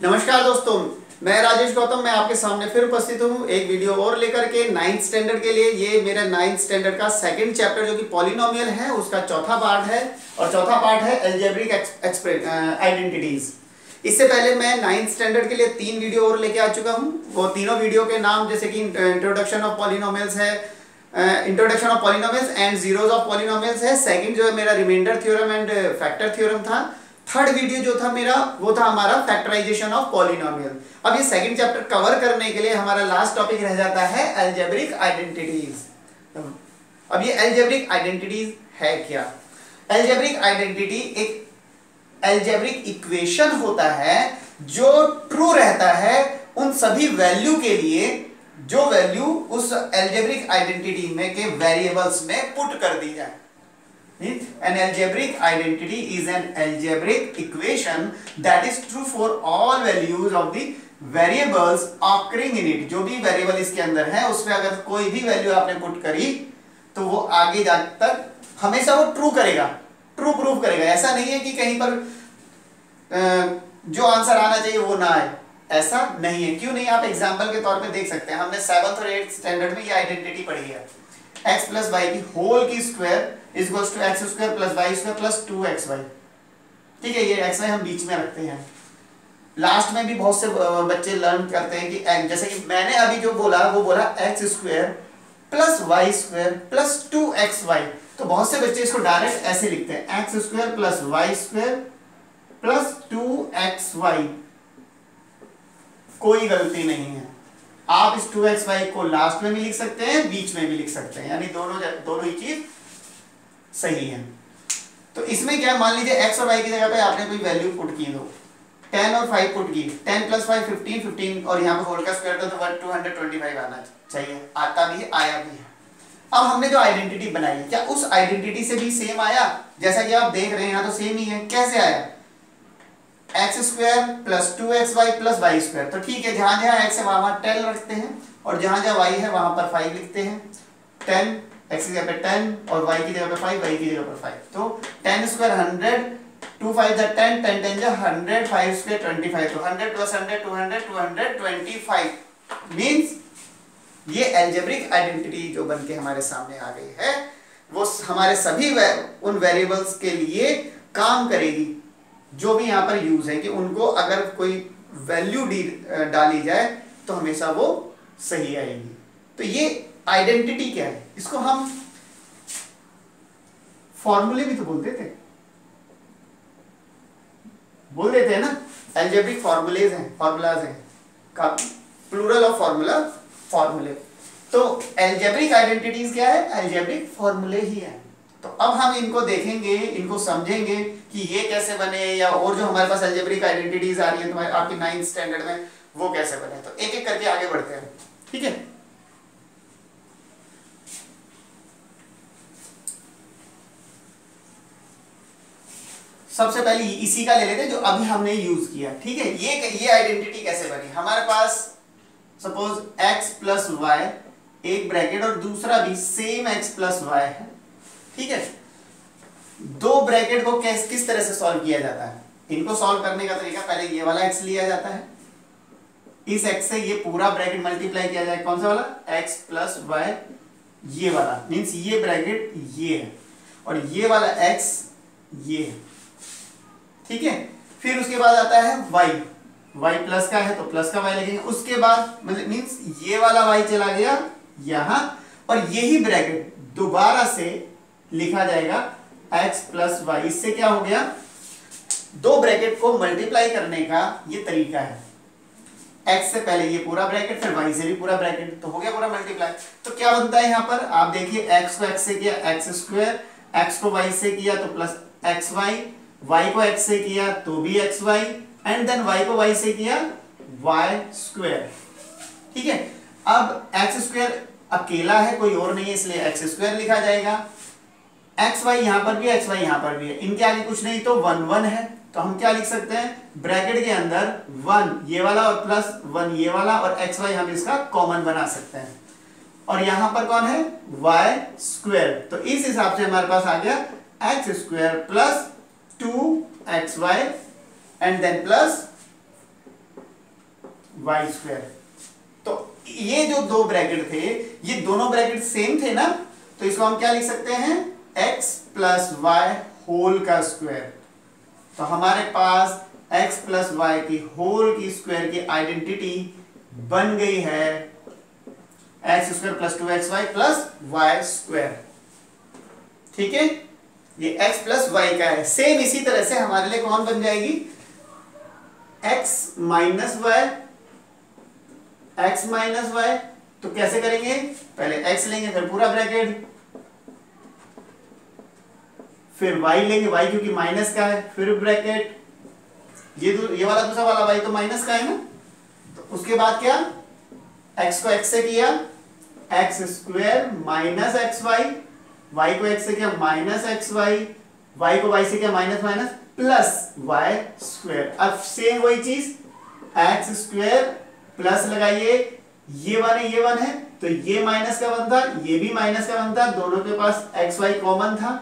नमस्कार दोस्तों, मैं राजेश गौतम मैं आपके सामने फिर उपस्थित हूँ एक वीडियो और लेकर के 9th स्टैंडर्ड के लिए। ये मेरा 9th स्टैंडर्ड का सेकंड चैप्टर जो कि पॉलिनोमियल है उसका चौथा पार्ट है और चौथा पार्ट है अलजेब्रिक आइडेंटिटीज। इससे पहले मैं 9th स्टैंडर्ड के लिए 3 वीडियो और लेके आ चुका हूँ। वो तीनों वीडियो के नाम जैसे कि इंट्रोडक्शन ऑफ पॉलिनोमियल्स है, introduction of polynomials and zeros of polynomials है। सेकंड जो है मेरा remainder theorem and factor theorem था। थर्ड वीडियो जो था मेरा वो था हमारा फैक्टराइजेशन ऑफ पॉलिनोमियल। अब ये सेकंड चैप्टर कवर करने के लिए हमारा लास्ट टॉपिक रह जाता है अलजेब्रिक आइडेंटिटीज। अब ये अलजेब्रिक आइडेंटिटीज है क्या? अलजेब्रिक आइडेंटिटी एक अलजेब्रिक इक्वेशन होता है जो ट्रू रहता है उन सभी वैल्यू के लिए जो वैल्यू उस अलजेब्रिक आइडेंटिटी में के वेरिएबल्स में पुट कर दी जाए। An algebraic identity is an algebraic equation that is true for all values of the variables occurring in it। जो भी वेरिएबल इसके अंदर है उसमें अगर कोई भी वैल्यू आपने पुट करी तो वो आगे जाने तक हमेशा वो ट्रू करेगा, ट्रू प्रूफ करेगा। ऐसा नहीं है कि कहीं पर जो आंसर आना चाहिए वो ना आए, ऐसा नहीं है। क्यों नहीं? आप एग्जाम्पल के तौर पे देख सकते हैं। हमने 7th और 8th स्टैंडर्ड में ये आइडेंटिटी पढ़ी है, x प्लस वाई की होल की square equals to x square plus Y square plus 2xy। ठीक है, ये xy हम बीच में रखते हैं। लास्ट में भी बहुत से बच्चे लर्न करते हैं कि जैसे कि मैंने अभी जो बोला वो बोला x square plus Y square plus 2xy। तो बहुत से बच्चे इसको डायरेक्ट ऐसे लिखते हैं, x square plus Y square plus 2xy। कोई गलती नहीं है। आप इस 2xy को लास्ट में भी लिख सकते हैं, बीच में भी लिख सकते हैं, यानी दोनों ही चीज सही है। तो इसमें क्या, मान लीजिए x और y की जगह पे आपने कोई वैल्यू पुट की, दो 10 और 5 पुट की, 10 प्लस 5 15 15 और यहाँ पे होल का स्क्वायर था तो 225 आना चाहिए, आता भी है, आया भी है। अब हमने जो आइडेंटिटी बनाई क्या उस आइडेंटिटी से भी सेम आया? जैसा कि आप देख रहे हैं यहाँ तो सेम ही है। कैसे आया? X square plus 2xy plus Y square. तो ठीक है, जहां जहां x है वहां 10 रखते हैं और जहां जहां y है वहां पर 5 लिखते हैं। 10 x की जगह पे 10 और y की जगह पे 5, y की जगह पर 5। तो 10 स्क्वायर 100, 2 5 जा 10, 10 10 जा 100, 5 स्क्वायर 25। तो 100 प्लस 100 200, 225 मींस ये अलजेब्रिक आइडेंटिटी जो बनके हमारे सामने आ गई है वो हमारे सभी उन वेरिएबल्स के लिए काम करेगी जो भी यहाँ पर यूज है कि उनको अगर कोई वैल्यू डाली जाए तो हमेशा वो सही आएगी। तो ये आइडेंटिटी क्या है? इसको हम फॉर्मूले भी तो बोल देते हैं ना, अलजेब्रिक फॉर्मूलेज हैं, फॉर्मूलाज हैं का प्लूरल ऑफ फॉर्मूले। तो अलजेब्रिक आइडेंटिटीज क्या है? अलजेब्रिक फॉर्मूले ही है। तो अब हम इनको देखेंगे, इनको समझेंगे कि ये कैसे बने, या और जो हमारे पास अलजेब्रिक आइडेंटिटीज आ रही है तुम्हारे आपकी 9th स्टैंडर्ड में वो कैसे बने। तो एक एक करके आगे बढ़ते हैं, ठीक है। सबसे पहले इसी का ले लेते हैं जो अभी हमने यूज किया, ठीक है। ये आइडेंटिटी कैसे बनी? हमारे पास सपोज x प्लस वाई एक ब्रैकेट और दूसरा भी सेम x प्लस वाई है, ठीक है। दो ब्रैकेट को किस तरह से सॉल्व किया जाता है? इनको सॉल्व करने का तरीका, पहले ये वाला x लिया जाता है, इस x से ये पूरा ब्रैकेट मल्टीप्लाई किया जाए। कौन सा वाला? x प्लस वाई, ये वाला मींस ये ब्रैकेट ये है और ये वाला x ये है, ठीक है। फिर उसके बाद आता है y प्लस का है तो प्लस का y लगेगा। उसके बाद मतलब मींस ये वाला y चला गया यहां और यही ब्रैकेट दोबारा से लिखा जाएगा x प्लस वाई। इससे क्या हो गया? दो ब्रैकेट को मल्टीप्लाई करने का ये तरीका है। x से पहले ये पूरा ब्रैकेट, फिर y से भी पूरा ब्रैकेट, तो हो गया पूरा मल्टीप्लाई। तो क्या बनता है यहाँ पर? आप देखिए, x को x से किया x स्क्वायर, x को y से किया तो प्लस xy, y को x से किया तो भी xy एंड देन y को y से किया y स्क्वायर, ठीक है। अब x स्क्वायर अकेला है, कोई और नहीं है, इसलिए x स्क्वायर लिखा जाएगा। xy यहां पर भी है, xy यहां पर भी है, इनके आगे कुछ नहीं तो 1 1 है। तो हम क्या लिख सकते हैं? ब्रैकेट के अंदर 1 ये वाला और प्लस 1 ये वाला और xy हम इसका कॉमन बना सकते हैं। और यहां पर कौन है? y square. तो इस हिसाब से हमारे पास आ गया x square plus 2xy and then plus Y square. तो ये जो दो ब्रैकेट थे, ये दोनों ब्रैकेट सेम थे ना, तो इसको हम क्या लिख सकते हैं, x प्लस वाई होल का स्क्वायर। तो हमारे पास x प्लस वाई की होल की स्क्वायर की आइडेंटिटी बन गई है x square plus 2xy plus Y square. ठीक है, ये x प्लस वाई का है। सेम इसी तरह से हमारे लिए कौन बन जाएगी, x minus y, x minus y. तो कैसे करेंगे, पहले x लेंगे फिर पूरा ब्रैकेट, फिर y लेंगे, y क्योंकि माइनस का है, फिर ब्रैकेट, ये वाला दूसरा वाला y तो माइनस का है ना, तो उसके बाद क्या, x को x से किया x square minus x y, y को x से किया माइनस एक्स वाई, वाई को y से किया minus minus plus Y square. अब सेम वही चीज, एक्स स्क्वायर प्लस लगाइए, ये वन है तो ये माइनस का वन था, ये भी माइनस का वन था, दोनों के पास एक्स वाई कॉमन था।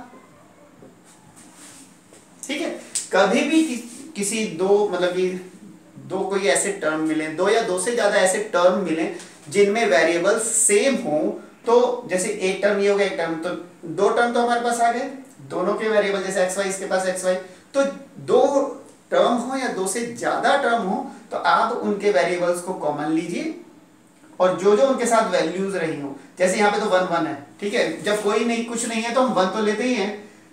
ठीक है, कभी भी किसी दो मतलब कि दो कोई ऐसे टर्म मिले, दो या दो से ज्यादा ऐसे टर्म मिले जिनमें वेरिएबल सेम हो, तो जैसे एक टर्म ये हो गया, एक टर्म, तो दो टर्म तो हमारे पास आ गए, दोनों के वेरिएबल जैसे एक्स वाई, इसके पास एक्स वाई, तो दो टर्म हो या दो से ज्यादा टर्म हो तो आप उनके वेरिएबल्स को कॉमन लीजिए और जो जो उनके साथ वैल्यूज रही हो, जैसे यहाँ पे तो 1 1 है, ठीक है, जब कोई नहीं कुछ नहीं है तो हम 1 तो लेते ही हैं,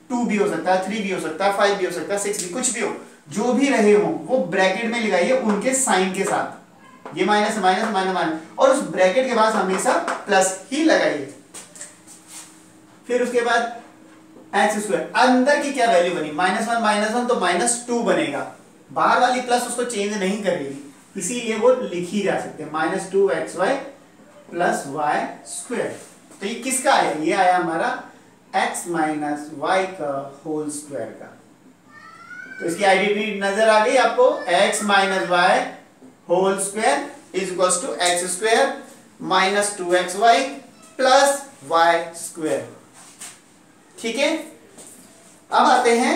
2 भी हो सकता है, 3 भी हो सकता है, 5 भी हो सकता है, 6 भी, कुछ भी हो, जो भी रहे हो वो ब्रैकेट में लगाइए उनके साइन के साथ, ये माइनस माइनस माइनस माइनस, और उस ब्रैकेट के बाद हमेशा प्लस ही लगाइए। फिर उसके बाद एक्स स्क्वायर, अंदर की क्या वैल्यू बनी, -1 तो -2 बनेगा, बाहर वाली प्लस उसको चेंज नहीं करेगी, इसीलिए वो लिखी जा सकते हैं -2xy प्लस वाई स्क्वायर। तो ये किसका आया, ये आया हमारा x माइनस वाई का होल स्क्वायर का। तो इसकी आइडेंटिटी नजर आ गई आपको, x minus y whole square is equals to x square minus 2xy plus Y square. ठीक है, अब आते हैं,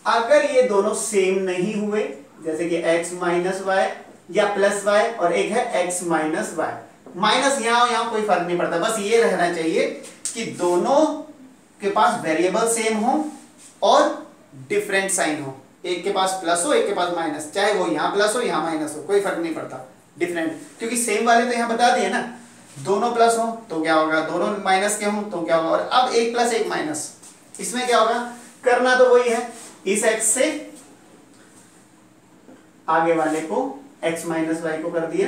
अगर ये दोनों सेम नहीं हुए, जैसे कि x माइनस वाई या प्लस वाई और एक है x माइनस वाई, माइनस यहां कोई फर्क नहीं पड़ता, बस ये रहना चाहिए कि दोनों के पास वेरिएबल सेम हो और डिफरेंट साइन हो, एक के पास प्लस हो एक के पास माइनस, चाहे वो यहां प्लस हो यहां माइनस हो, कोई फर्क नहीं पड़ता, डिफरेंट, क्योंकि सेम वाले तो यहां बता दिए ना, दोनों प्लस हो तो क्या होगा, दोनों माइनस के हो तो क्या होगा, और अब एक प्लस एक माइनस, इसमें क्या होगा, करना तो वही है, इस x से आगे वाले को x माइनस वाई को कर दिया,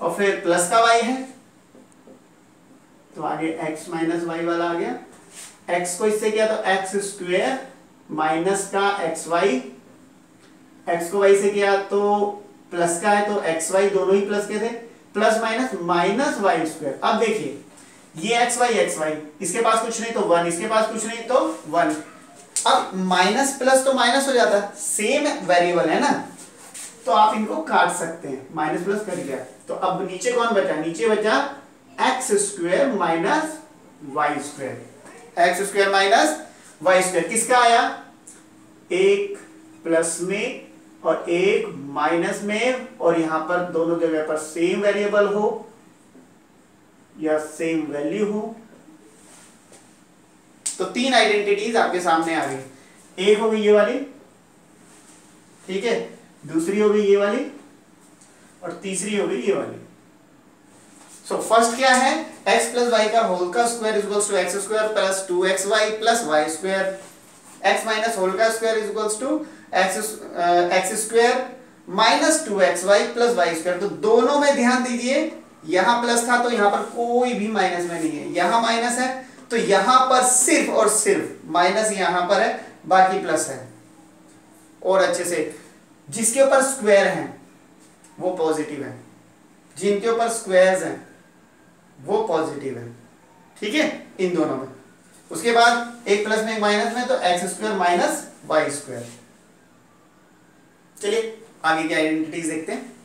और फिर प्लस का y है तो आगे x माइनस वाई वाला आ गया, x को इससे किया तो एक्स स्क्वायर माइनस का एक्स वाई, x को y से किया तो प्लस का है तो एक्स वाई, दोनों ही प्लस के थे, plus minus minus y square. अब देखिए ये एक्स वाई, इसके पास कुछ नहीं तो 1, इसके पास कुछ नहीं तो 1, अब माइनस प्लस तो माइनस हो जाता, सेम वेरिएबल है ना, तो आप इनको काट सकते हैं, माइनस प्लस कट गया, तो अब नीचे कौन बचा, नीचे बचा x square minus y square, x square minus y square किसका आया, एक प्लस में और एक माइनस में, और यहां पर दोनों जगह पर सेम वेरिएबल हो या सेम वैल्यू हो, तो तीन आइडेंटिटीज आपके सामने आ गई, एक हो गई ये वाली, ठीक है, दूसरी हो गई ये वाली, और तीसरी हो गई ये वाली। सो फर्स्ट क्या है, x प्लस वाई का होल का square is equals to x square plus 2xy plus Y square, x minus whole का square is equals to x square minus 2xy plus Y square. तो दोनों में ध्यान दीजिए, यहां प्लस था तो यहां पर कोई भी माइनस में नहीं है, यहां माइनस है तो यहां पर सिर्फ और सिर्फ माइनस यहां पर है, बाकी प्लस है, और अच्छे से जिसके ऊपर स्क्वायर हैं वो पॉजिटिव है, जिनके ऊपर स्क्वायर्स हैं वो पॉजिटिव है, ठीक है, इन दोनों में। उसके बाद एक प्लस में एक माइनस में, तो x square minus y square. चलिए आगे की आइडेंटिटीज देखते हैं।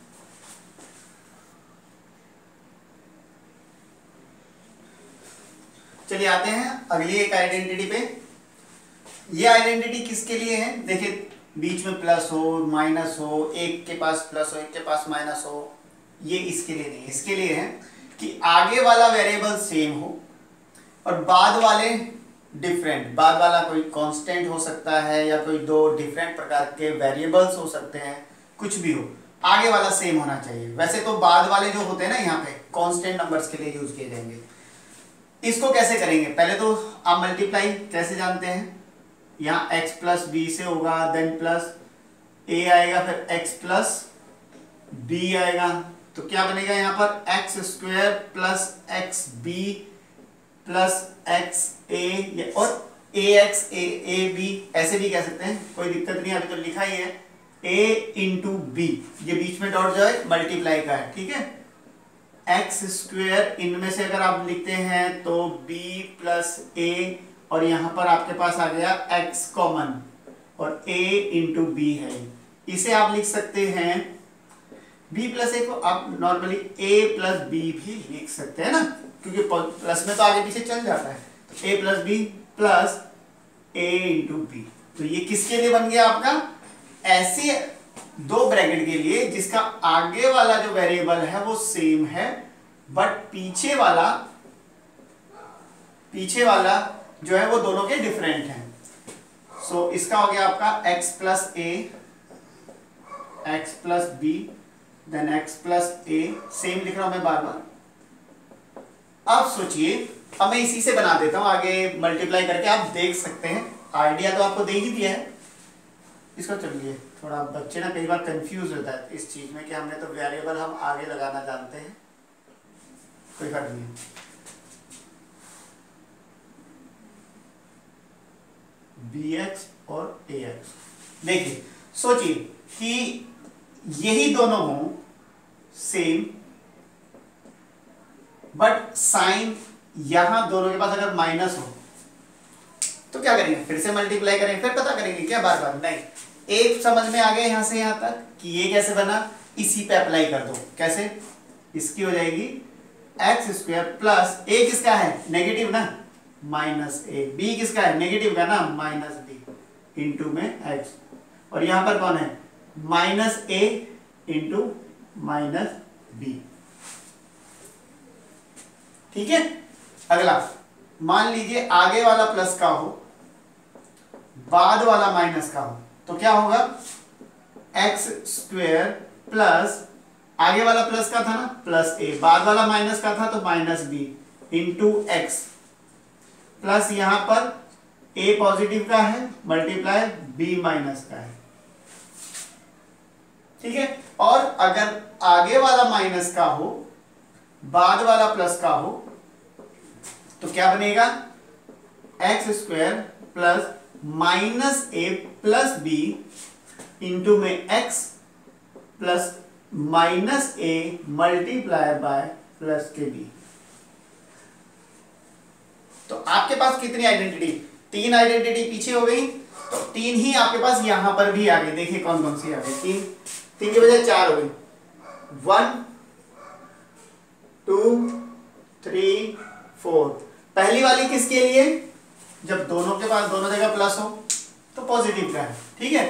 चलिए आते हैं अगली एक आइडेंटिटी पे। ये आइडेंटिटी किसके लिए है, देखिए बीच में प्लस हो माइनस हो, एक के पास प्लस हो एक के पास माइनस हो, ये इसके लिए नहीं, इसके लिए है कि आगे वाला वेरिएबल सेम हो और बाद वाले डिफरेंट, बाद वाला कोई कांस्टेंट हो सकता है या कोई दो डिफरेंट प्रकार के वेरिएबल्स हो सकते हैं, कुछ भी हो, आगे वाला सेम होना चाहिए। वैसे तो बाद वाले जो होते हैं ना यहाँ पे कांस्टेंट नंबर्स के लिए यूज किए जाएंगे। इसको कैसे करेंगे, पहले तो आप मल्टीप्लाई कैसे जानते हैं, यहाँ x प्लस बी से होगा, देन प्लस a आएगा, फिर x प्लस b आएगा, तो क्या बनेगा यहाँ पर x square plus X B plus X A, और ए एक्स ए बी ऐसे भी कह सकते हैं, कोई दिक्कत नहीं, अभी तो लिखा ही है a इंटू बी, ये बीच में डॉट जो है मल्टीप्लाई का है, ठीक है। एक्स स्क्वायर इनमें से अगर आप लिखते हैं तो b प्लस a, और यहां पर आपके पास आ गया x कॉमन और a इंटू बी है, इसे आप लिख सकते हैं b प्लस a को आप नॉर्मली a प्लस b भी लिख सकते हैं ना, क्योंकि प्लस में तो आगे पीछे चल जाता है, तो a plus b plus a into b. तो ये किसके लिए बन गया आपका, ऐसे दो ब्रैकेट के लिए जिसका आगे वाला जो वेरिएबल है वो सेम है, बट पीछे वाला जो है वो दोनों के डिफरेंट हैं। सो इसका हो गया आपका x plus a, x plus b, then x plus a, same लिख रहा हूं मैं बार बार। अब सोचिए, अब मैं इसी से बना देता हूं, आगे मल्टीप्लाई करके आप देख सकते हैं, आइडिया तो आपको दे ही दिया है। इसको चलिए, थोड़ा बच्चे ना कई बार कंफ्यूज होता है इस चीज में कि हमने तो वेरिएबल हम आगे लगाना जानते हैं, कोई फर्क नहीं है। bx और ax, देखिए सोचिए कि यही दोनों हों सेम, बट साइन यहां दोनों के पास अगर माइनस हो तो क्या करेंगे, फिर से मल्टीप्लाई करेंगे, फिर पता करेंगे क्या बार बार, नहीं, एक समझ में आ गया यहां से यहां तक कि ये कैसे बना, इसी पे अप्लाई कर दो। कैसे, इसकी हो जाएगी एक्स स्क्वायर प्लस a किसका है नेगेटिव ना, माइनस a, b किसका है नेगेटिव का ना, माइनस b इंटू में x, और यहां पर कौन है minus a into minus b, ठीक है। अगला मान लीजिए आगे वाला प्लस का हो, बाद वाला माइनस का हो, तो क्या होगा एक्स स्क्वायर प्लस, आगे वाला प्लस का था ना प्लस a, बाद वाला माइनस का था तो minus b into x, plus यहां पर a पॉजिटिव का है मल्टीप्लाई b माइनस का है, ठीक है। और अगर आगे वाला माइनस का हो बाद वाला प्लस का हो तो क्या बनेगा एक्स स्क्वायर प्लस माइनस ए प्लस बी इंटू में x plus minus A multiply by plus के बी। तो आपके पास कितनी आइडेंटिटी, तीन आइडेंटिटी पीछे हो गई, तो तीन ही आपके पास यहां पर भी आ गई। देखिए कौन कौन सी आ गई, तीन, तीन की बजाय चार हो गई, 1 2 3 4। पहली वाली किसके लिए, जब दोनों के पास दोनों जगह प्लस हो तो पॉजिटिव का है, ठीक है।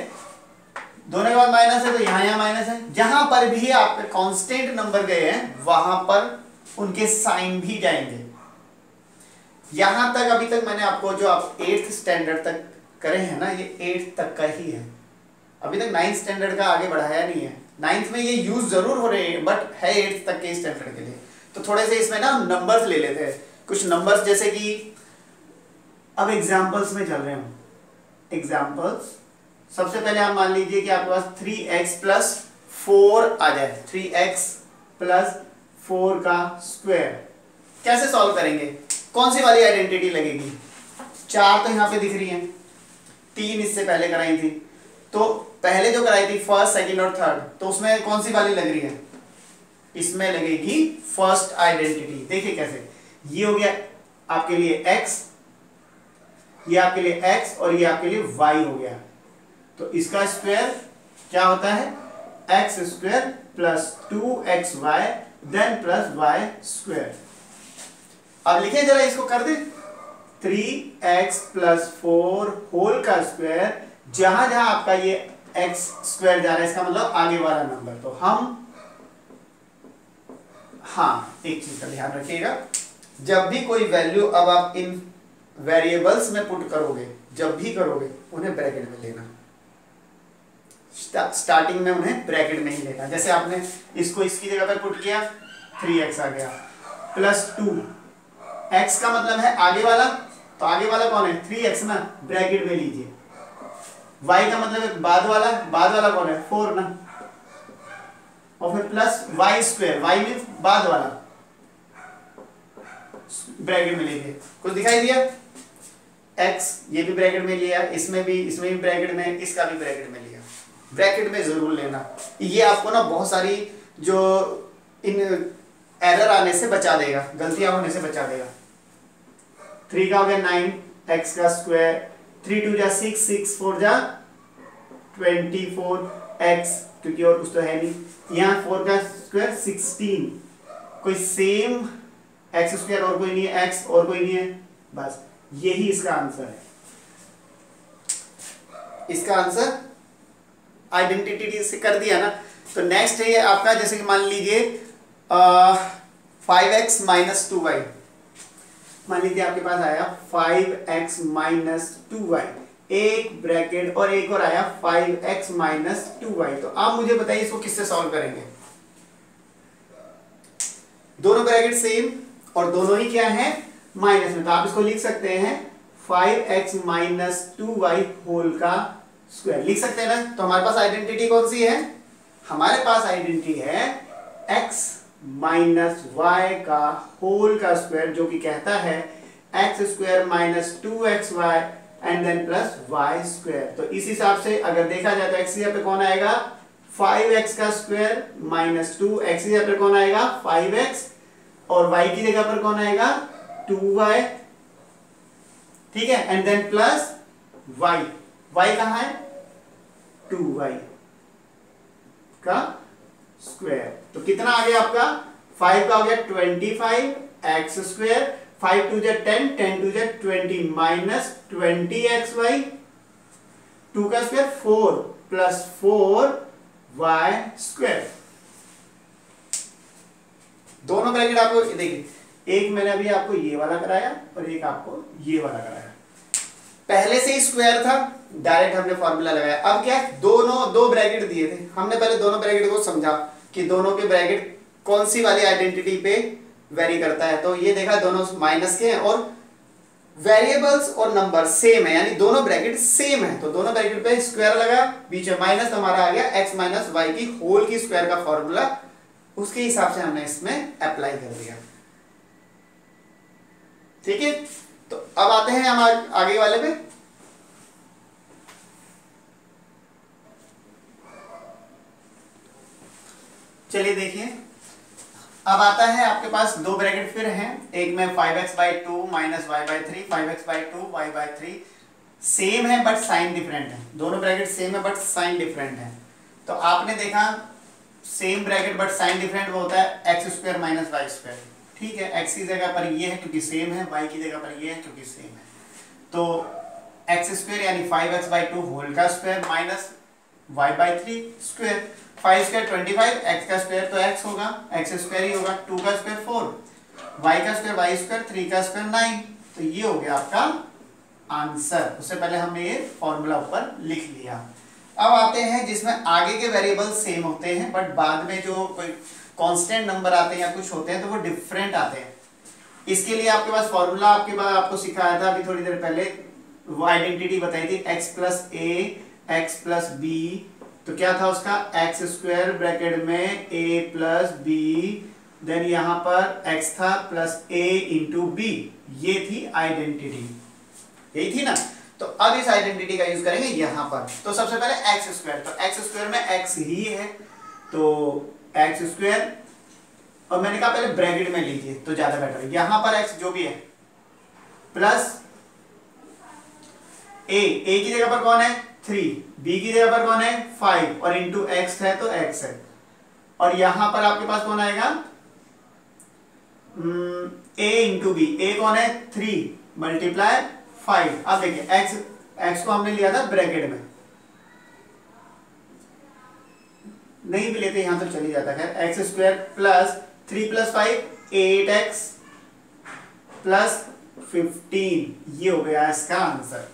दोनों के बाद माइनस है तो यहां माइनस है, जहां पर भी आपके कांस्टेंट नंबर गए हैं वहां पर उनके साइन भी जाएंगे। यहां तक अभी तक मैंने आपको जो आप 8th स्टैंडर्ड तक करे हैं ना, ये 8th तक का ही है, अभी तक 9th स्टैंडर्ड का आगे बढ़ाया नहीं है। 9th में ये यूज जरूर हो रहे हैं बट है 8th तक के स्टैंडर्ड के लिए। तो थोड़े से इसमें ना नंबर्स ले लेते हैं, कुछ नंबर्स जैसे कि अब एग्जाम्पल्स में चल रहे हैं। एग्जाम्पल्स सबसे पहले आप मान लीजिए कि आपके पास 3x प्लस 4 आ जाए, 3x प्लस 4 का स्क्वायर। कैसे सॉल्व करेंगे, कौन सी वाली आइडेंटिटी लगेगी, 4 तो यहाँ पे दिख रही है, 3 इससे पहले कराई थी, तो पहले जो कराई थी फर्स्ट सेकंड और थर्ड, तो उसमें कौन सी वाली लग रही है, इसमें लगेगी फर्स्ट आइडेंटिटी। देखिए कैसे, ये हो गया आपके लिए x, ये आपके लिए x और ये आपके लिए y हो गया, तो इसका स्क्वायर क्या होता है x square plus 2xy then plus y square. अब लिखे जरा इसको कर दे, 3x प्लस 4 होल का स्क्वायर, जहां जहां आपका ये एक्स स्क्वायर जा रहा है, इसका मतलब आगे वाला नंबर। तो हम हाँ एक चीज का ध्यान रखिएगा, जब भी कोई वैल्यू अब आप इन वेरिएबल्स में पुट करोगे, जब भी करोगे उन्हें ब्रैकेट में लेना, स्टार्टिंग में उन्हें ब्रैकेट में ही लेना। जैसे आपने इसको इसकी जगह पर पुट किया 3x आ गया प्लस 2, x का मतलब है आगे वाला, तो आगे वाला कौन है 3x ना, ब्रैकेट में लीजिए। y का मतलब है बाद वाला कौन है 4 ना, और फिर plus y square, y means बाद वाला, ब्रैकेट में लीजिए। कुछ दिखाई दिया? x ये भी ब्रैकेट में लिया, इसमें भी ब्रैकेट में, इसका भी ब्रैकेट में लिया। ब्रैकेट में जरूर लेना, ये आपको ना बहुत सारी जो इन एरर आने से बचा देगा, गलतियां होने से बचा देगा। 3 का हो गया 9, x का स्क्वायर, 3 2 जा 6, 6 4 जा 24 x, क्योंकि और कुछ तो है नहीं, यहाँ 4 का स्क्वायर 16, कोई सेम x स्क्वायर और कोई नहीं है, x और कोई नहीं है, बस यही इसका आंसर है। इसका आंसर आइडेंटिटी से कर दिया ना। तो नेक्स्ट है ये आपका, जैसे कि मान लीजिए 5x माइनस 2y, मान लीजिए आपके पास आया 5x माइनस 2y, एक ब्रैकेट और एक और आया 5x माइनस 2y। तो आप मुझे बताइए इसको किससे सॉल्व करेंगे? दोनों ब्रैकेट सेम और दोनों ही क्या है माइनस में, तो आप इसको लिख सकते हैं 5x माइनस 2y होल का स्क्वायर, लिख सकते हैं ना। तो हमारे पास आइडेंटिटी कौन सी है? हमारे पास आइडेंटिटी है x माइनस y का होल का स्क्वायर, जो कि कहता है x square minus 2xy and then plus y square. तो इस हिसाब से अगर देखा जाए तो x की जगह पे कौन आएगा 5x का स्क्वायर माइनस 2, x की जगह पे कौन आएगा 5x, और y की जगह पर कौन आएगा 2y, ठीक है, and then plus y, y कहां है 2y का स्क्वायर। तो कितना आ गया आपका 5 का हो गया 25 x स्क्वायर, 5 2 जा 10, 10 2 जा 20 माइनस 20xy, 2 का स्क्वायर 4 प्लस 4y स्क्वायर। दोनों ब्रैकेट आपको देखिए, एक मैंने अभी आपको ये वाला कराया और एक आपको ये वाला कराया। पहले से ही स्क्वायर था, डायरेक्ट हमने फॉर्मूला लगाया। अब क्या है, दोनों दो ब्रैकेट दिए थे, हमने पहले दोनों ब्रैकेट को समझा कि दोनों के ब्रैकेट कौन सी वाली आइडेंटिटी पे वेरी करता है। तो ये देखा दोनों माइनस के हैं और वेरिएबल्स और नंबर सेम है, यानी दोनों ब्रैकेट सेम है। तो दोनों ब्रैकेट पे स्क्वायर लगा, बीच में माइनस, हमारा आ गया x माइनस वाई की होल की स्क्वायर का फॉर्मूला, उसके हिसाब से हमने इसमें अप्लाई कर दिया। ठीक है, तो अब आते हैं हम आगे वाले पे। चलिए देखिए, अब आता है आपके पास दो ब्रैकेट फिर हैं, एक में 5x/2 minus y/3, 5x/2 y/3, same है बट साइन डिफरेंट है। दोनों ब्रैकेट सेम है बट साइन डिफरेंट है। तो आपने देखा same bracket but sign different वो होता है x² माइनस y²। ठीक है, x की जगह पर ये है क्योंकि सेम है, y की जगह पर ये है क्योंकि सेम है। तो x² यानी 5x/2 होल का square minus y/3 square, 5² 25, x का स्क्वायर तो x होगा, x² ही होगा, 2 का स्क्वायर 4, y का स्क्वायर y², 3 का स्क्वायर 9। तो ये हो गया आपका आंसर। उससे पहले हमने ये फॉर्मूला ऊपर लिख लिया। अब आते हैं जिसमें आगे के वेरिएबल सेम होते हैं बट बाद में जो कोई कांस्टेंट नंबर आते हैं या कुछ होते हैं तो वो डिफरेंट आते हैं। इसके लिए आपके पास फॉर्मूला आपको सिखाया था अभी थोड़ी देर पहले, वो आइडेंटिटी बताई थी x plus a x plus b। तो क्या था उसका x² ब्रैकेट में a प्लस b, देन यहां पर x था प्लस a इंटू b, ये थी आइडेंटिटी, यही थी ना। तो अब इस आइडेंटिटी का यूज करेंगे यहां पर। तो सबसे पहले x², तो x² में x ही है तो x², और मैंने कहा पहले ब्रैकेट में लीजिए तो ज्यादा बेटर है। यहां पर x जो भी है प्लस a की जगह पर कौन है 3, b की जगह पर कौन है 5 और इंटू x है तो x है, और यहां पर आपके पास कौन आएगा a इंटू b, a कौन है 3 मल्टीप्लाई 5। अब देखिए x को हमने लिया था ब्रैकेट में, नहीं भी लेते यहां तो चली जाता है, x square plus 3 + 5 8x plus 15, ये हो गया इसका आंसर।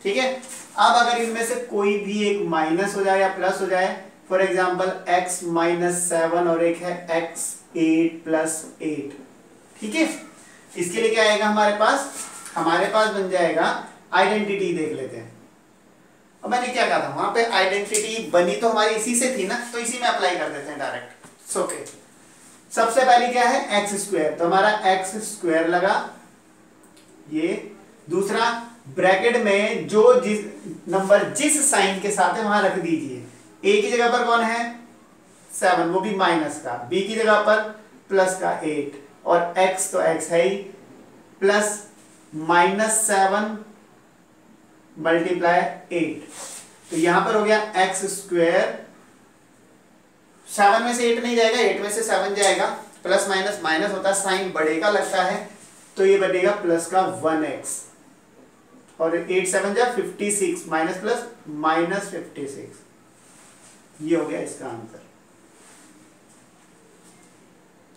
ठीक है, अब अगर इनमें से कोई भी एक माइनस हो जाए या प्लस हो जाए, फॉर एग्जाम्पल x - 7 और एक है x 8 + 8, ठीक है, इसके लिए क्या आएगा हमारे पास बन जाएगा आइडेंटिटी। देख लेते हैं, अब मैंने क्या कहा था वहां पे, आइडेंटिटी बनी तो हमारी इसी से थी ना, तो इसी में अप्लाई कर देते हैं डायरेक्ट। ओके, सबसे पहले क्या है एक्स स्क्वायर, तो हमारा एक्स स्क्वायर लगा ये। दूसरा ब्रैकेट में जो नंबर जिस साइन के साथ है वहां रख दीजिए। ए की जगह पर कौन है 7, वो भी माइनस का, बी की जगह पर प्लस का 8, और x तो x है ही, प्लस -7 × 8, तो यहां पर हो गया एक्स स्क्वायर। 7 में से 8 नहीं जाएगा, 8 में से 7 जाएगा, प्लस माइनस माइनस होता है, साइन बढ़ेगा लगता है, तो ये बनेगा प्लस का 1x, और 8 7 जा 56, माइनस प्लस -56, ये हो गया इसका आंसर।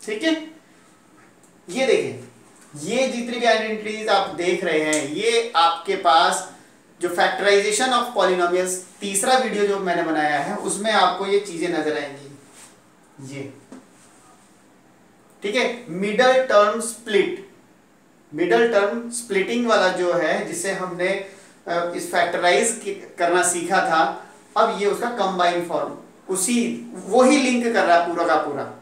ठीक है, ये देखें, ये जितनी भी आइडेंटिटीज आप देख रहे हैं, ये आपके पास जो फैक्टराइजेशन ऑफ पॉलिनोमियल्स तीसरा वीडियो जो मैंने बनाया है उसमें आपको ये चीजें नजर आएंगी। ये ठीक है, मिडल टर्म स्प्लिटिंग वाला जो है, जिसे हमने इस फैक्टराइज करना सीखा था, अब ये उसका कंबाइन फॉर्म, वही लिंक कर रहा है पूरा का पूरा।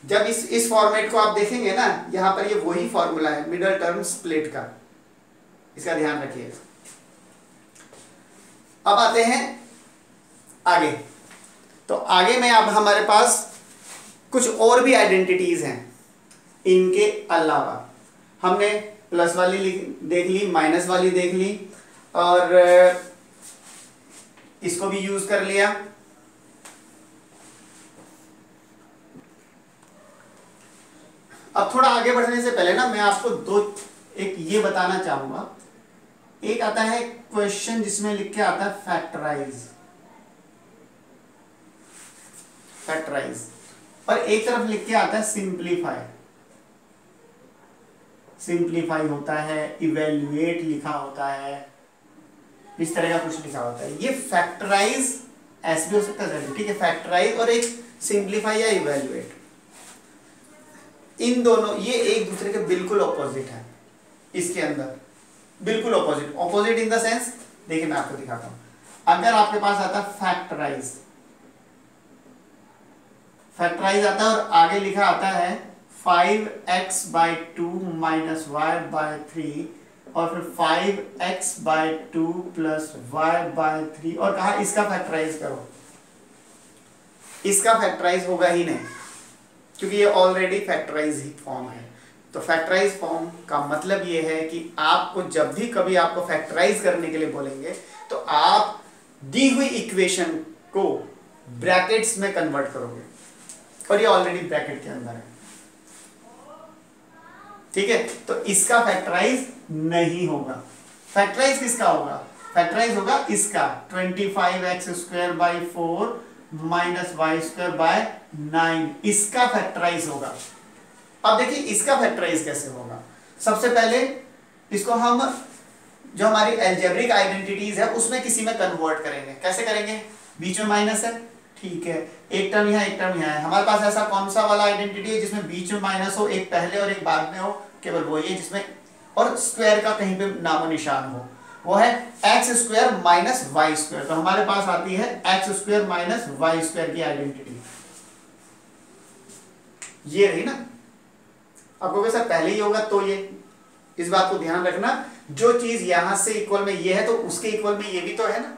जब इस फॉर्मेट को आप देखेंगे ना, यहां पर ये वही फॉर्मूला है मिडल टर्म स्प्लिट का, इसका ध्यान रखिएगा। अब आते हैं आगे, तो आगे में अब हमारे पास कुछ और भी आइडेंटिटीज हैं। इनके अलावा हमने प्लस वाली देख ली, माइनस वाली देख ली, और इसको भी यूज कर लिया। अब थोड़ा आगे बढ़ने से पहले ना मैं आपको एक ये बताना चाहूंगा। एक आता है क्वेश्चन जिसमें लिख के आता है फैक्टराइज, और एक तरफ लिख के आता है सिंप्लीफाई होता है, इवेल्युएट लिखा होता है, इस तरह का कुछ लिखा होता है। ये फैक्टराइज ऐसे भी हो सकता है, ठीक है, फैक्टराइज और एक सिंप्लीफाई या इवेल्युएट, इन दोनों ये एक दूसरे के बिल्कुल ऑपोजिट है। इसके अंदर बिल्कुल ऑपोजिट इन द सेंस, देखिए मैं आपको दिखाता हूं। अगर आपके पास आता है फैक्टराइज आता है, और आगे लिखा आता है 5x/2 - y/3, और फिर 5x/2 + y/3, और कहा इसका फैक्टराइज करो। इसका फैक्टराइज होगा ही नहीं, क्योंकि ये ऑलरेडी फैक्टराइज ही फॉर्म है। तो फैक्टराइज फॉर्म का मतलब ये है कि आपको जब भी कभी आपको फैक्टराइज करने के लिए बोलेंगे, तो आप दी हुई इक्वेशन को ब्रैकेट्स में कन्वर्ट करोगे, और ये ऑलरेडी ब्रैकेट के अंदर है। ठीक है, तो इसका फैक्टराइज नहीं होगा। फैक्टराइज किसका होगा? फैक्टराइज होगा इसका 25x² - y² 9, इसका फैक्टराइज होगा। अब देखिए इसका फैक्टराइज कैसे होगा। सबसे पहले इसको हम जो हमारी अलजेब्रिक आइडेंटिटीज है उसमें किसी में कन्वर्ट करेंगे। कैसे करेंगे? बीच में माइनस है, ठीक है, एक टर्म यहाँ एक टर्म यहाँ है। हमारे पास ऐसा कौन सा वाला आइडेंटिटी है जिसमें बीच में माइनस हो, एक पहले और एक बाद में हो? केवल वो ही है जिसमें, और स्क्वायर का कहीं पे नामो निशान हो, वो है x² - y²। तो हमारे पास आती है x² - y² की आइडेंटिटी, ये रही ना। आपको वैसा पहले ही होगा, तो ये इस बात को ध्यान रखना, जो चीज यहां से इक्वल में ये है तो उसके इक्वल में ये भी तो है ना।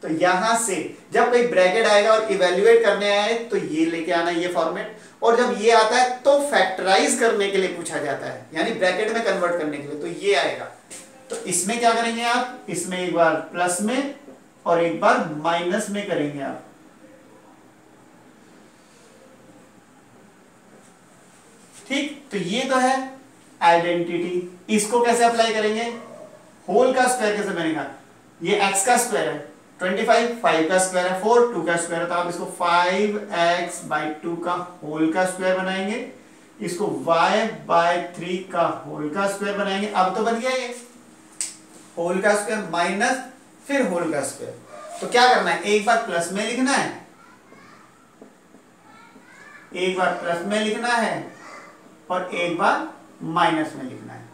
तो यहां से जब कोई ब्रैकेट आएगा और इवेल्युएट करने आए तो ये लेके आना, ये फॉर्मेट, और जब ये आता है तो फैक्टराइज करने के लिए पूछा जाता है, यानी ब्रैकेट में कन्वर्ट करने के लिए, तो ये आएगा। तो इसमें क्या करेंगे आप? इसमें एक बार प्लस में और एक बार माइनस में करेंगे आप। ठीक, तो ये तो है आइडेंटिटी। इसको कैसे अप्लाई करेंगे? होल का स्क्वायर कैसे बनेगा? ये x का स्क्वायर है, 25, 5 का स्क्वायर है 4, 2 का स्क्वायर है, तो आप इसको 5x/2 का होल का स्क्वायर बनाएंगे, इसको y/3 का होल का स्क्वायर बनाएंगे। अब तो बन गया ये होल का स्क्वायर माइनस फिर होल का स्क्वायर। तो क्या करना है, एक बार प्लस में लिखना है, एक बार प्लस में लिखना है और एक बार माइनस में लिखना है।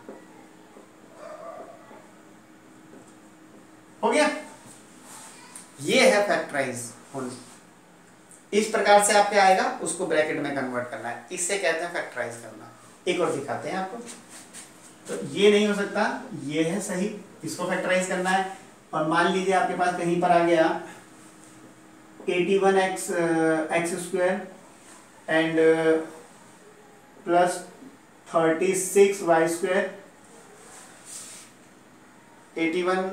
हो गया, ये है फैक्टराइज होल। इस प्रकार से आपके आएगा, उसको ब्रैकेट में कन्वर्ट करना है, इससे कहते हैं फैक्टराइज करना। एक और दिखाते हैं आपको। तो ये नहीं हो सकता, ये है सही, इसको फैक्टराइज करना है। और मान लीजिए आपके पास कहीं पर आ गया 81x² and plus 36y², 81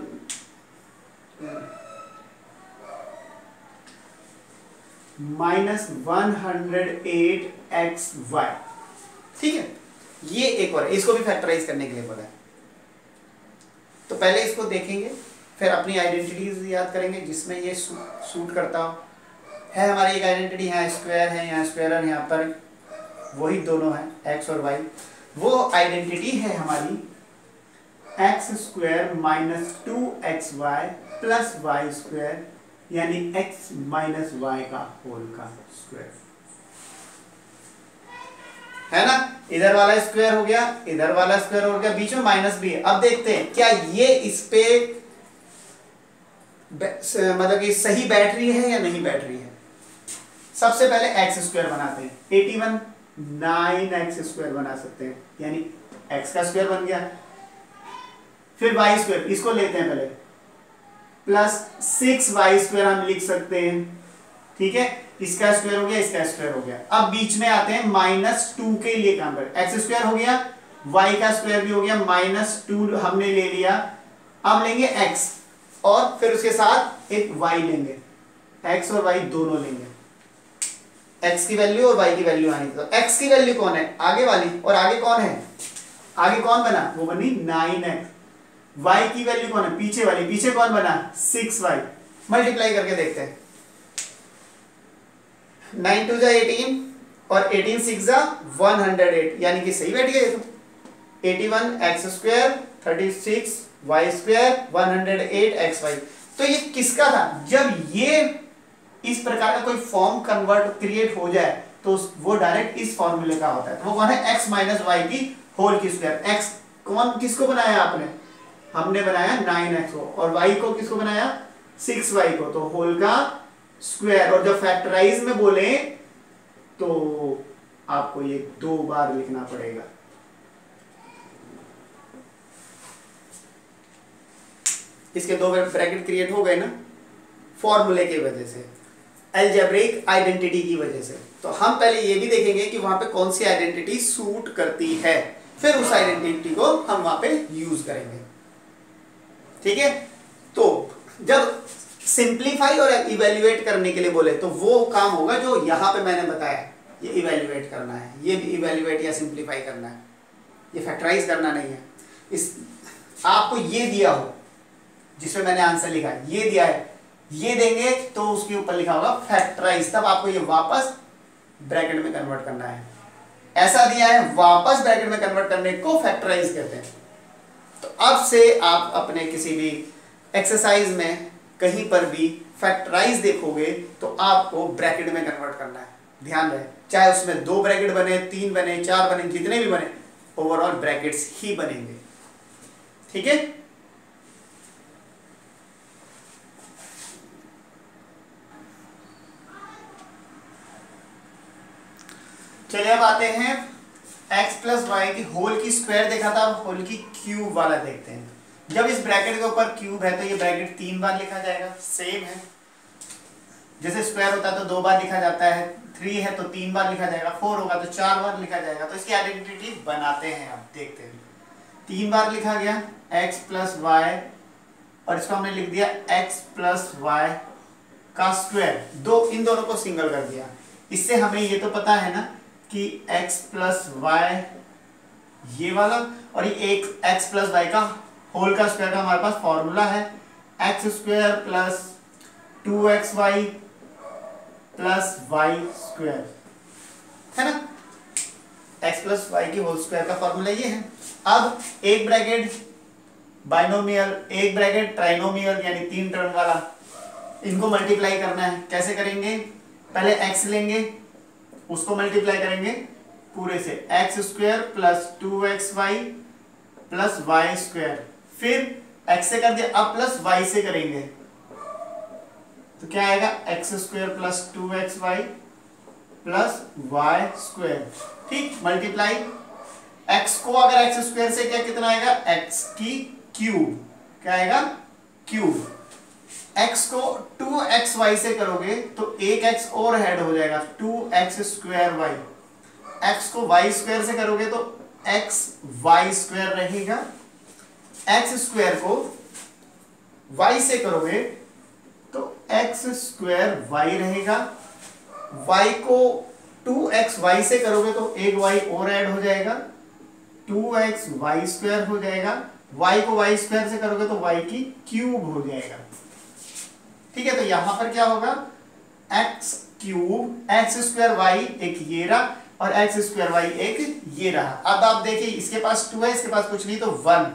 minus 108xy। ठीक है, ये एक और, इसको भी फैक्टराइज करने के लिए बोला है। तो पहले इसको देखेंगे, फिर अपनी आइडेंटिटीज याद करेंगे जिसमें ये सूट करता हो। है हमारी एक आइडेंटिटी, यहाँ स्क्वायर है, यहाँ स्क्वायर है, यहाँ पर वही दोनों है x और y। वो आइडेंटिटी है हमारी x² minus 2xy plus y², यानी x माइनस y का होल का स्क्वायर, है ना। इधर वाला स्क्वायर हो गया, इधर वाला स्क्वायर हो गया, बीच में माइनस भी है। अब देखते हैं क्या ये इस पे मतलब कि सही बैठ रही है या नहीं बैठ रही है। सबसे पहले x² बनाते हैं, 81 9x² बना सकते हैं, यानी x का स्क्वायर बन गया। फिर y², इसको लेते हैं पहले, प्लस 6y² हम लिख सकते हैं। ठीक है, इसका स्क्वायर हो गया, इसका स्क्वायर हो गया। अब बीच में आते हैं -2 के लिए काम कर, x² हो गया, y का स्क्वायर भी हो गया, -2 हमने ले लिया। अब लेंगे x और फिर उसके साथ एक y लेंगे, x और y दोनों लेंगे। x की वैल्यू और y की वैल्यू आनी थी, तो x की वैल्यू कौन है, आगे वाली, और आगे कौन है, आगे कौन बना, वो बनी 9x। y की वैल्यू कौन है, पीछे वाली, पीछे कौन बना 6y। मल्टीप्लाई करके देखते हैं, 9 2 18 और 18 6 108, यानी कि सही बैठ गया। तो 81x² 36y² 108xy। तो ये किसका था, जब ये इस प्रकार का कोई फॉर्म कन्वर्ट क्रिएट हो जाए तो वो डायरेक्ट इस फॉर्मूले का होता है। तो वो कौन है, x माइनस वाई की होल की स्क्वायर। x कौन किसको बनाया आपने, हमने बनाया 9x को, और y को किसको बनाया 6y को, तो होल का स्क्वायर। और जब फैक्टराइज में बोले तो आपको ये 2 बार लिखना पड़ेगा। इसके 2 ब्रैकेट क्रिएट हो गए ना, फॉर्मूले की वजह से, अलजेब्रिक आइडेंटिटी की वजह से। तो हम पहले ये भी देखेंगे कि वहां पे कौन सी आइडेंटिटी सूट करती है, फिर उस आइडेंटिटी को हम वहां पे यूज करेंगे। ठीक है, तो जब सिंप्लीफाई और इवेल्युएट करने के लिए बोले तो वो काम होगा जो यहां पे मैंने बताया, ये इवेल्युएट करना है, ये भी इवेल्युएट या सिंप्लीफाई करना है, ये फैक्टराइज करना नहीं है। इस आपको ये दिया हो जिसमें मैंने आंसर लिखा है, ये दिया है, ये देंगे तो उसके ऊपर लिखा होगा फैक्टराइज, तब आपको ये वापस ब्रैकेट में कन्वर्ट करना है। ऐसा दिया है, वापस ब्रैकेट में कन्वर्ट करने को फैक्टराइज कहते हैं। तो अब से आप अपने किसी भी एक्सरसाइज में कहीं पर भी फैक्टराइज देखोगे तो आपको ब्रैकेट में कन्वर्ट करना है। ध्यान रहे, चाहे उसमें 2 ब्रैकेट बने, 3 बने, 4 बने, जितने भी बने, ओवरऑल ब्रैकेट्स ही बनेंगे। ठीक है, चलिए अब आते हैं x प्लस वाई की होल की स्क्वायर देखा था, अब होल की क्यूब वाला देखते हैं। जब इस ब्रैकेट के ऊपर क्यूब है तो ये ब्रैकेट 3 बार लिखा जाएगा, सेम है। जैसे स्क्वायर होता है तो 2 बार लिखा जाता है, 3 है तो 3 बार लिखा जाएगा, 4 होगा तो 4 बार लिखा जाएगा। तो इसकी आइडेंटिटी बनाते हैं, अब देखते हैं। 3 बार लिखा गया x प्लस वाई, और इसको हमने लिख दिया x प्लस वाई का स्क्वायर, इन दोनों को सिंगल कर दिया। इससे हमें ये तो पता है ना कि x प्लस वाई ये वाला, और ये एक x प्लस वाई का होल का स्क्वायर का हमारे पास फॉर्मूला है, x square plus 2xy plus Y square, है ना। x प्लस वाई की होल स्क्वायर का फॉर्मूला ये है। अब एक ब्रैकेट बाइनोमियल, एक ब्रैकेट ट्राइनोमियल यानी 3 टर्म वाला, इनको मल्टीप्लाई करना है। कैसे करेंगे? पहले x लेंगे, उसको मल्टीप्लाई करेंगे पूरे से, x square plus 2xy plus Y square, फिर x से कर दिया, अब प्लस y से करेंगे तो क्या आएगा? X square plus 2xy plus Y square, ठीक, मल्टीप्लाई। x को अगर एक्स स्क्वायर से क्या कितना आएगा? x की क्यूब, क्या आएगा? क्यूब। x को 2xy से करोगे तो एक x और ऐड हो जाएगा, 2x स्क्वायर y। x को y स्क्वायर से करोगे तो x y स्क्वायर रहेगा। x स्क्वायर को y से करोगे तो x स्क्वायर y रहेगा। y को 2xy से करोगे तो एक y और ऐड हो जाएगा, 2xy स्क्वायर हो जाएगा। y को y स्क्वायर से करोगे तो y की क्यूब हो जाएगा, ठीक है। तो यहां पर क्या होगा? x cube x square y एक ये रहा और x स्क्वायर y एक ये रहा। अब आप देखिए इसके पास 2 है, इसके पास कुछ नहीं तो 1,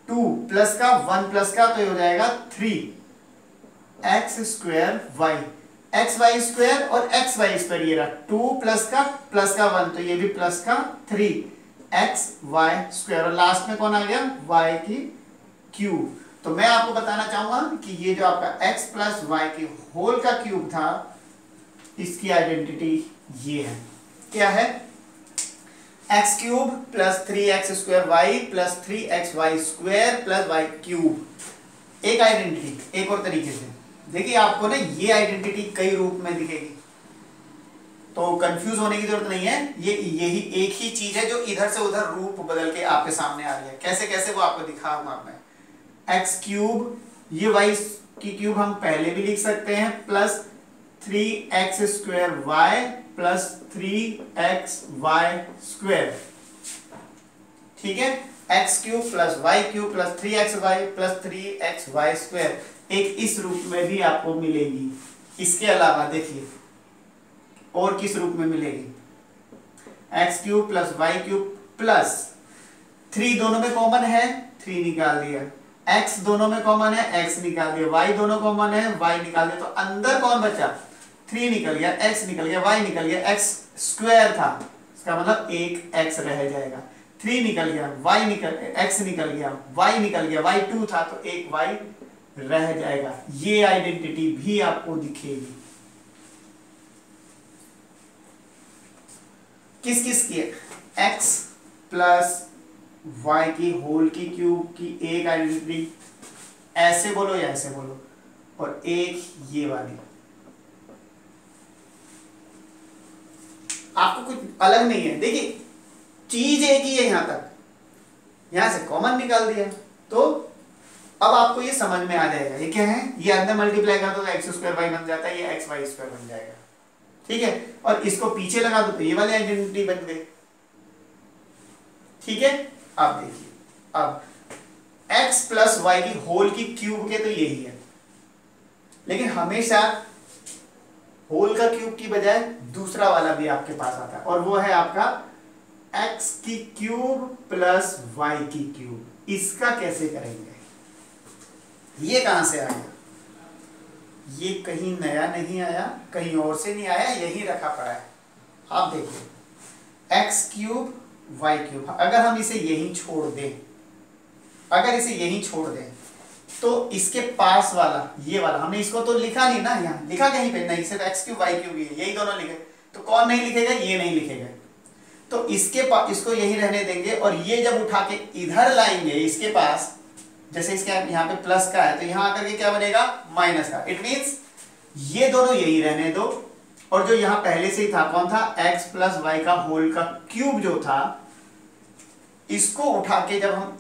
2 प्लस का 1 प्लस का तो ये हो जाएगा 3 x square y, x y square और एक्स वाई स्क्वायर ये रहा, 2 प्लस का 1 तो ये भी प्लस का 3 एक्स वाई स्क्वायर, और लास्ट में कौन आ गया? y की क्यूब। तो मैं आपको बताना चाहूंगा कि ये जो आपका x प्लस वाई की होल का क्यूब था, इसकी आइडेंटिटी ये है। क्या है? x cube plus 3x square y plus 3xy square plus y cube. एक आइडेंटिटी एक और तरीके से देखिए, आपको ना ये आइडेंटिटी कई रूप में दिखेगी तो कंफ्यूज होने की जरूरत नहीं है। यही एक ही चीज है जो इधर से उधर रूप बदल के आपके सामने आ रही है। कैसे कैसे वो आपको दिखाऊंगा मैं। एक्स क्यूब, ये वाई की क्यूब हम पहले भी लिख सकते हैं, plus 3x square y plus 3xy square, ठीक है। X cube plus y cube plus 3xy plus 3xy square, एक इस रूप में भी आपको मिलेगी। इसके अलावा देखिए और किस रूप में मिलेगी? X cube plus y cube plus 3 दोनों में कॉमन है, 3 निकाल दिया, x दोनों में कॉमन है, x निकाल दिया, y दोनों कॉमन है, y निकाल दिया, तो अंदर कौन बचा? 3 निकल गया, x निकल गया, y निकल गया, x स्क्वायर था, इसका मतलब एक x रह जाएगा, 3 निकल गया, x निकल गया, y निकल गया, y 2 था तो एक y रह जाएगा। ये आइडेंटिटी भी आपको दिखेगी। किस किस की? x प्लस y की होल की क्यूब की एक आइडेंटिटी, ऐसे बोलो या ऐसे बोलो, और एक ये वाली। आपको कुछ अलग नहीं है, देखिए चीज एक ही है, यहां तक, यहां से कॉमन निकाल दिया तो अब आपको ये समझ में आ जाएगा। ये क्या है? ये अंदर मल्टीप्लाई कर दो तो एक्स स्क्वायर वाई बन जाता है, ये एक्स वाई स्क्वायर बन जाएगा, ठीक है। और इसको पीछे लगा दो तो ये वाली आइडेंटिटी बन गई, ठीक है। अब देखिए, अब x प्लस वाई की होल की क्यूब के तो यही है, लेकिन हमेशा होल का क्यूब की बजाय दूसरा वाला भी आपके पास आता है, और वो है आपका x की क्यूब प्लस वाई की क्यूब। इसका कैसे करेंगे? ये कहां से आया? ये कहीं नया नहीं आया, कहीं और से नहीं आया, यही रखा पड़ा है। आप देखिए x क्यूब वाई क्यूब, अगर हम इसे यहीं छोड़ दें, तो इसके पास वाला ये वाला, हमने इसको तो लिखा नहीं ना, यहाँ लिखा कहीं पे नहीं, सिर्फ x क्यूब वाई क्यूब यही दोनों लिखे, तो कौन नहीं लिखेगा? ये नहीं लिखेगा। तो इसको यही रहने देंगे, और ये जब उठा के इधर लाएंगे इसके पास, जैसे इसके यहाँ पे प्लस का है तो यहाँ आकर के क्या बनेगा? माइनस का। इट मीन्स ये दोनों यही रहने दो, और जो यहाँ पहले से ही था कौन था? x प्लस वाई का होल का क्यूब जो था, इसको उठा के जब हम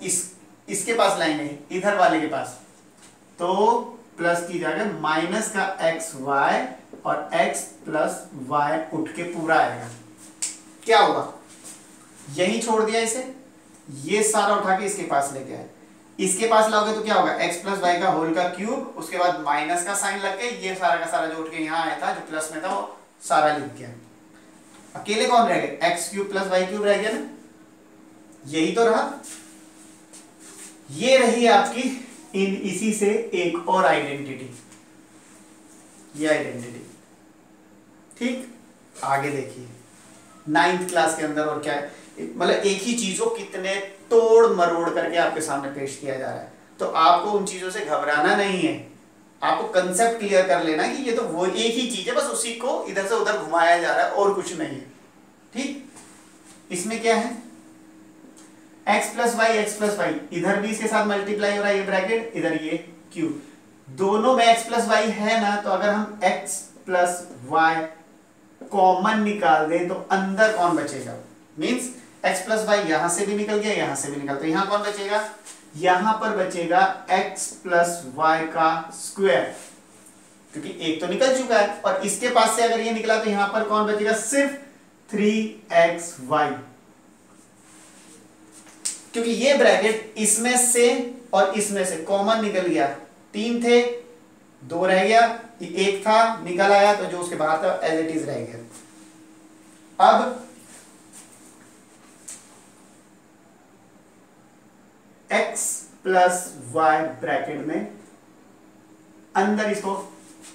इसके पास लाएंगे, इधर वाले के पास, तो प्लस की जगह माइनस का एक्स वाई और x प्लस वाई उठ के पूरा आएगा। क्या होगा? यही छोड़ दिया इसे, ये सारा उठा के इसके पास लेके आए, इसके पास लाओगे तो क्या होगा, x प्लस वाई का होल का क्यूब, उसके बाद माइनस का साइन लग के ये सारा का सारा जो उठ के यहाँ आया था जो प्लस में था वो सारा लिख गया। अकेले कौन रह गए, x cube plus y cube रह गया ना, यही तो रहा। ये रही आपकी इसी से एक और आइडेंटिटी, ये आइडेंटिटी। ठीक, आगे देखिए 9th क्लास के अंदर और क्या है, मतलब एक ही चीज को कितने तोड़ मरोड़ करके आपके सामने पेश किया जा रहा है। तो आपको उन चीजों से घबराना नहीं है, आपको कंसेप्ट क्लियर कर लेना कि ये तो वो एक ही चीज है, बस उसी को इधर से उधर घुमाया जा रहा है और कुछ नहीं है। ठीक, इसमें क्या है, x plus y, x plus y, इधर भी इसके साथ मल्टीप्लाई हो रहा है, ये ब्रैकेट, इधर ये क्यूब, दोनों में x प्लस वाई है ना, तो अगर हम x प्लस वाई कॉमन निकाल दें तो अंदर कौन बचेगा, मींस x प्लस वाई यहां से भी निकल गया, यहां से भी निकल, तो यहां कौन बचेगा, यहां पर बचेगा x प्लस वाई का स्क्वायर, क्योंकि एक तो निकल चुका है, और इसके पास से अगर ये निकला तो यहां पर कौन बचेगा, सिर्फ 3xy, क्योंकि ये ब्रैकेट इसमें से और इसमें से कॉमन निकल गया, 3 थे 2 रह गया, एक था निकल आया, तो जो उसके बाहर था एज इट इज रह गया। अब x प्लस वाई ब्रैकेट में अंदर इसको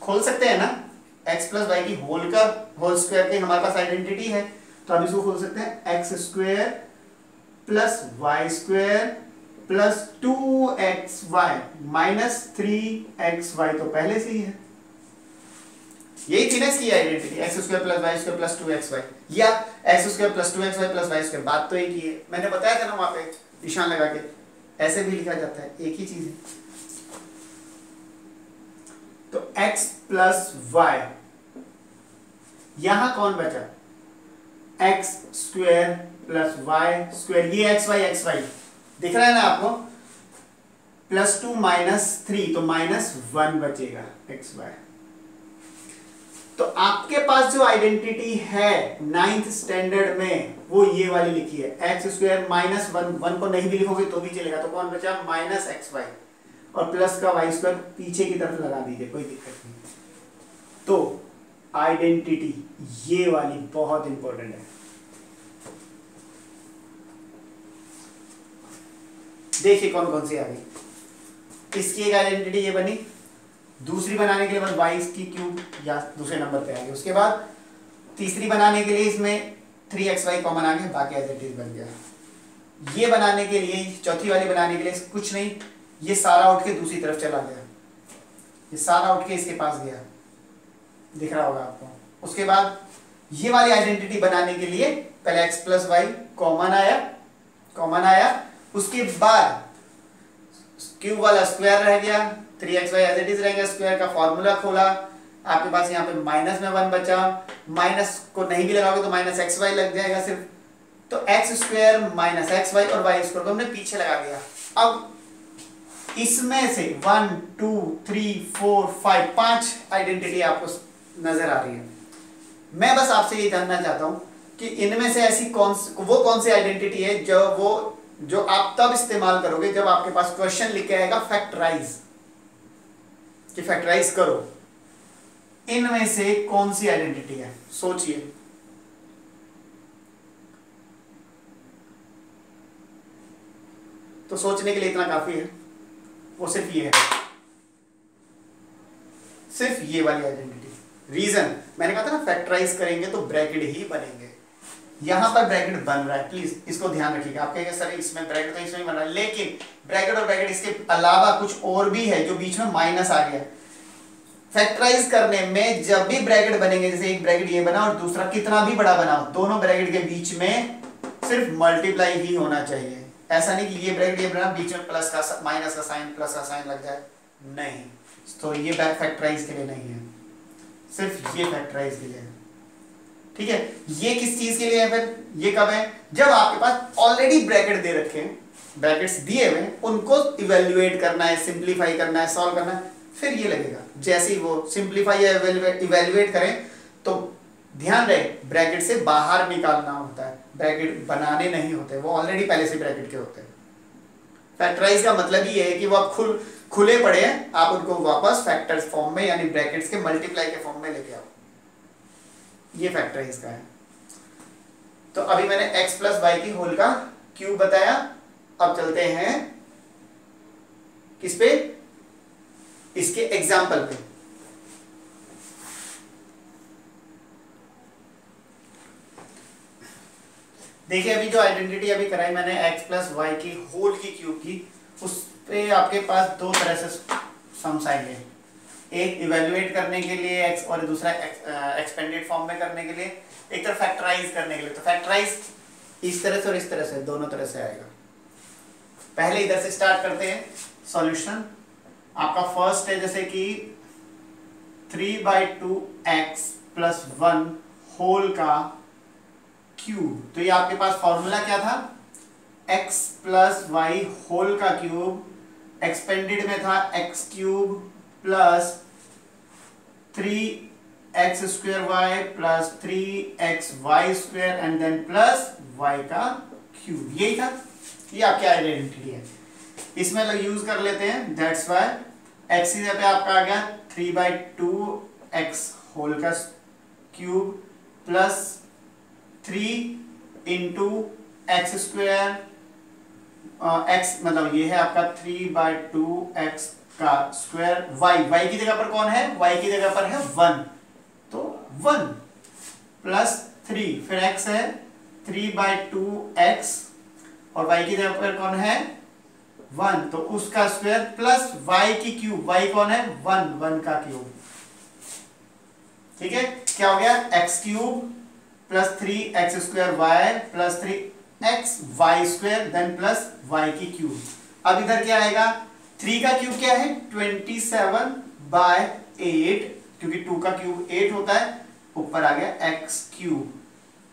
खोल सकते हैं ना, x प्लस वाई की होल स्क्वायर की हमारे पास आइडेंटिटी है, तो हम इसको खोल सकते हैं x square plus Y square plus 2xy minus 3xy, तो पहले से ही है, यही थी ना इसकी identity, x square plus Y square plus 2xy, या x square plus 2xy plus Y square, बात तो एक ही है, मैंने बताया था ना वहां पे निशान लगा के, ऐसे भी लिखा जाता है, एक ही चीज है। तो x प्लस वाई, यहां कौन बचा, x square plus Y square, ये एक्स वाई दिख रहा है ना आपको, प्लस 2 माइनस 3, तो माइनस 1 बचेगा एक्स वाई। तो आपके पास जो आइडेंटिटी है 9th स्टैंडर्ड में वो ये वाली लिखी है, एक्स स्क्वायर माइनस 1 को नहीं भी लिखोगे तो भी चलेगा, तो कौन बचा, माइनस एक्स वाई, और प्लस का वाई स्क्वायर पीछे की तरफ लगा दीजिए, कोई दिक्कत नहीं। तो आइडेंटिटी ये वाली बहुत इंपॉर्टेंट है, देखिए कौन कौन सी आ गई। इसकी एक आइडेंटिटी ये बनी, दूसरी बनाने के लिए बस वाई की क्यूब या दूसरे नंबर पे आ गई, उसके बाद तीसरी बनाने के लिए इसमें 3xy कॉमन आ गया, बाकी एज इट इज बन गया। ये बनाने के लिए, चौथी वाली बनाने के लिए कुछ नहीं, ये सारा उठ के दूसरी तरफ चला गया, ये सारा उठ के इसके पास गया, दिख रहा होगा आपको। उसके बाद ये वाली आइडेंटिटी बनाने के लिए पहले x प्लस वाई कॉमन आया, उसके बाद क्यूब वाला स्क्वायर रह गया, 3xy एज इट इज रह गया, स्क्वायर का फॉर्मूला खोला, आपके पास यहाँ पे माइनस में 1 बचा, माइनस को नहीं भी लगाओगे तो माइनस xy लग जाएगा सिर्फ, तो x स्क्वायर माइनस xy और y स्क्वायर को हमने पीछे लगा दिया। अब इसमें से 1 2 3 4 5 आइडेंटिटी आपको नजर आ रही है। मैं बस आपसे ये जानना चाहता हूं कि इनमें से ऐसी कौन सी आइडेंटिटी है जो आप तब इस्तेमाल करोगे जब आपके पास क्वेश्चन लिख के आएगा फैक्टराइज, कि फैक्टराइज करो। इनमें से कौन सी आइडेंटिटी है, सोचिए। तो सोचने के लिए इतना काफी है, वो सिर्फ ये है, सिर्फ ये वाली आइडेंटिटी। रीजन मैंने कहा था ना, फैक्टराइज करेंगे तो ब्रैकेट ही बनेंगे, यहां पर ब्रैकेट बन रहा है, प्लीज इसको ध्यान रखिएगा। आप कहेंगे सर इसमें ब्रैकेट तो इसमें ही बन रहा है, लेकिन ब्रैकेट और ब्रैकेट इसके अलावा कुछ और भी है जो बीच में माइनस आ गया। फैक्टराइज करने में जब भी ब्रैकेट बनेंगे, जैसे एक ब्रैकेट ये बना और दूसरा कितना भी बड़ा बना, दोनों ब्रैकेट के बीच में सिर्फ मल्टीप्लाई ही होना चाहिए। ऐसा नहीं कि ये ब्रैकेट ये बना बीच में प्लस का माइनस का साइन प्लस का साइन लग जाए, नहीं। तो ये फैक्टराइज के लिए नहीं है, सिर्फ ये फैक्टराइज के लिए है, ठीक है। ये किस चीज के लिए है फिर, ये कब है, जब आपके पास ऑलरेडी ब्रैकेट दे रखे हैं, ब्रैकेट्स दिए हुए हैं, उनको इवेल्युएट करना है, सिंप्लीफाई करना है, सॉल्व करना है, फिर ये लगेगा। जैसे ही वो सिंप्लीफाई या इवेल्युएट करें तो ध्यान रहे ब्रैकेट से बाहर निकालना होता है, ब्रैकेट बनाने नहीं होते, वो ऑलरेडी पहले से ब्रैकेट के होते हैं। फैक्टराइज का मतलब ही है कि वो आप खुले पड़े हैं, आप उनको वापस फैक्टर्स फॉर्म में यानी ब्रैकेट्स के मल्टीप्लाई के फॉर्म में लेके आओ, ये फैक्टराइज का है। तो अभी मैंने x प्लस वाई की होल का क्यूब बताया। अब चलते हैं किस पे, इसके एग्जाम्पल पे। देखिए अभी जो आइडेंटिटी अभी कराई मैंने x प्लस वाई की होल की क्यूब की, उस पे आपके पास दो तरह से सम्स आएंगे, एक इवेल्युएट करने के लिए x और दूसरा एक्सपेंडेड फॉर्म में करने के लिए, एक तरफ फैक्टराइज करने के लिए। तो फैक्टराइज इस तरह से और इस तरह से, दोनों तरह से आएगा। पहले इधर से स्टार्ट करते हैं सॉल्यूशन। आपका फर्स्ट है जैसे कि 3/2x प्लस 1 होल का क्यूब। तो ये आपके पास फॉर्मूला क्या था, x प्लस वाई होल का क्यूब, एक्सपेंडेड में था x cube plus 3x square y plus 3x y square and then plus y का क्यूब। यही था, ये आपकी आइडेंटिटी है। इसमें लोग यूज कर लेते हैं, दैट्स वाई x की जगह पे आपका आ गया 3/2x होल का cube plus 3 into x square, x मतलब ये है आपका 3/2x का स्क्वायर, y की जगह पर कौन है, y की जगह पर है 1, तो 1 प्लस 3, फिर x है 3/2x और y की जगह पर कौन है 1, तो उसका स्क्वायर प्लस y की क्यूब, y कौन है 1 का क्यूब। ठीक है, क्या हो गया x cube plus 3x square y plus 3x y square then plus y की क्यूब। अब इधर क्या आएगा, 3 का क्यूब क्या है 27/8, क्योंकि 2 का क्यूब 8 होता है, ऊपर आ गया x क्यूब,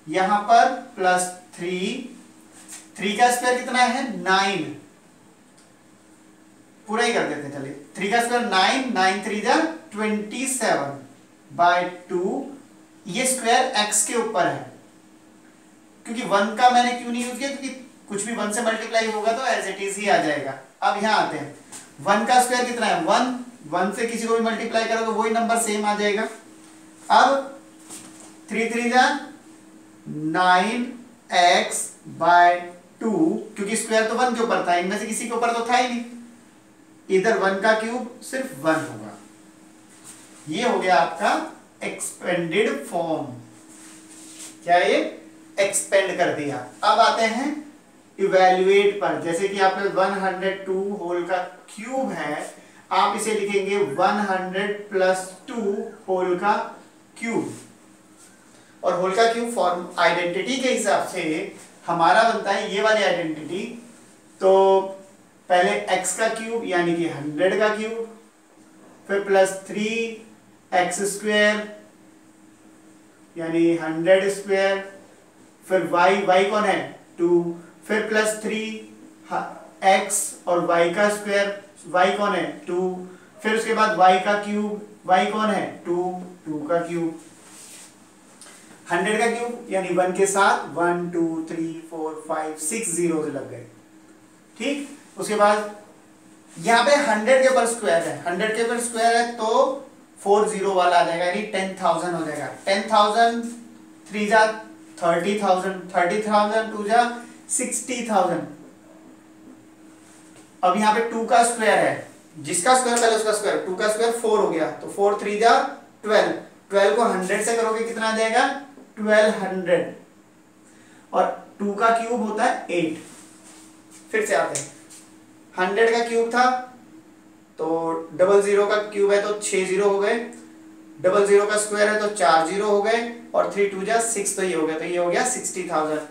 यहां पर प्लस 3 का स्क्वायर कितना है 9, पूरा ही कर देते हैं चलिए। 3 का स्क्वायर 9 3 जा 27/2, ये स्क्वायर x के ऊपर है, क्योंकि 1 का मैंने क्यों नहीं यूज किया, क्योंकि कुछ भी 1 से मल्टीप्लाई होगा तो एज इट इज ही आ जाएगा। अब यहां आते हैं, 1 का स्क्वायर कितना है 1 से किसी को भी मल्टीप्लाई करोगे वही नंबर सेम आ जाएगा। अब 3 3 जा 9x/2, क्योंकि स्क्वायर तो 1 के ऊपर था, इनमें से किसी के ऊपर तो था ही नहीं, इधर 1 का क्यूब सिर्फ 1 होगा। ये हो गया आपका एक्सपेंडेड फॉर्म, क्या ये एक्सपेंड कर दिया। अब आते हैं इवैल्यूएट पर, जैसे कि आपने 102 होल का क्यूब है, आप इसे लिखेंगे 100 प्लस 2 होल का क्यूब, और होल का क्यूब फॉर्म आइडेंटिटी के हिसाब से हमारा बनता है ये वाली आइडेंटिटी। तो पहले x का क्यूब यानी कि 100 का क्यूब, फिर प्लस 3x स्क्वायर यानी 100 स्क्वायर, फिर y कौन है 2, फिर प्लस 3x और y का स्क्वायर, y कौन है 2, फिर उसके बाद y का क्यूब, y कौन है 2 का क्यूब, 100 का क्यूब यानी 1 के साथ 1 2 3 4 5 6 जीरो लग गए। ठीक, उसके बाद यहाँ पे 100 के ऊपर स्क्वायर है, 100 के ऊपर स्क्वायर है तो 40 वाला आ जाएगा, यानी 10,000 हो जाएगा। 10,000 3 जा 30,000, 30,000 2 जा 60,000। अब यहाँ पे 2 का स्क्वायर है, जिसका स्क्वायर पहले उसका स्क्वायर, 2 का स्क्वायर 4 हो गया, तो 4 3 जा 12, 12 को 100 से करोगे कितना आ जाएगा 1200, और 2 का क्यूब होता है 8। फिर से आते हैं, 100 का क्यूब था तो 00 का क्यूब है तो 6 जीरो हो गए, 00 का स्क्वायर है तो 4 जीरो हो गए, और 3 2 जा 6, तो ये हो गया, तो ये हो गया 60,000।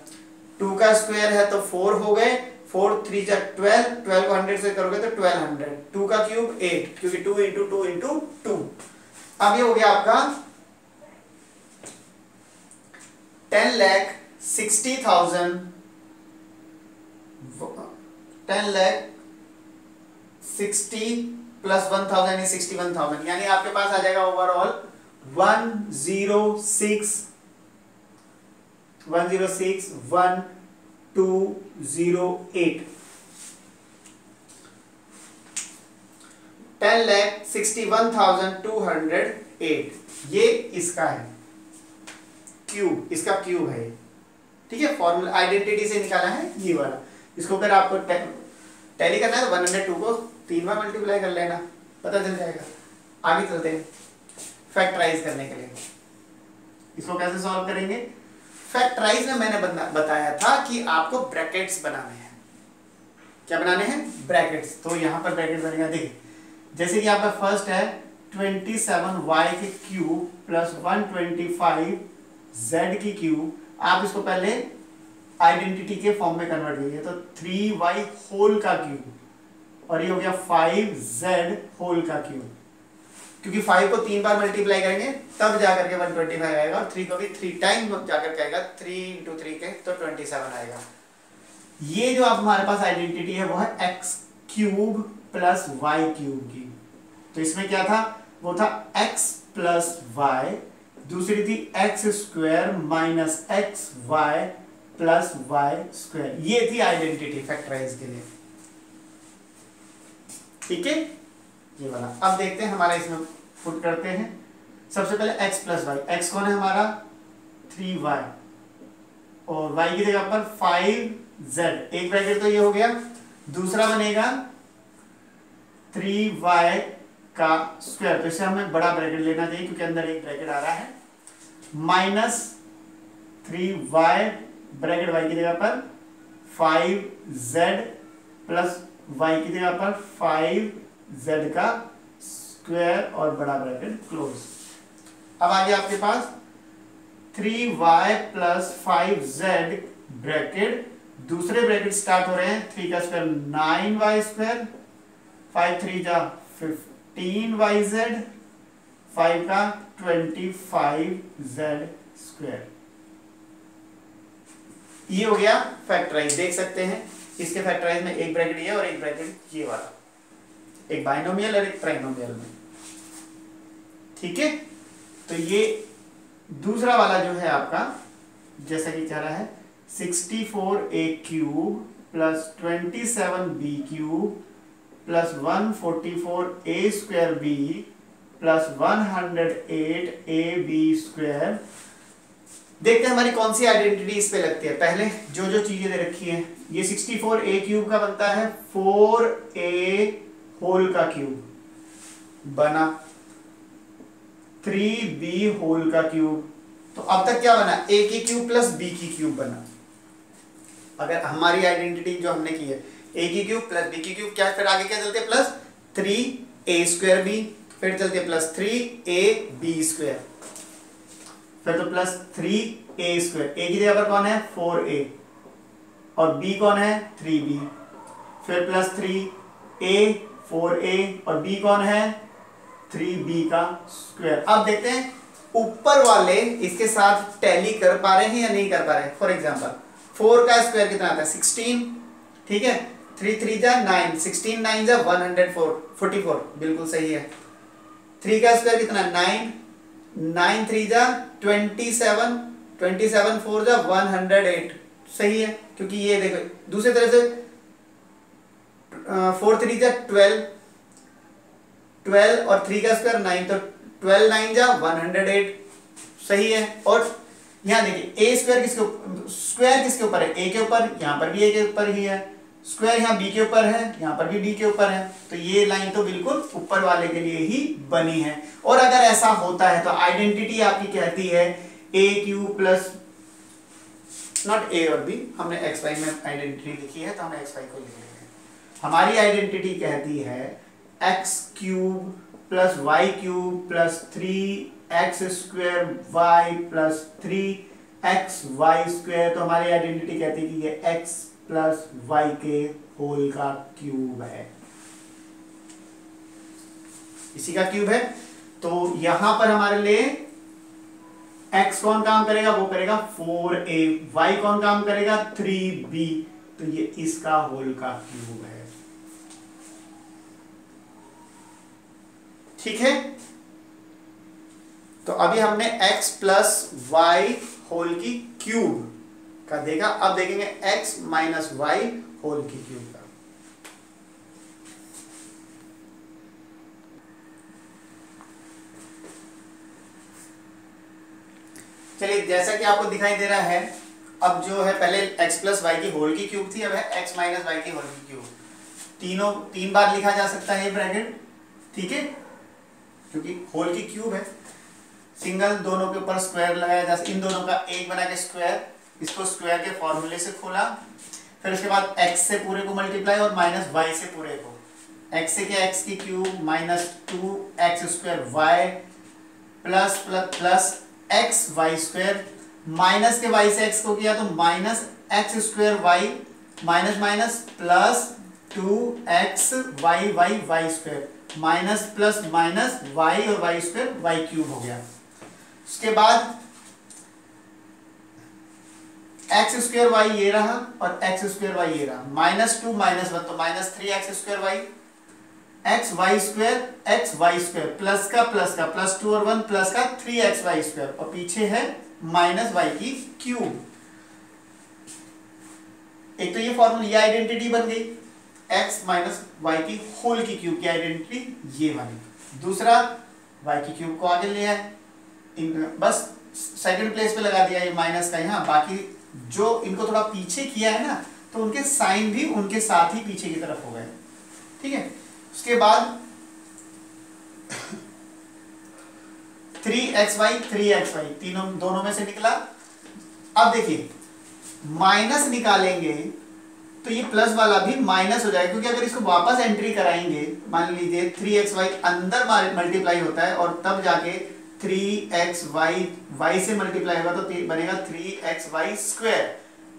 2 का स्क्वायर है तो 4 हो गए, 4 3 जा 12, 12 को 100 से करोगे तो 1200, 2 का क्यूब 8, क्योंकि 2 इंटू 2 इंटू 2। अब ये हो गया आपका 10,60,000, 10,60 प्लस 1,000 यानी 61,000, यानी आपके पास आ जाएगा ओवरऑल 106,1208। 10,61,208 ये इसका है क्यूब, इसका क्यूब है। ठीक है, फॉर्मूला आइडेंटिटी से निकाला है ये वाला। इसको अगर आपको टैली करना है तो 102 को 3 बार मल्टीप्लाई कर लेना, पता चल जाएगा। आगे चलते हैं फैक्टराइज करने के लिए। इसको कैसे सॉल्व करेंगे? फैक्टराइज में मैंने बताया था कि आपको ब्रैकेट्स बनाने हैं। क्या बनाने हैं? ब्रैकेट्स। तो यहां पर ब्रैकेट बनेगा, देखिए जैसे कि आपका फर्स्ट है 27y के क्यूब प्लस 125z की क्यूब। आप इसको पहले आइडेंटिटी के फॉर्म में कन्वर्ट कीजिए, तो 3y होल का क्यूब और ये हो गया 5z होल का क्यूब। क्योंकि 5 को 3 बार मल्टीप्लाई करेंगे तब जाकर के 125 आएगा, और 3 को भी 3 टाइम जाकर के आएगा, 3 × 3 के तो 27 आएगा। ये जो आप हमारे पास आइडेंटिटी है वो है x cube plus y cube की। तो इसमें क्या था? वो था x प्लस y, दूसरी थी x square minus x y plus Y square. ये थी आइडेंटिटी फैक्टराइज के लिए। ठीक है, ये वाला। अब देखते हैं हमारा, इसमें पुट करते हैं। सबसे पहले x प्लस वाई, x कौन है हमारा? 3y, और y की जगह पर 5z, एक ब्रैकेट तो ये हो गया। दूसरा बनेगा 3y का स्क्वायर, तो इसे हमें बड़ा ब्रैकेट लेना चाहिए क्योंकि अंदर एक ब्रैकेट आ रहा है, माइनस 3y ब्रैकेट y की जगह पर 5z प्लस y की जगह पर 5z का स्क्वायर और बड़ा ब्रैकेट क्लोज। अब आगे आपके पास 3y प्लस 5z ब्रैकेट, दूसरे ब्रैकेट स्टार्ट हो रहे हैं 3 का स्क्वायर 9y स्क्वायर, 5 3 जा 15yz, 5 का 25z स्क्वायर। ये हो गया फैक्टराइज। देख सकते हैं इसके फैक्टराइज में एक ब्रैकेट ये और एक ब्रैकेट ये वाला, एक बाइनोमियल और एक ट्राइनोमियल में। ठीक है, तो ये दूसरा वाला जो है आपका, जैसा कि कह रहा है 64a cube plus 27b cube plus 144a square b plus 108ab square. देखते हैं हमारी कौन सी आइडेंटिटी इस पे लगती है। पहले जो जो चीजें दे रखी हैं, ये 64a क्यूब का बनता है 4a होल का क्यूब बना, 3b होल का क्यूब। तो अब तक क्या बना? a की क्यूब प्लस b की क्यूब बना। अगर हमारी आइडेंटिटी जो हमने की है a की क्यूब प्लस b की क्यूब, क्या फिर आगे क्या चलते हैं? प्लस 3a स्क्वायर b, फिर चलते प्लस 3ab स्क्वायर, फिर तो प्लस 3a स्क्वायर। a की जगह पर कौन है? 4a, और b कौन है? 3b, फिर प्लस 3a 4a, और b कौन है? 3b का स्क्वायर। अब देखते हैं ऊपर वाले इसके साथ टैली कर पा रहे हैं या नहीं कर पा रहे हैं। फॉर एग्जांपल 4 का स्क्वायर कितना आता है? 16। ठीक है, 3 3 जा 9, 16 9 जा 144, बिल्कुल सही है। 3 का स्क्वायर कितना? 9, 9 3 जा 27, 27 4 जा 108, सही है। क्योंकि ये देखो दूसरी तरह से 4 3 जा 12, 12 और 3 का स्क्वायर 9, तो 12 9 जा 108, सही है। और यहाँ देखिए a स्क्वायर किसके ऊपर है? a के ऊपर, यहाँ पर भी a के ऊपर ही है। स्क्वायर यहाँ b के ऊपर है, यहाँ पर भी b के ऊपर है। तो ये लाइन तो बिल्कुल ऊपर वाले के लिए ही बनी है। और अगर ऐसा होता है तो आइडेंटिटी आपकी कहती है a cube plus, not a और b, हमने एक्स वाई में आइडेंटिटी लिखी है तो हमें एक्स वाई को लिख लेंगे। हमारी आइडेंटिटी कहती है x cube plus y cube plus 3x square y plus 3x y square. तो हमारी आइडेंटिटी कहती है कि ये x प्लस वाई के होल का क्यूब है, इसी का क्यूब है। तो यहां पर हमारे लिए x कौन काम करेगा? वो करेगा 4a, y कौन काम करेगा? 3b, तो ये इसका होल का क्यूब है। ठीक है, तो अभी हमने x प्लस वाई होल की क्यूब का देखा। अब देखेंगे x माइनस वाई होल की क्यूब का। चलिए जैसा कि आपको दिखाई दे रहा है, अब जो है पहले x प्लस वाई की होल की क्यूब थी, अब है x माइनस वाई की होल की क्यूब। तीनों 3 बार लिखा जा सकता है ये ब्रैकेट, ठीक है, क्योंकि होल की क्यूब है। सिंगल दोनों के ऊपर स्क्वायर लगाया जा सकता है, इन दोनों का एक बना के स्क्वायर, इसको स्क्वायर के फॉर्मूले से खोला, फिर उसके बाद x से पूरे को मल्टीप्लाई और माइनस y से पूरे को, x से क्या x की cube minus 2x square y plus plus plus x y square, minus के y से x को किया तो minus x square y minus minus plus 2x y y y square minus plus minus y और y square y cube हो गया। उसके बाद एक्स स्क्वायर वाई ये रहा और एक्स स्क्वायर वाई ये रहा, माइनस 2 माइनस 1 तो minus 3x square y, x y square x y square plus का प्लस 2 और 1 प्लस का 3x वाई स्क्वायर और पीछे है माइनस वाई की क्यूब। एक तो ये फॉर्मूला, ये आइडेंटिटी बन गई x माइनस वाई की होल की क्यूब की आइडेंटिटी ये वाली। दूसरा y की क्यूब को आगे ले आए, बस सेकंड प्लेस पे लगा दिया ये माइनस का यहाँ, बाकी जो इनको थोड़ा पीछे किया है ना तो उनके साइन भी उनके साथ ही पीछे की तरफ हो गए, ठीक है। उसके बाद 3xy तीनों दोनों में से निकला। अब देखिए माइनस निकालेंगे तो ये प्लस वाला भी माइनस हो जाएगा, क्योंकि अगर इसको वापस एंट्री कराएंगे, मान लीजिए 3xy अंदर मल्टीप्लाई होता है और तब जाके 3xy y से मल्टीप्लाई होगा तो बनेगा 3xy स्क्वायर।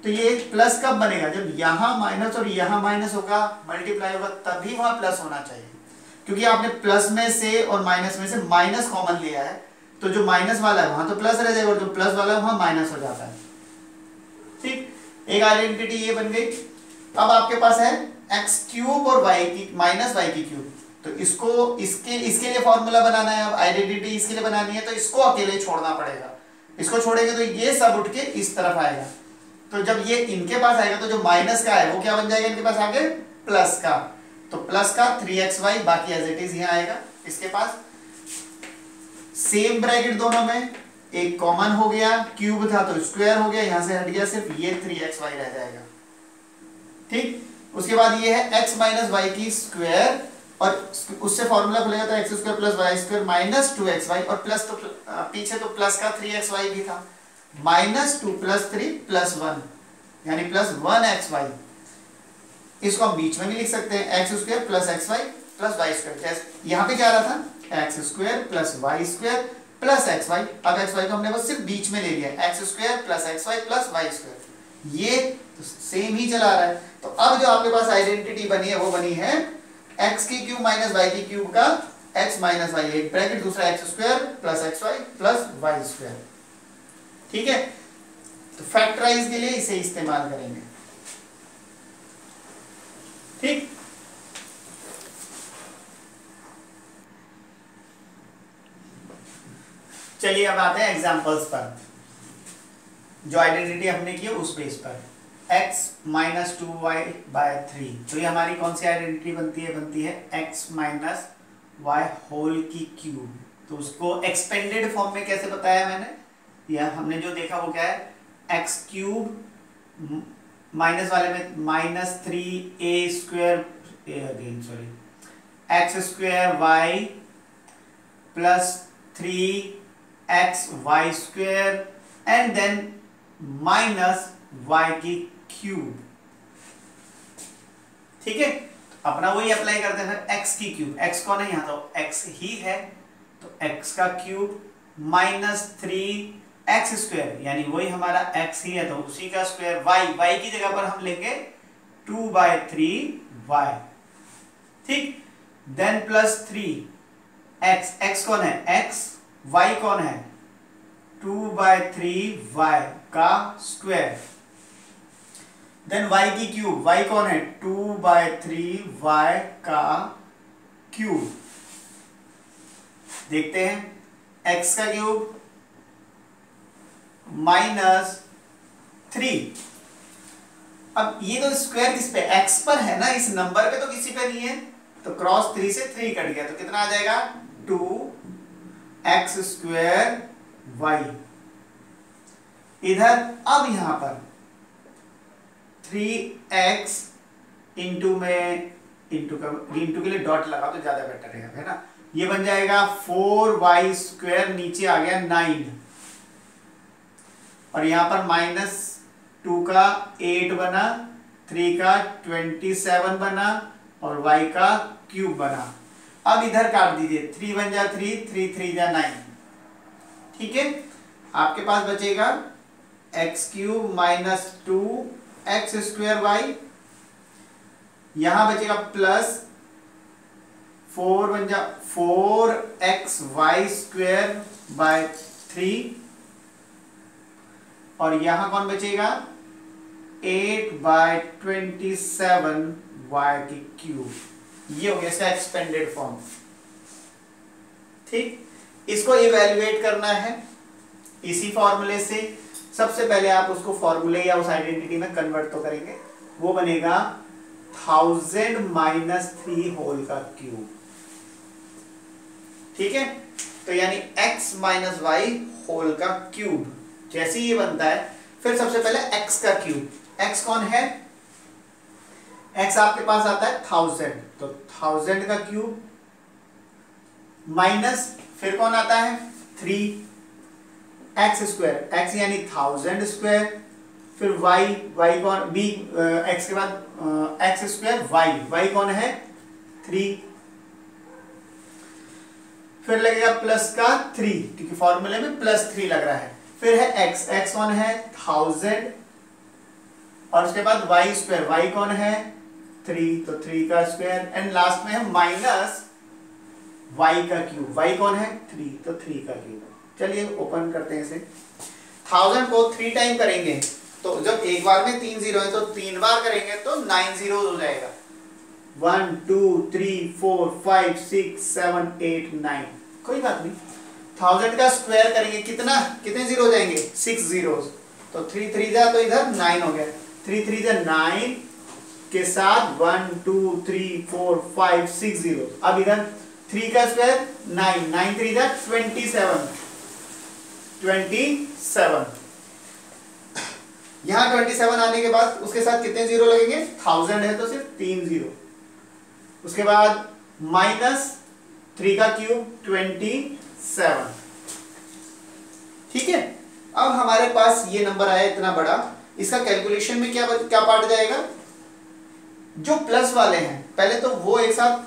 तो ये प्लस कब बनेगा, जब यहां माइनस और यहां माइनस होगा, मल्टीप्लाई होगा, तभी वहां प्लस होना चाहिए, क्योंकि आपने प्लस में से और माइनस में से माइनस कॉमन लिया है, तो जो माइनस वाला है वहां तो प्लस रह जाएगा और जो प्लस वाला है वहां माइनस हो जाता है, ठीक। एक आइडेंटिटी ये बन गई। अब आपके पास है एक्स क्यूब और वाई की माइनस वाई की क्यूब, तो इसको इसके लिए फॉर्मूला बनाना है, अब आइडेंटिटी इसके लिए बनानी है तो इसको अकेले छोड़ना पड़ेगा। इसको छोड़ेंगे तो ये सब उठ के इस तरफ आएगा, तो जब ये इनके पास आएगा तो जो माइनस का है वो क्या बन जाएगा इनके पास आगे, प्लस का, तो प्लस का 3xy बाकी एज इट इज यहाँ आएगा इसके पास। सेम ब्रैकेट दोनों में, एक कॉमन हो गया, क्यूब था तो स्क्वायर हो गया, यहां से हट गया, सिर्फ ये 3xy रह जाएगा, ठीक। उसके बाद ये है x माइनस वाई की स्क्वायर और उससे फॉर्मूला खुलेगा तो x square plus Y square minus 2xy और प्लस तो पीछे तो प्लस का 3xy भी था, माइनस 2 प्लस 3 प्लस 1 यानी प्लस 1xy। इसको हम बीच में भी लिख सकते हैं, x square plus xy plus Y square. यहाँ पे क्या रहा था, x square plus Y square plus xy, अब xy को हमने बस सिर्फ बीच में ले लिया, x square plus xy plus Y square, ये तो सेम ही चला रहा है। तो अब जो आपके पास आइडेंटिटी बनी है वो बनी है x की क्यूब माइनस वाई की क्यूब का x माइनस वाई, एक ब्रैकेट, दूसरा x square plus xy plus Y square, ठीक है। तो फैक्टराइज के लिए इसे इस्तेमाल करेंगे, ठीक। चलिए अब आते हैं एग्जांपल्स पर, जो आइडेंटिटी हमने की है उस बेस पर। x माइनस 2y/3, तो ये हमारी कौन सी आइडेंटिटी बनती है, बनती है x माइनस वाई होल की क्यूब। तो उसको एक्सपेंडेड फॉर्म में कैसे बताया मैंने, या हमने जो देखा वो क्या है, x क्यूब माइनस वाले में minus 3a square x square y plus 3xy square and then minus y की क्यूब, ठीक है। अपना वही अप्लाई करते हैं, x की क्यूब, x कौन है यहाँ, तो x ही है, तो x का क्यूब माइनस 3x स्क्वायर यानी वही हमारा x ही है, तो उसी का स्क्वायर y की जगह पर हम लेंगे 2/3y, ठीक। देन प्लस 3x कौन है x, y कौन है 2/3y का स्क्वायर, देन y की क्यूब, y कौन है 2/3y का क्यूब। देखते हैं x का क्यूब माइनस 3, अब ये तो स्क्वायर किस पे, x पर है ना, इस नंबर पे तो किसी पे नहीं है, तो क्रॉस 3 से 3 कट गया, तो कितना आ जाएगा 2x स्क्वायर y, इधर अब यहां पर 3x इंटू में इंटू के लिए डॉट लगा तो ज्यादा बेटर है ना। ये बन जाएगा 4y स्क्वायर, नीचे आ गया 9 और यहां पर -2 का 8 बना, 3 का 27 बना और y का क्यूब बना। अब इधर काट दीजिए, 3 बन जा 3, 3 3 जा 9। ठीक है, आपके पास बचेगा x cube minus 2x square y, यहां बचेगा प्लस 4 बन जा 4xy स्क्वायर बाय 3 और यहां कौन बचेगा 8/27y की क्यूब। ये हो गया इसका एक्सपेंडेड फॉर्म। ठीक, इसको इवेल्युएट करना है इसी फॉर्मूले से। सबसे पहले आप उसको फॉर्मूले या उस आइडेंटिटी में कन्वर्ट तो करेंगे, वो बनेगा 1000 माइनस 3 होल का क्यूब। ठीक है, तो यानी x माइनस वाई होल का क्यूब। जैसे ये बनता है फिर सबसे पहले x का क्यूब। x कौन है, x आपके पास आता है 1000, तो 1000 का क्यूब माइनस फिर कौन आता है 3x स्क्वायर, x यानी 1000 स्क्वायर, फिर y कौन b, x के बाद x स्क्वायर y कौन है 3, फिर लगेगा प्लस का 3 क्योंकि फॉर्मूले में +3 लग रहा है, फिर है x कौन है 1000 और उसके बाद y स्क्वायर, y कौन है 3, तो 3 का स्क्वायर एंड लास्ट में है माइनस y का क्यूब, y कौन है 3, तो 3 का क्यूब। चलिए ओपन करते हैं इसे। 1000 को 3 टाइम करेंगे तो जब एक बार में 3 जीरो है तो 3 बार करेंगे तो 9 जीरो हो जाएगा। 1 2 3 4 5 6 7 8 9, कोई बात नहीं। 1000 का स्क्वायर करेंगे कितने जीरो हो जाएंगे 6 जीरोस, तो 3 3 जा तो इधर 9 हो गया, 3 3 जा 9 के साथ 1 2 3 4 5 6 जीरो। अब इधर 3 का स्क्वायर 9, 9 3 जा 27, यहां 27 आने के बाद उसके साथ कितने जीरो लगेंगे 1000 है तो सिर्फ 3 जीरो, उसके बाद माइनस 3 का क्यूब 27। ठीक है, अब हमारे पास ये नंबर आया इतना बड़ा, इसका कैलकुलेशन में क्या पार्ट जाएगा, जो प्लस वाले हैं पहले तो वो एक साथ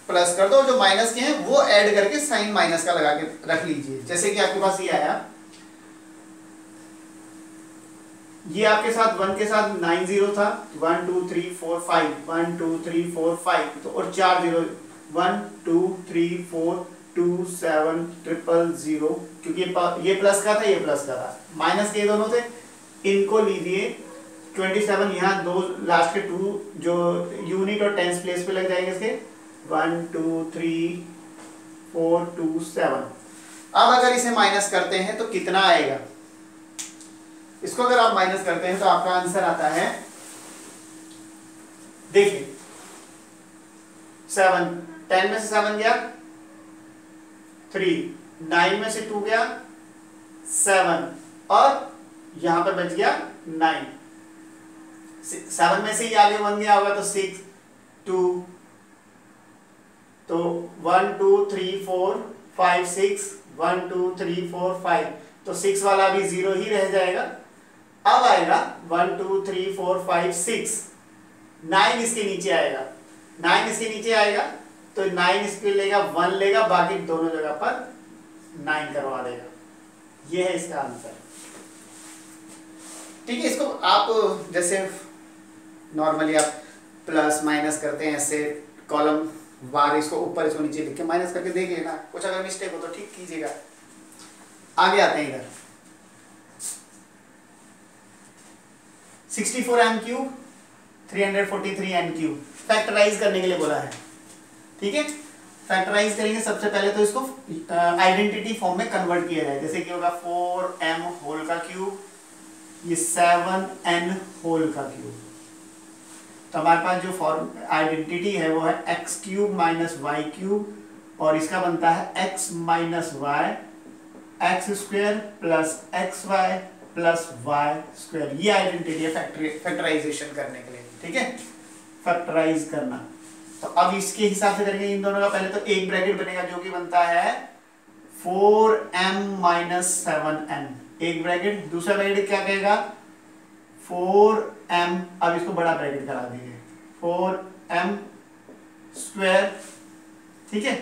प्लस कर दो, जो माइनस के हैं वो ऐड करके साइन माइनस का लगा के रख लीजिए। जैसे कि आपके पास ये आया, ये आपके साथ 1 के साथ 9 जीरो था, 1 2 3 4 5 1 2 3 4 5 तो और 4 जीरो 1 2 3 4 2 7 0 0 क्योंकि ये प्लस का था ये प्लस का था, माइनस के दोनों थे, इनको लीजिए 27, यहाँ दो लास्ट के 2 जो यूनिट और टेंस प्लेस पे लग जाएंगे इसके 1 2 3 4 2 7। अब अगर इसे माइनस करते हैं तो कितना आएगा, इसको अगर आप माइनस करते हैं तो आपका आंसर आता है, देखिए 7, 10 में से 7 गया 3, 9 में से 2 गया 7 और यहां पर बच गया 9, 7 में से ही आगे 1 गया होगा तो 6 2, तो 1 2 3 4 5 6 1 2 3 4 5 तो 6 वाला भी 0 ही रह जाएगा। अब आएगा 1 2 3 4 5 6, 9 इसके नीचे आएगा, 9 इसके नीचे आएगा तो 9 इसके लेगा 1 लेगा, बाकी दोनों जगह पर 9 करवा देगा। ये है इसका आंसर। ठीक है, इसको आप जैसे नॉर्मली आप प्लस माइनस करते हैं ऐसे कॉलम बार, इसको ऊपर इसको नीचे लिख के माइनस करके देख लेना, कुछ अगर मिस्टेक हो तो ठीक कीजिएगा। आगे आते हैं इधर 64 m cube 343 n cube factorise करने के लिए बोला है। ठीक है, फैक्टराइज करेंगे सबसे पहले तो इसको आइडेंटिटी फॉर्म में कन्वर्ट किया जाए, जैसे कि होगा 4m होल का क्यूब, ये 7n होल का क्यूब। तो हमारे पास जो फॉर्म आइडेंटिटी है वो है x cube minus y cube और इसका बनता है x minus y x square plus xy plus Y square. ये आइडेंटिटी है फैक्टराइजेशन करने के लिए, ठीक है, फैक्टराइज करना। तो अब इसके हिसाब से करेंगे इन दोनों का। पहले तो एक ब्रैकेट बनेगा जो कि बनता है 4m माइनस 7n, एक ब्रैकेट। दूसरा ब्रैकेट क्या कहेगा 4m, अब इसको बड़ा ब्रैकेट करा दीजिए, 4m स्क्वायर, ठीक है,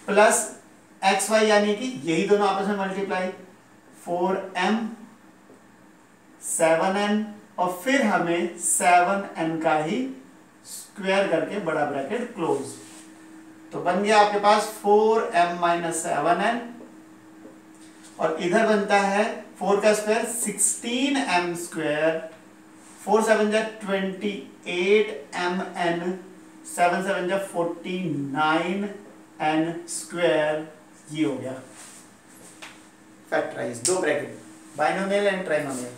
प्लस xy यानी कि यही दोनों आपस में मल्टीप्लाई, 4m 7n, और फिर हमें 7n का ही स्क्वायर करके बड़ा ब्रैकेट क्लोज। तो बन गया आपके पास 4m माइनस 7n, और इधर बनता है 4 का स्क्वायर 16m स्क्वायर, 4 7 जा 28mn, 7 7 जा 49n स्क्वायर। ये हो गया फैक्टराइज, दो ब्रैकेट, बाइनोमियल एंड ट्राइनोमियल।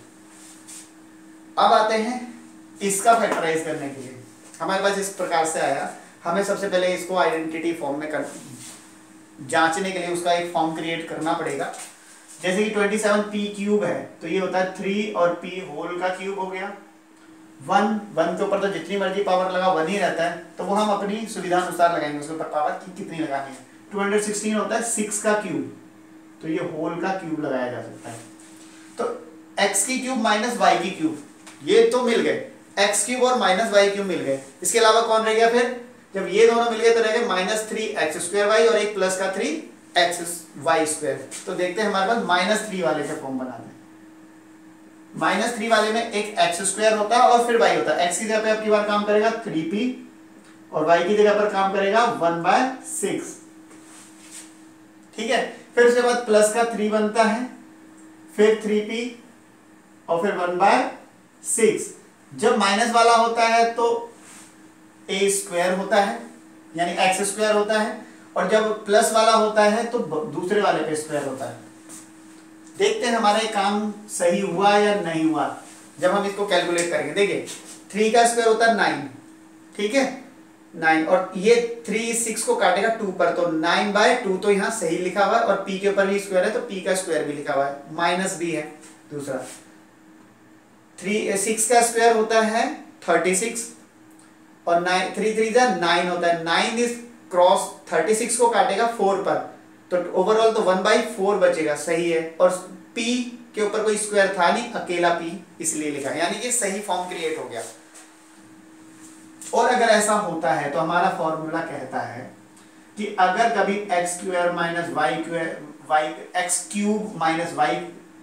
अब आते हैं इसका फैक्टराइज करने के लिए। हमारे पास इस प्रकार से आया, हमें सबसे पहले इसको आइडेंटिटी फॉर्म में जांचने के लिए उसका एक फॉर्म क्रिएट करना पड़ेगा। जैसे कि 27p क्यूब है तो ये होता है 3 और p होल का क्यूब हो गया। 1 के ऊपर तो जितनी मर्जी पावर लगा 1 ही रहता है, तो वो हम अपनी सुविधा अनुसार लगाएंगे उसके ऊपर पावर की कितनी लगानी है। 216 होता है 6 का क्यूब, तो ये होल का क्यूब लगाया जा सकता है। तो x की क्यूब माइनस y की क्यूब, ये तो मिल गए, x क्यूब और माइनस y क्यूब मिल गए। इसके अलावा कौन रह गया फिर, जब ये दोनों मिल गए तो रह गए माइनस 3x स्क्वायर y और एक प्लस का 3x y स्क्वायर। तो देखते हैं हमारे पास माइनस 3 वाले का फॉर्म बनाते हैं। माइनस 3 वाले में एक x स्क्वायर होता है और फिर y होता है। x की जगह पे अब की बार काम करेगा 3p और y की जगह पर काम करेगा 1/6, ठीक है। फिर उसके बाद प्लस का 3 बनता है, फिर 3p और फिर 1/6। जब माइनस वाला होता है तो a स्क्वायर होता है यानी x स्क्वायर होता है, और जब प्लस वाला होता है तो दूसरे वाले पे स्क्वायर होता है। देखते हैं हमारा ये काम सही हुआ या नहीं हुआ जब हम इसको कैलकुलेट करेंगे। देखिए 3 का स्क्वायर होता है 9, ठीक है, 9, और ये 3 6 को काटेगा 2 पर, तो 9/2 तो यहाँ सही लिखा हुआ है, और p के ऊपर भी स्क्वायर है तो p का स्क्वायर भी लिखा हुआ है, माइनस भी है दूसरा। 6 का स्क्वायर होता है 36 और 9 3 3 जा 9 होता है। 9 इस क्रॉस 36 को काटेगा 4 पर, तो ओवरऑल तो 1/4 बचेगा, सही है। और p के ऊपर कोई स्क्वायर था नहीं, अकेला p इसलिए लिखा, यानी कि सही फॉर्म क्रिएट हो गया। और अगर ऐसा होता है तो हमारा फॉर्मूला कहता है कि अगर कभी x square minus y x cube minus y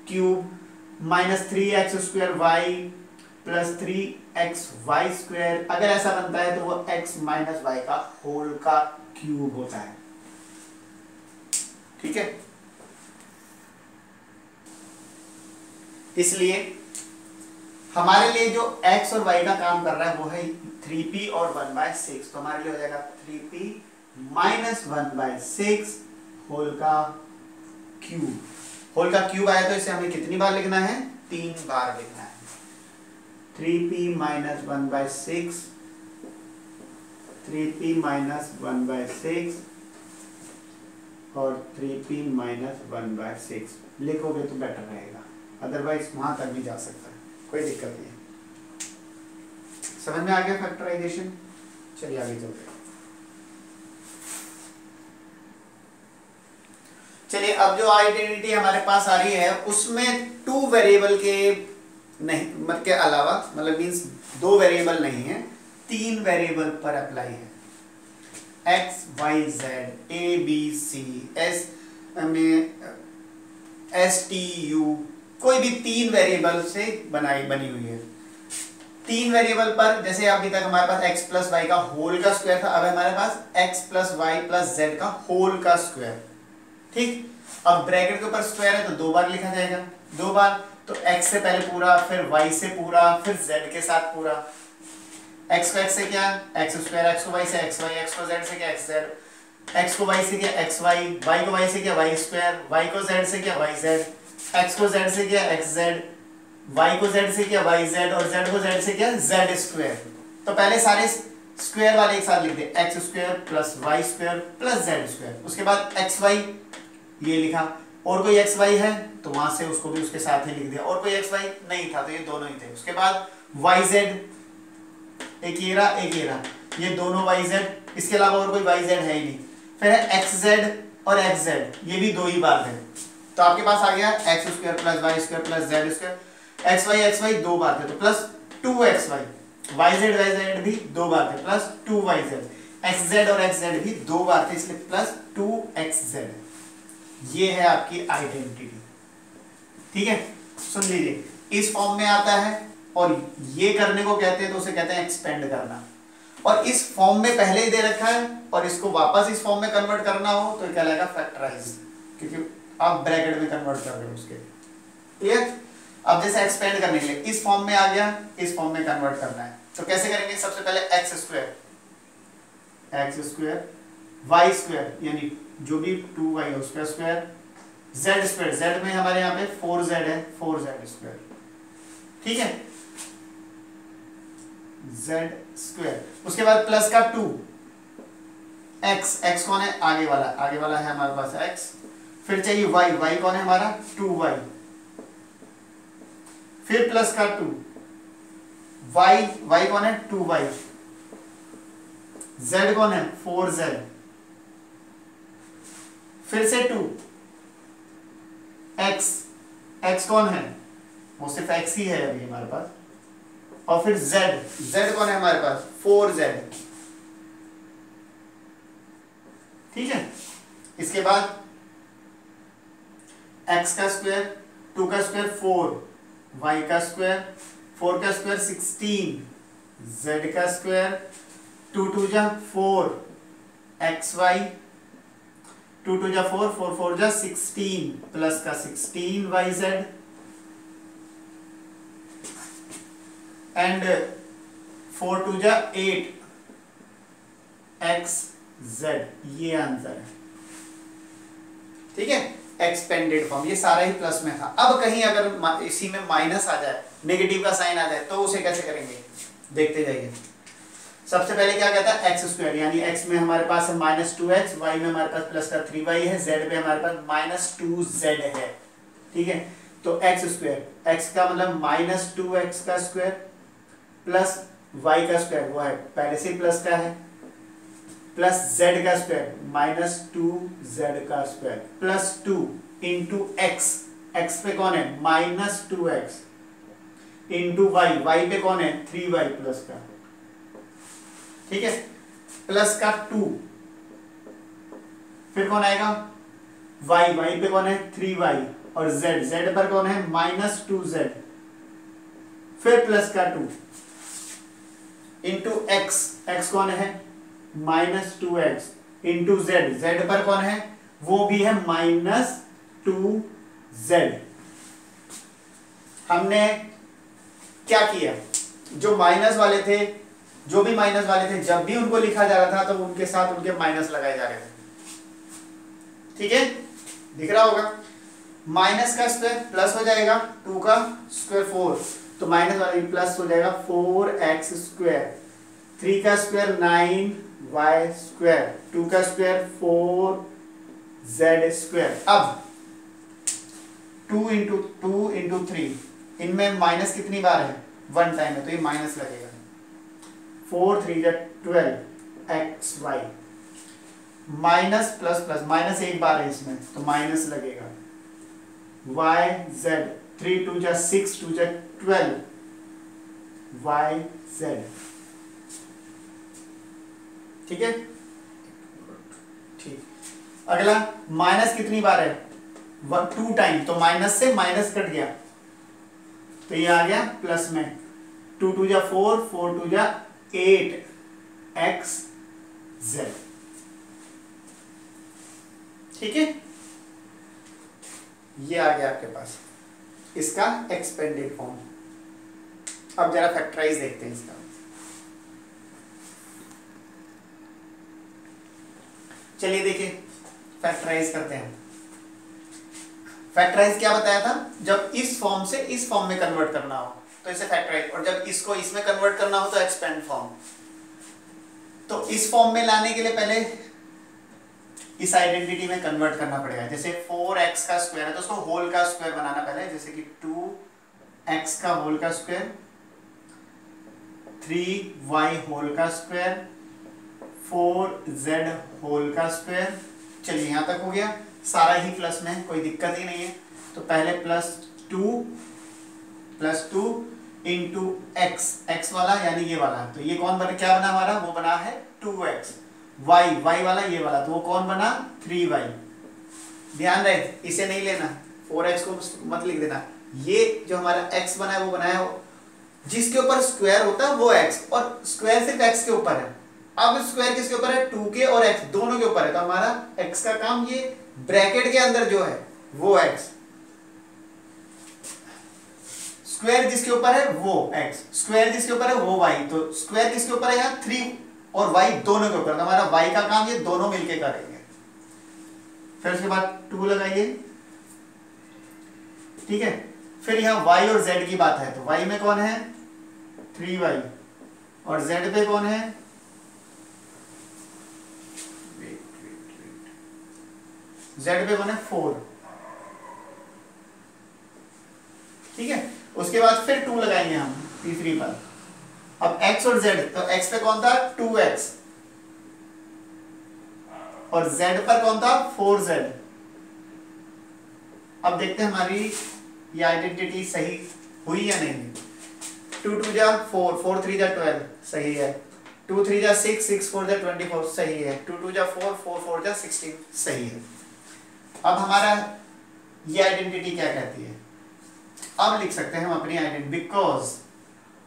cube minus 3x square y plus 3xy square, अगर ऐसा बनता है तो वो x माइनस y का होल का क्यूब होता है, ठीक है। इसलिए हमारे लिए जो x और y का काम कर रहा है वो है 3p और 1/6, तो हमारे लिए हो जाएगा 3p माइनस 1/6 होल का क्यूब। होल का क्यूब आया तो इसे हमें कितनी बार लिखना है, 3 बार लिखना है। 3p माइनस 1/6, 3p माइनस 1/6 और 3p माइनस 1/6 लिखोगे तो बेटर रहेगा, अदरवाइज वहां तक भी जा सकता है, कोई दिक्कत नहीं है। समझ में आ गया फैक्टराइजेशन? चलिए आगे चलते हैं। चलिए अब जो आइडेंटिटी हमारे पास आ रही है उसमें 2 वेरिएबल के नहीं मतलब के अलावा, मतलब मींस 2 वेरिएबल नहीं है, 3 वेरिएबल पर अप्लाई है। x y z a b c s t u, कोई भी 3 वेरिएबल से बनी हुई है। 3 वेरिएबल पर, जैसे अभी तक हमारे पास x प्लस वाई का होल का स्क्वायर था, अब हमारे पास x plus y plus z का होल का स्क्वायर, ठीक। अब ब्रैकेट के ऊपर स्क्वायर है तो 2 बार लिखा जाएगा, 2 बार, तो x से पहले पूरा, फिर y से पूरा, फिर z के साथ पूरा। x को x से क्या, x स्क्वायर, x को y से xy, x को z से क्या xz, x को y से क्या xy, y को y से क्या y स्क्वायर, y को z से क्या yz, x को z से क्या xz, y को z से क्या yz और z को z से क्या z स्क्वायर। तो पहले सारे स्क्वायर वाले एक साथ लिख दे, x square plus y square plus z square. उसके बाद xy ये लिखा, और कोई एक्स वाई है तो वहां से उसको भी उसके साथ ही लिख दिया, और कोई एक्स वाई नहीं था तो ये दोनों ही थे। उसके बाद वाई जेड, एक ये रहा, ये दोनों वाई जेड, इसके अलावा और कोई वाई जेड है ही नहीं। फिर है एक्स जेड और एक्स जेड, ये भी दो ही बार थे, तो आपके पास आ गया x square plus Y square plus z square. X y दो बार थे तो plus 2x Y, y Z भी दो बार थे plus 2y Z, x Z और एक्स जेड भी दो बार थे इसलिए प्लस 2x जेड। ये है आपकी आइडेंटिटी। ठीक है, सुन लीजिए, इस फॉर्म में आता है और ये करने को कहते हैं तो उसे कहते हैं एक्सपेंड करना। और इस फॉर्म में पहले ही दे रखा है और इसको वापस इस फॉर्म में कन्वर्ट करना हो तो क्या लगेगा फैक्टराइज, क्योंकि आप ब्रैकेट में कन्वर्ट कर रहे हो उसके। क्लियर? अब जैसे एक्सपेंड करने के लिए इस फॉर्म में आ गया, इस फॉर्म में कन्वर्ट करना है तो कैसे करेंगे? सबसे पहले एक्स स्क्वायर वाई स्क्वायर यानी जो भी 2y हो उसका स्क्वायर, जेड स्क्वायर, जेड में हमारे यहाँ पे 4z है, 4z स्क्वायर। ठीक है, जेड स्क्वायर। उसके बाद प्लस का 2 एक्स कौन है? आगे वाला है हमारे पास x। फिर चाहिए y कौन है हमारा? 2y। फिर प्लस का 2 y कौन है? 2y। z कौन है? 4z। फिर से 2 x कौन है? वो सिर्फ x ही है अभी हमारे पास। और फिर z कौन है हमारे पास? 4z। ठीक है, इसके बाद x का स्क्वायर, 2 का स्क्वायर 4, y का स्क्वायर, 4 का स्क्वायर 16, z का स्क्वायर, 2 2 जा 4 xy, 2 2 जा 4, 4 4 जा 16 प्लस का 16 yz एंड 4 2 जा 8 xz। ये आंसर है। ठीक है, एक्सपेंडेड फॉर्म, ये सारा ही प्लस में था। अब कहीं अगर इसी में माइनस आ जाए, नेगेटिव का साइन आ जाए तो उसे कैसे करेंगे? देखते जाइए। सबसे पहले क्या कहता है? एक्स स्क्वायर यानी x में हमारे पास है -2x, y में हमारे पास प्लस का 3y है, z में हमारे पास -2z है। ठीक है, तो एक्स स्क्वायर, x का मतलब -2x का स्क्वायर प्लस y का स्क्वायर, वो है पहले से प्लस का है, प्लस z का स्क्वायर -2z का स्क्वायर प्लस 2 इंटू x पे कौन है? -2x इंटू y पे कौन है? 3y प्लस का। ठीक है, प्लस का 2, फिर कौन आएगा? y पे कौन है? 3y और z पर कौन है? -2z, फिर प्लस का 2 इंटू x कौन है? -2x इंटू z पर कौन है? वो भी है -2z। हमने क्या किया? जो माइनस वाले थे, जो भी माइनस वाले थे, जब भी उनको लिखा जा रहा था तो उनके साथ उनके माइनस लगाए जा रहे थे। ठीक है, दिख रहा होगा। माइनस का स्क्वायर प्लस हो जाएगा, 2 का स्क्वायर 4, तो माइनस वाला प्लस हो जाएगा 4x स्क्वायर, 3 का स्क्वायर 9y स्क्वायर, 2 का स्क्वायर 4z स्क्वायर। अब 2 इंटू 3, इनमें माइनस कितनी बार है? 1 टाइम है, तो ये माइनस लगेगा। 4 3 जा 12 xy minus plus plus, minus एक बार है इसमें तो माइनस लगेगा। yz 3 2 जा 6 2 जा 12 yz। ठीक है, ठीक। अगला माइनस कितनी बार है? 2 टाइम, तो माइनस से माइनस कट गया तो ये आ गया प्लस में। 2 2 जा 4 4 2 जा 8 xz। ठीक है, ये आ गया आपके पास इसका एक्सपेंडेड फॉर्म। अब जरा फैक्टराइज देखते हैं इसका। चलिए देखिए, फैक्टराइज करते हैं। फैक्टराइज क्या बताया था? जब इस फॉर्म से इस फॉर्म में कन्वर्ट करना हो तो इसे फैक्टराइज, और जब इसको इसमें कन्वर्ट करना हो तो एक्सपेंड फॉर्म। तो इस फॉर्म में लाने के लिए पहले इस आइडेंटिटी में कन्वर्ट करना पड़ेगा। जैसे 4x का स्क्वायर है तो उसको होल का स्क्वायर बनाना पहले, जैसे कि 2x का होल का स्क्वायर, 3y होल का स्क्वायर, 4z होल का स्क्वायर। चलिए यहां तक हो गया, सारा ही प्लस में है, कोई दिक्कत ही नहीं है। तो पहले प्लस टू इंटू x वाला यानी ये वाला, तो ये कौन बना, क्या बना हमारा, वो बना है 2x। y वाला ये वाला, तो वो कौन बना 3y। ध्यान रहे इसे नहीं लेना, 4x को मत लिख देना। ये जो हमारा x बना है वो बना है जिसके ऊपर स्क्वायर होता है वो x, और स्क्वायर सिर्फ x के ऊपर है। अब स्क्वायर किसके ऊपर है, 2 के और x दोनों के ऊपर है। तो हमारा x का काम ये ब्रैकेट के अंदर जो है वो x, स्क्वायर जिसके ऊपर है वो x, स्क्वायर जिसके ऊपर है वो y। तो स्क्वायर किसके ऊपर है यहाँ 3 और y दोनों के ऊपर, तो हमारा y का काम ये दोनों मिलके करेंगे। फिर उसके बाद 2 लगाइए, ठीक है। फिर यहाँ y और z की बात है, तो y में कौन है 3y और z पे कौन है, z पे कौन है 4, ठीक है। उसके बाद फिर 2 लगाएंगे हम तीसरी पर। अब x और z, तो x पे कौन था 2x और z पर कौन था 4z। अब देखते हैं हमारी ये आइडेंटिटी सही हुई या नहीं। 2 2 जा 4, 4 3 जा 12 सही है, 2 3 जा 6, 6 4 जा 24 सही है, 2 2 जा 4, 4 4 जा 16 सही है। अब हमारा ये आइडेंटिटी क्या कहती है, अब लिख सकते हैं हम अपनी identity, because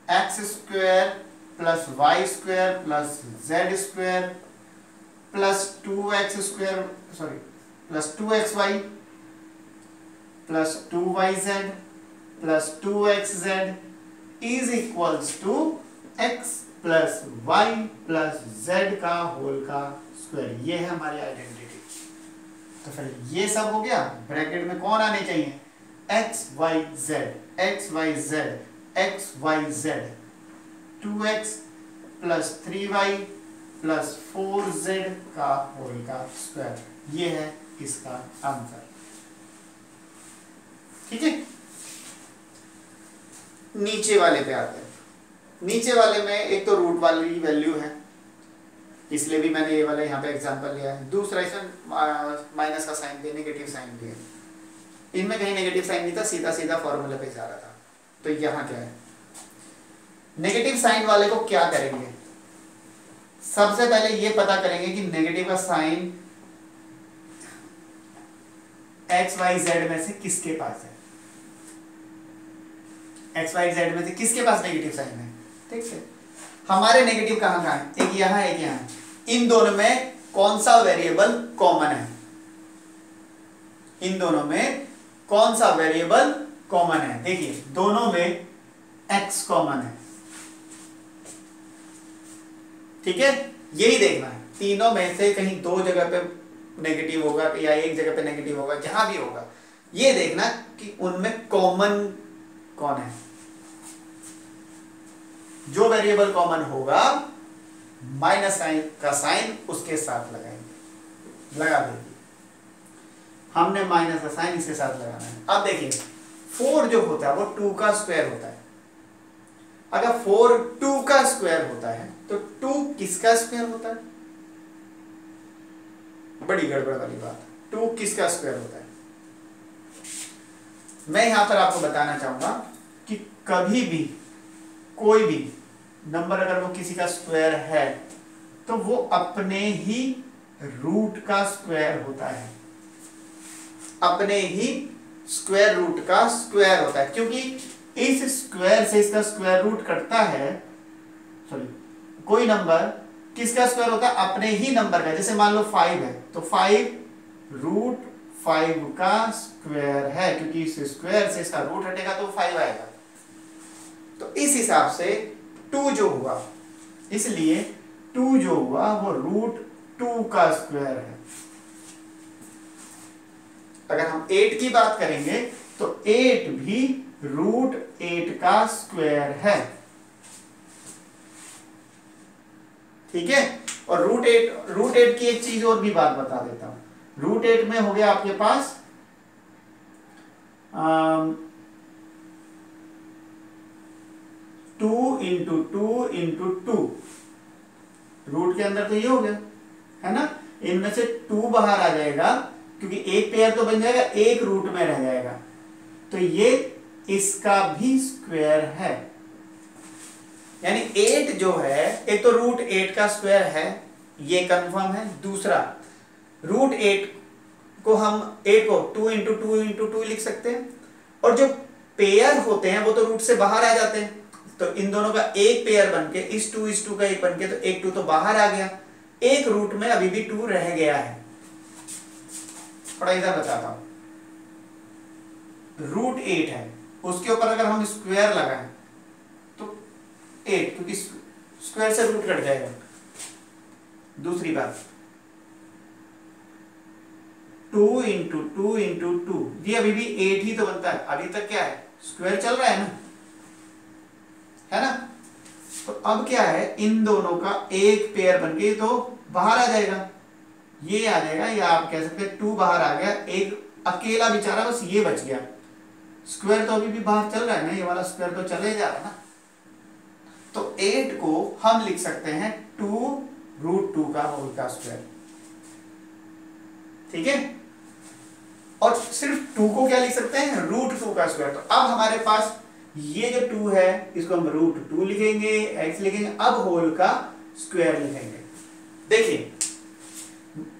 x square plus Y square plus z square plus 2x square sorry plus 2xy plus 2yz plus 2xz is equals to x plus y plus z का होल का स्क्वायर। ये है हमारी आइडेंटिटी। तो फिर ये सब हो गया, ब्रैकेट में कौन आने चाहिए x y z x y z x y z 2x plus 3y plus 4z का होल का स्क्वायर। ये है इसका आंसर, ठीक है। नीचे वाले पे आते हैं। नीचे वाले में एक तो रूट वाली वैल्यू है, इसलिए भी मैंने ये वाला यहाँ पे एग्जांपल लिया है। दूसरा इसमें माइनस का साइन भी, नेगेटिव साइन भी है। इनमें कहीं नेगेटिव साइन नहीं था, सीधा सीधा फॉर्मूले पे जा रहा था। तो यहाँ क्या है, नेगेटिव साइन वाले को क्या करेंगे, सबसे पहले ये पता करेंगे कि नेगेटिव का साइन एक्स वाई जेड में से किसके पास है। एक्स वाई जेड में से किसके पास नेगेटिव साइन है, ठीक है। हमारे नेगेटिव कहाँ कहाँ है, एक यहाँ एक यहाँ। इन दोनों में कौन सा वेरिएबल कॉमन है, इन दोनों में कौन सा वेरिएबल कॉमन है। देखिए दोनों में x कॉमन है, ठीक है। यही देखना है, तीनों में से कहीं दो जगह पे नेगेटिव होगा या एक जगह पे नेगेटिव होगा, जहां भी होगा ये देखना कि उनमें कॉमन कौन है। जो वेरिएबल कॉमन होगा माइनस साइन का साइन उसके साथ लगाएंगे, लगा देंगे। हमने माइनस का साइन इसके साथ लगाना है। अब देखिए 4 जो होता है वो 2 का स्क्वायर होता है। अगर 4 2 का स्क्वायर होता है तो 2 किसका स्क्वायर होता है, बड़ी गड़बड़ वाली बात। 2 किसका स्क्वायर होता है। मैं यहां पर आपको बताना चाहूंगा कि कभी भी कोई भी नंबर अगर वो किसी का स्क्वायर है तो वो अपने ही रूट का स्क्वायर होता है, अपने ही स्क्वायर रूट का स्क्वायर होता है। क्योंकि इस स्क्वायर से इसका स्क्वायर रूट कटता है, सॉरी कोई नंबर किसका स्क्वायर होता है, अपने ही नंबर का। जैसे मान लो 5 है तो 5 रूट 5 का स्क्वायर है, क्योंकि इस स्क्वायर से इसका रूट हटेगा तो 5 आएगा। तो इस हिसाब से 2 जो हुआ, इसलिए 2 जो हुआ वो रूट 2 का स्क्वायर है। अगर हम 8 की बात करेंगे तो 8 भी रूट 8 का स्क्वायर है, ठीक है। और रूट एट की एक चीज और भी बात बता देता हूं। रूट एट में हो गया आपके पास 2 इंटू 2 इंटू 2, रूट के अंदर तो ये हो गया है ना, इनमें से 2 बाहर आ जाएगा क्योंकि एक पेयर तो बन जाएगा, एक रूट में रह जाएगा, तो ये इसका भी स्क्वायर है। यानी 8 जो है, एक तो रूट 8 का स्क्वायर है, ये कंफर्म है। दूसरा रूट 8 को हम 8 को 2 इंटू 2 इंटू 2 लिख सकते हैं, और जो पेयर होते हैं वो तो रूट से बाहर आ जाते हैं, तो इन दोनों का एक पेयर बनके इस 2 का एक बनके, तो एक 2 तो बाहर आ गया, एक रूट में अभी भी 2 रह गया है। थोड़ा इधर बताता हूं, रूट 8 है, उसके ऊपर अगर हम स्क्वायर लगाएं तो 8, क्योंकि स्क्वायर से रूट कट जाएगा। दूसरी बात 2 इंटू 2 इंटू 2, ये अभी भी 8 ही तो बनता है, अभी तक क्या है, स्क्वायर चल रहा है ना, है ना। तो अब क्या है, इन दोनों का एक पेयर बन के तो बाहर आ जाएगा, ये आ जाएगा, या आप कह सकते हैं 2 बाहर आ गया, एक अकेला बेचारा बस ये बच गया। स्क्वायर तो अभी भी बाहर चल रहा है ना, ये वाला स्क्वायर तो चले जा रहा है ना। तो 8 को हम लिख सकते हैं 2 रूट 2 का होल का स्क्वायर, ठीक है। और सिर्फ 2 को क्या लिख सकते हैं, रूट 2 का स्क्वायर। तो अब हमारे पास ये जो 2 है, इसको हम रूट 2 लिखेंगे, x लिखेंगे, अब होल का स्क्वायर लिखेंगे। देखिए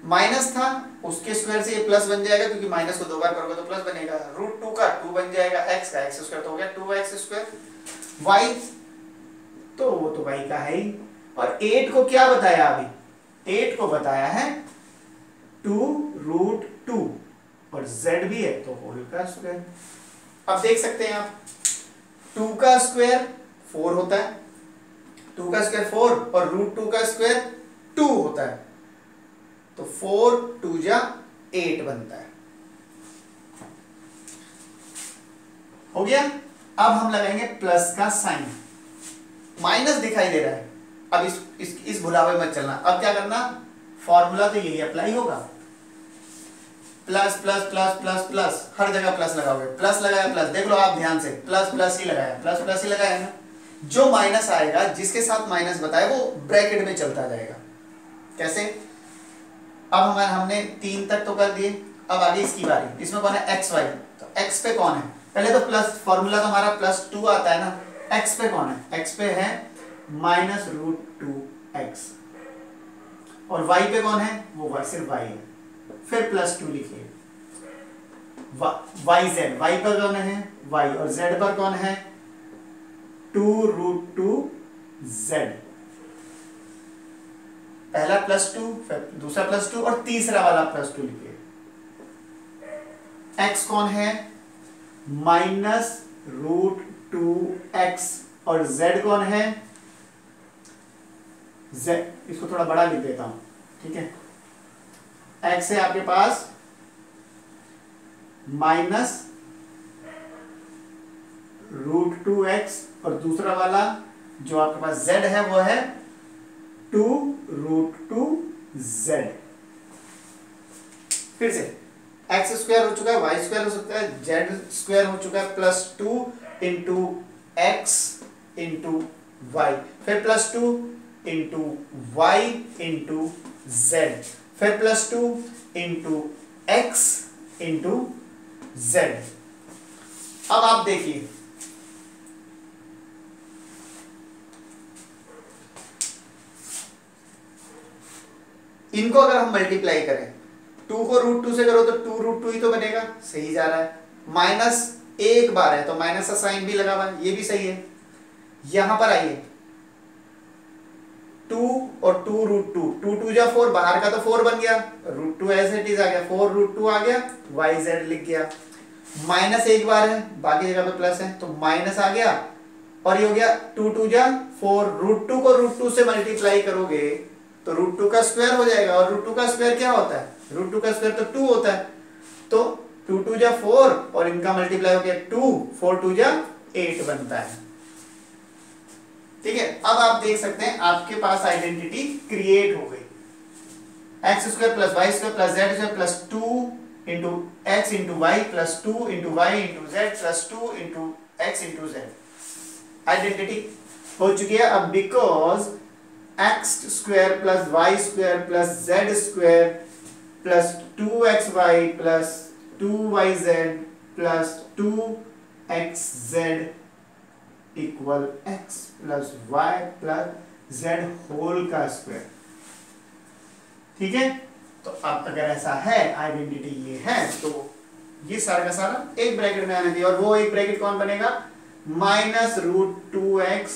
माइनस था, उसके स्क्वायर से ये प्लस बन जाएगा, क्योंकि माइनस को 2 बार करोगे तो प्लस बनेगा। रूट 2 का 2 बन जाएगा, x का x स्क्वायर तो हो गया 2x स्क्वायर, y तो वो तो y का है ही। और 8 को क्या बताया, अभी 8 को बताया है 2 रूट 2, और z भी है तो होल का स्क्वायर। अब देख सकते हैं आप, 2 का स्क्वायर 4 होता है, 2 का स्क्वायर 4, और रूट 2 का स्क्वायर 2 होता है, तो 4 2 जा 8 बनता है। हो गया। अब हम लगाएंगे प्लस का साइन, माइनस दिखाई दे रहा है, अब इस भुलावे मत चलना। अब क्या करना, फॉर्मूला तो यही अप्लाई होगा, plus plus plus plus plus, हर जगह प्लस लगाओगे, प्लस लगाया प्लस, देख लो आप ध्यान से, प्लस प्लस ही लगाया, प्लस प्लस ही लगाया ना। जो माइनस आएगा, जिसके साथ माइनस बताए, वो ब्रैकेट में चलता जाएगा। कैसे, अब हमने 3 तक तो कर दिए, अब आगे इसकी बारी। इसमें कौन है, एक्स वाई, तो एक्स पे कौन है, पहले तो प्लस, फॉर्मूला तो हमारा +2 आता है ना। एक्स पे कौन है, एक्स पे है माइनस रूट 2x, और वाई पे कौन है, वो सिर्फ वाई है, फिर +2 लिखिए। वाई जेड, वाई पर कौन है, वाई, और जेड पर कौन है 2 रूट 2z। पहला +2, फिर दूसरा +2, और तीसरा वाला +2 लिखिए। x कौन है, माइनस रूट 2x, और z कौन है, z, इसको थोड़ा बड़ा लिख देता हूं, ठीक है। x है आपके पास माइनस रूट 2x, और दूसरा वाला जो आपके पास z है वो है 2 रूट 2z। फिर से x स्क्वायर हो चुका है, y स्क्वायर हो सकता है, z स्क्वायर हो चुका है, +2 इंटू x इंटू y, फिर +2 इंटू y इंटू z, फिर +2 इंटू x इंटू z। अब आप देखिए, इनको अगर हम मल्टीप्लाई करें, 2 को रूट 2 से करो तो 2 रूट 2 ही तो बनेगा, सही जा रहा है। माइनस एक बार है तो माइनस का साइन भी लगा हुआ है, ये भी सही है। यहां पर आइए, 2 और 2 रूट 2, 2 2 जा 4, बाहर का तो 4 बन गया, रूट 2 एज इट इज आ गया, 4 रूट 2 आ गया, वाई जेड लिख गया। माइनस एक बार है, बाकी जगह पे प्लस है, तो माइनस आ गया, और ये हो गया 2 2 जा 4, रूट 2 को रूट 2 से मल्टीप्लाई करोगे तो रूट 2 का स्क्वायर हो जाएगा, और रूट 2 का स्क्वायर क्या होता है, रूट 2 का स्क्वायर तो 2 होता है, तो 2 2 जा 4, और इनका मल्टीप्लाई हो गया 2, 4 2 जा 8 बनता है। ठीक है, अब आप देख सकते हैं आपके पास आइडेंटिटी क्रिएट हो गई। X square plus Y square plus z square plus 2 into x into y plus 2 into y into z plus 2 into x into z identity हो चुकी है। अब because x square plus Y square plus z square plus 2xy plus 2yz plus 2xz equal x plus y plus z whole का square. ठीक है, तो अब अगर ऐसा है, आइडेंटिटी ये है, तो ये सारा का सारा एक ब्रैकेट में आने दिया, और वो एक ब्रैकेट कौन बनेगा, -√2x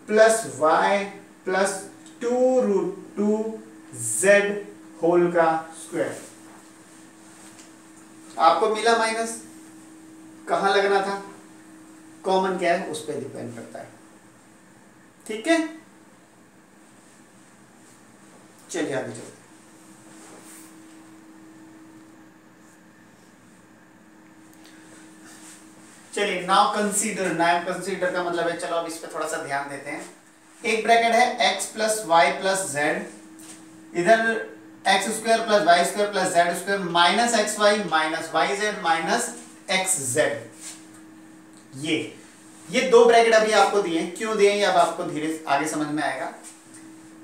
plus y plus 2√2z whole का स्क्वायर। आपको मिला माइनस, कहां लगना था, कॉमन क्या है उस पर डिपेंड करता है। ठीक है, चलिए आगे चलते हैं। चलिए नाउ कंसीडर का मतलब है, चलो अब इस पे थोड़ा सा ध्यान देते हैं। एक ब्रैकेट है x plus y plus z, इधर x square plus Y square plus z square minus x y minus y z minus x z. ये दो ब्रैकेट अभी आपको दिए, क्यों दिए ये अब आपको धीरे आगे समझ में आएगा।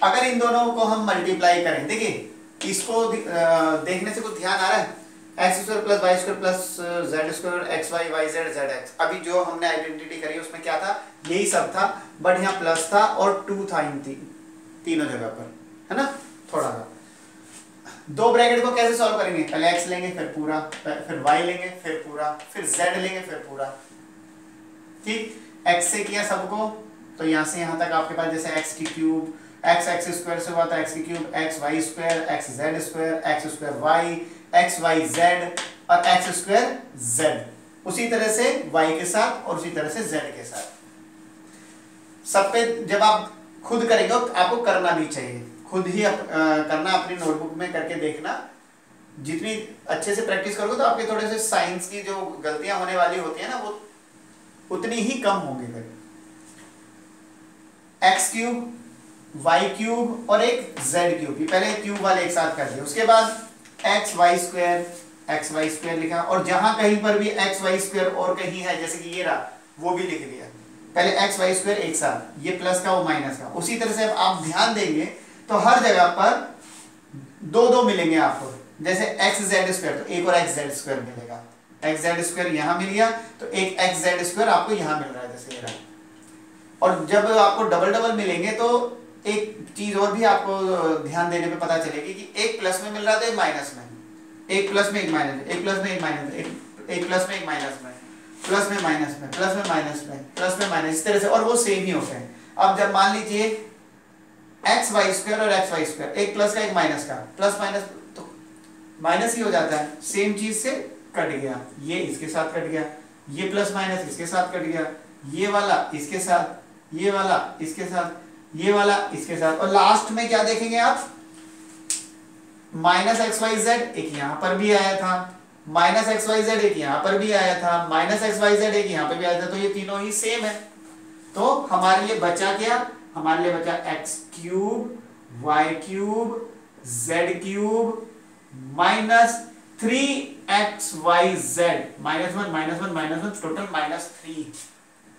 अगर इन दोनों को हम मल्टीप्लाई करें, देखिए इसको देखने से कुछ ध्यान आ रहा है, x square plus Y square plus z square x y y z z x. अभी जो हमने आइडेंटिटी करी उसमें क्या था, यही सब था, बट यहाँ प्लस था और 2 था इन तीनों जगह पर, है ना, थोड़ा सा। दो ब्रैकेट को कैसे सॉल्व करेंगे, पहले x लेंगे फिर पूरा, फिर y लेंगे फिर पूरा, फिर z लेंगे फिर पूरा। ठीक, x से किया सबको, तो यहाँ से यहाँ तक आपके पास जैसे x की क्यूब, x स्क्वायर से हुआ था x की cube, x y square, x z square, x square y, x y z और x स्क्वायर z। उसी तरह से y के साथ और उसी तरह से z के साथ। सब पे जब आप खुद करेंगे, आपको करना भी चाहिए, खुद ही करना, अपनी नोटबुक में करके देखना। जितनी अच्छे से प्रैक्टिस करोगे तो आपके थोड़े से साइंस की जो गलतियां होने वाली होती है ना, वो उतनी ही कम होंगी। फिर एक्स क्यूब, वाई क्यूब और एक जेड क्यूब, पहले क्यूब वाले एक साथ कर दिए। उसके बाद एक्स वाई स्क्वायर लिखा, और जहां कहीं पर भी एक्स वाई स्क्वायर और कहीं है, जैसे कि ये रहा, वो भी लिख दिया। पहले एक्स वाई स्क्वायर एक साथ, ये प्लस का वो माइनस का। उसी तरह से अब आप ध्यान देंगे तो हर जगह पर दो दो मिलेंगे आपको, जैसे एक्स जेड स्क्वायर तो एक और एक्स जेड स्क्वायर मिलेगा, एक्स जेड स्क्वायर यहां मिल गया तो एक एक्स जेड स्क्वायर आपको यहां मिल रहा है, जैसे ये रहा। और जब आपको डबल डबल मिलेंगे तो एक चीज और भी आपको ध्यान देने पे पता चलेगी कि एक प्लस में मिल रहा था एक माइनस में, एक प्लस में एक माइनस में, एक प्लस में एक माइनस में, एक प्लस में एक माइनस में, प्लस में माइनस में, प्लस में माइनस में, प्लस में माइनस, इस तरह से, और वो सेम ही होते हैं। अब जब मान लीजिए एक्स वाई स्क्वायर और एक्स वाई स्क्वायर, एक प्लस का एक माइनस का, प्लस माइनस तो माइनस ही हो जाता है, सेम चीज से कट गया, ये इसके साथ कट गया, ये प्लस माइनस इसके साथ कट गया, ये वाला इसके साथ, ये वाला इसके साथ, ये वाला इसके साथ, और लास्ट में क्या देखेंगे आप, माइनस एक्स वाई जेड एक यहां पर भी आया था, माइनस एक्स वाई जेड एक यहां पर भी आया था, माइनस एक्स वाई जेड एक यहां पर भी आया था, तो ये तीनों ही सेम है। तो हमारे लिए बचा क्या, हमारे लिए बचा x cube y cube z cube minus 3xyz -1 -1 total -3।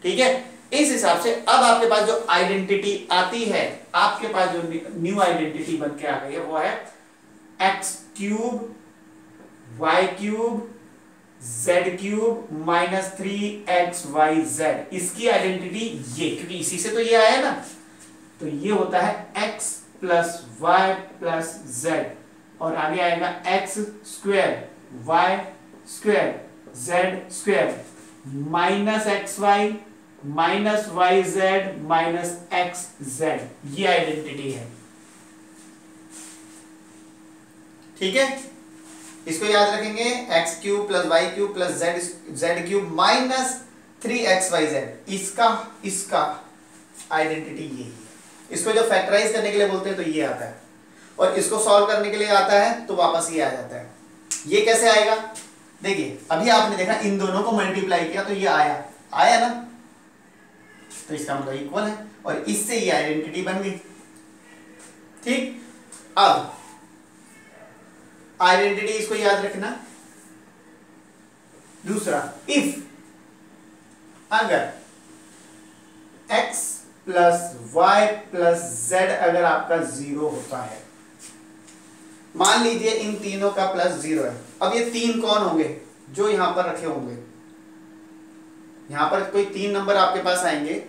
ठीक है, इस हिसाब से अब आपके पास जो आइडेंटिटी आती है, आपके पास जो न्यू आइडेंटिटी बन के आ गई है वो है x cube y cube z cube -3xyz। इसकी आइडेंटिटी ये, क्योंकि इसी से तो ये आया ना, तो ये होता है x plus y plus z, और आगे आएगा x square y square z square minus x y minus y z minus x z. ये आइडेंटिटी है। ठीक है, इसको याद रखेंगे, x cube plus y cube plus z cube minus 3xyz। इसका आइडेंटिटी ये है। इसको जब फैक्टराइज करने के लिए बोलते हैं तो ये आता है, और इसको सॉल्व करने के लिए आता है तो वापस ये आ जाता है। ये कैसे आएगा, देखिए अभी आपने देखा इन दोनों को मल्टीप्लाई किया तो ये आया ना, तो इसका मतलब इक्वल है। और इससे ये आइडेंटिटी बन गई। ठीक, अब आइडेंटिटी इसको याद रखना। दूसरा, इफ अगर x plus y plus z अगर आपका 0 होता है, मान लीजिए इन तीनों का प्लस 0 है। अब ये तीन कौन होंगे जो यहां पर रखे होंगे? यहां पर कोई तीन नंबर आपके पास आएंगे,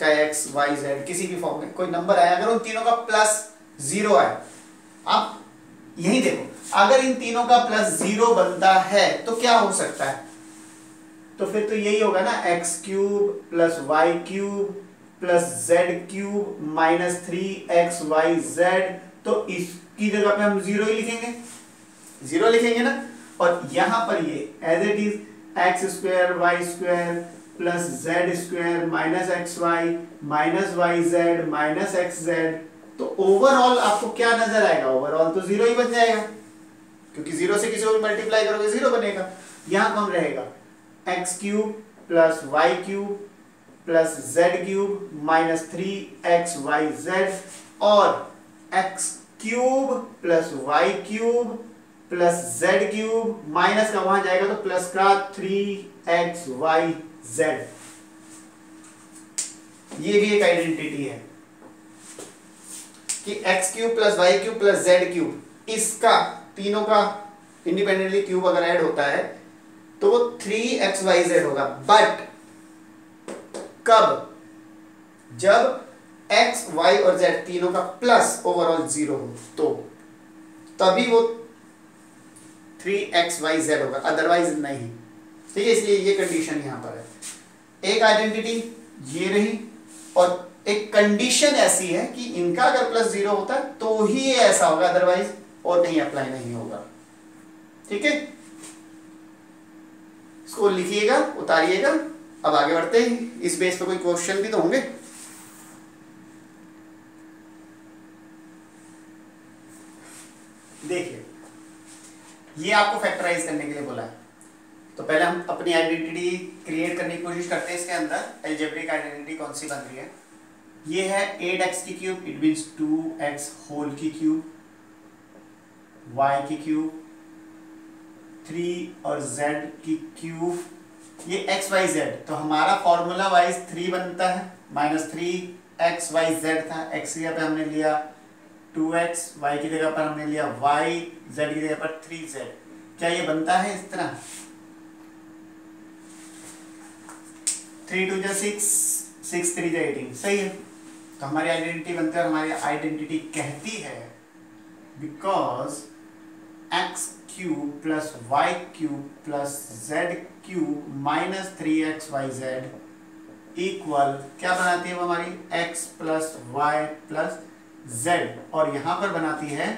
चाहे x y z किसी भी फॉर्म में कोई नंबर आए, अगर उन तीनों का प्लस 0 है, आप यही देखो, अगर इन तीनों का प्लस 0 बनता है तो क्या हो सकता है? तो फिर तो यही होगा ना, x cube plus y cube plus z cube minus 3xyz। तो इसकी जगह पे हम 0 ही लिखेंगे, 0 लिखेंगे ना। और यहां पर ये as it is x square y square plus z square minus x y minus y z minus x z. तो ओवरऑल आपको क्या नजर आएगा? ओवरऑल तो 0 ही बन जाएगा, क्योंकि 0 से किसी को भी मल्टीप्लाई करोगे 0 बनेगा। यहां कौन रहेगा? X cube plus y cube plus z cube minus 3xyz और x cube plus y cube plus z cube minus का वहां जाएगा तो प्लस का 3xyz। ये भी एक आइडेंटिटी है कि x cube plus y cube plus z cube, इसका तीनों का इंडिपेंडेंटली क्यूब अगर ऐड होता है तो वो 3xyz होगा। बट कब? जब x, y और z तीनों का प्लस ओवरऑल 0 हो, तो तभी वो 3xyz होगा, अदरवाइज नहीं। ठीक है, इसलिए ये कंडीशन यहां पर है। एक आइडेंटिटी ये रही, और एक कंडीशन ऐसी है कि इनका अगर प्लस 0 होता है तो ही ये ऐसा होगा, अदरवाइज और नहीं, अप्लाई नहीं होगा। ठीक है, इसको लिखिएगा, उतारिएगा। अब आगे बढ़ते हैं, इस बेस पे कोई क्वेश्चन भी तो होंगे। देखिए, ये आपको फैक्टराइज करने के लिए बोला है, तो पहले हम अपनी आइडेंटिटी क्रिएट करने की कोशिश करते हैं। इसके अंदर अलजेब्रिक आइडेंटिटी कौन सी बन रही है? ये है 8x की cube, it means 2x whole की क्यूब, y की क्यूब 3 और z की क्यूब, ये x y z। तो हमारा फॉर्मूला वाइज 3 बनता है, माइनस 3xyz था, x की जगह पे हमने लिया 2x, y की जगह पर हमने लिया y, z की जगह पर 3z। क्या ये बनता है इस तरह? 3 2 जा 6, 6 3 जा 18, सही है। तो हमारी आइडेंटिटी बनती है, और हमारी आइडेंटिटी कहती है because x cube plus y cube plus z cube minus 3xyz equal क्या बनाती है वो हमारी? x plus y plus z, और यहां पर बनाती है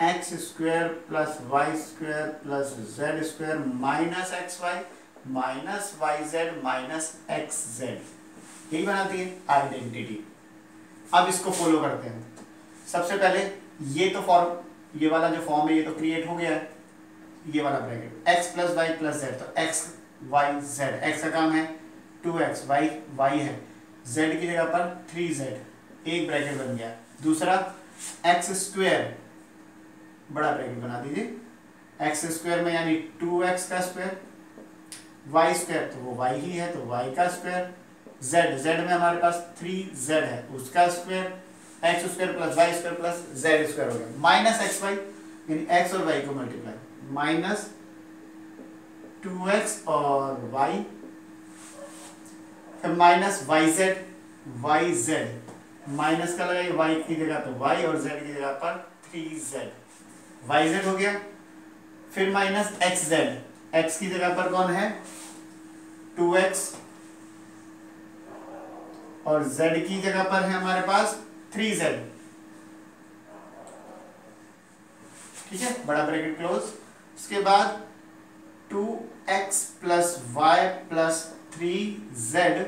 x square plus Y square plus z square minus x y minus y z minus x z, यही बनाती है आइडेंटिटी। अब इसको फॉलो करते हैं। सबसे पहले ये तो फॉर्म, ये वाला जो फॉर्म है ये तो क्रिएट हो गया है, ये वाला bracket x plus y plus z, तो x y z, x का काम है 2x, y है, z की जगह पर 3z, एक ब्रैकेट बन गया। दूसरा x स्क्वायर, बड़ा ब्रैकेट बना दीजिए, x स्क्वायर में यानी 2x का स्क्वायर, y स्क्वायर तो वो y ही है तो y का स्क्वायर, z में हमारे पास 3z है उसका square, x square plus Y square plus z square हो गया, माइनस एक्स वाई यानी एक्स और वाई को मल्टीप्लाई, माइनस 2x और y, फिर माइनस वाई जेड, माइनस का लगाइए y की जगह पे y और z की जगह पर 3z, yz हो गया। फिर माइनस xz, x की जगह पर कौन है? 2x, और z की जगह पर है हमारे पास 3z। ठीक है, बड़ा ब्रैकेट क्लोज। उसके बाद 2x plus y plus 3z,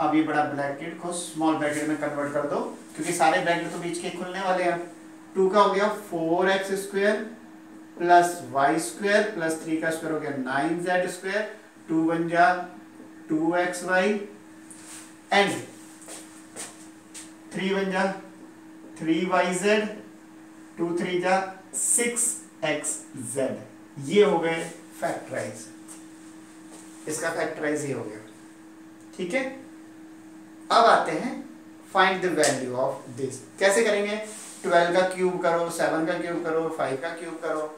अब ये बड़ा ब्रैकेट को स्मॉल ब्रैकेट में कन्वर्ट कर दो, क्योंकि सारे ब्रैकेट तो बीच के खुलने वाले हैं। 2 का हो गया 4x square plus Y square plus 3 का स्क्वायर हो गया 9z स्क्वायर, 2 बन जा 2xy, एंड 3 1 जा 3yz, 2 3 जा 6xz। ये हो गए फैक्टराइज, इसका फैक्टराइज ये हो गया। ठीक है, अब आते हैं find the value of this. कैसे करेंगे? 12 का क्यूब करो, 7 का क्यूब करो, 5 का क्यूब करो।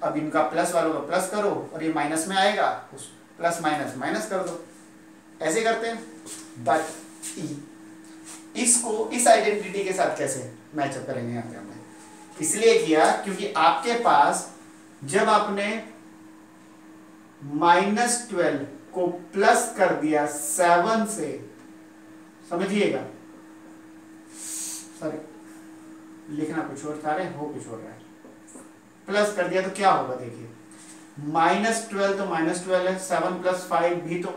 अब इनका प्लस वालों का प्लस करो और ये माइनस में आएगा, उस प्लस माइनस माइनस कर दो। ऐसे करते हैं। बट इसको इस आइडेंटिटी के साथ कैसे मैचअप करेंगे यहाँ पे हमने इसलिए किया क्योंकि आपके पास जब आपने -12 को प्लस कर दिया 7 से, समझिएगा, सॉरी लिखना कुछ और था, हो कुछ और रहा है, प्लस कर दिया तो क्या होगा? देखिए -12 तो -12 है, 7 + 5 भी तो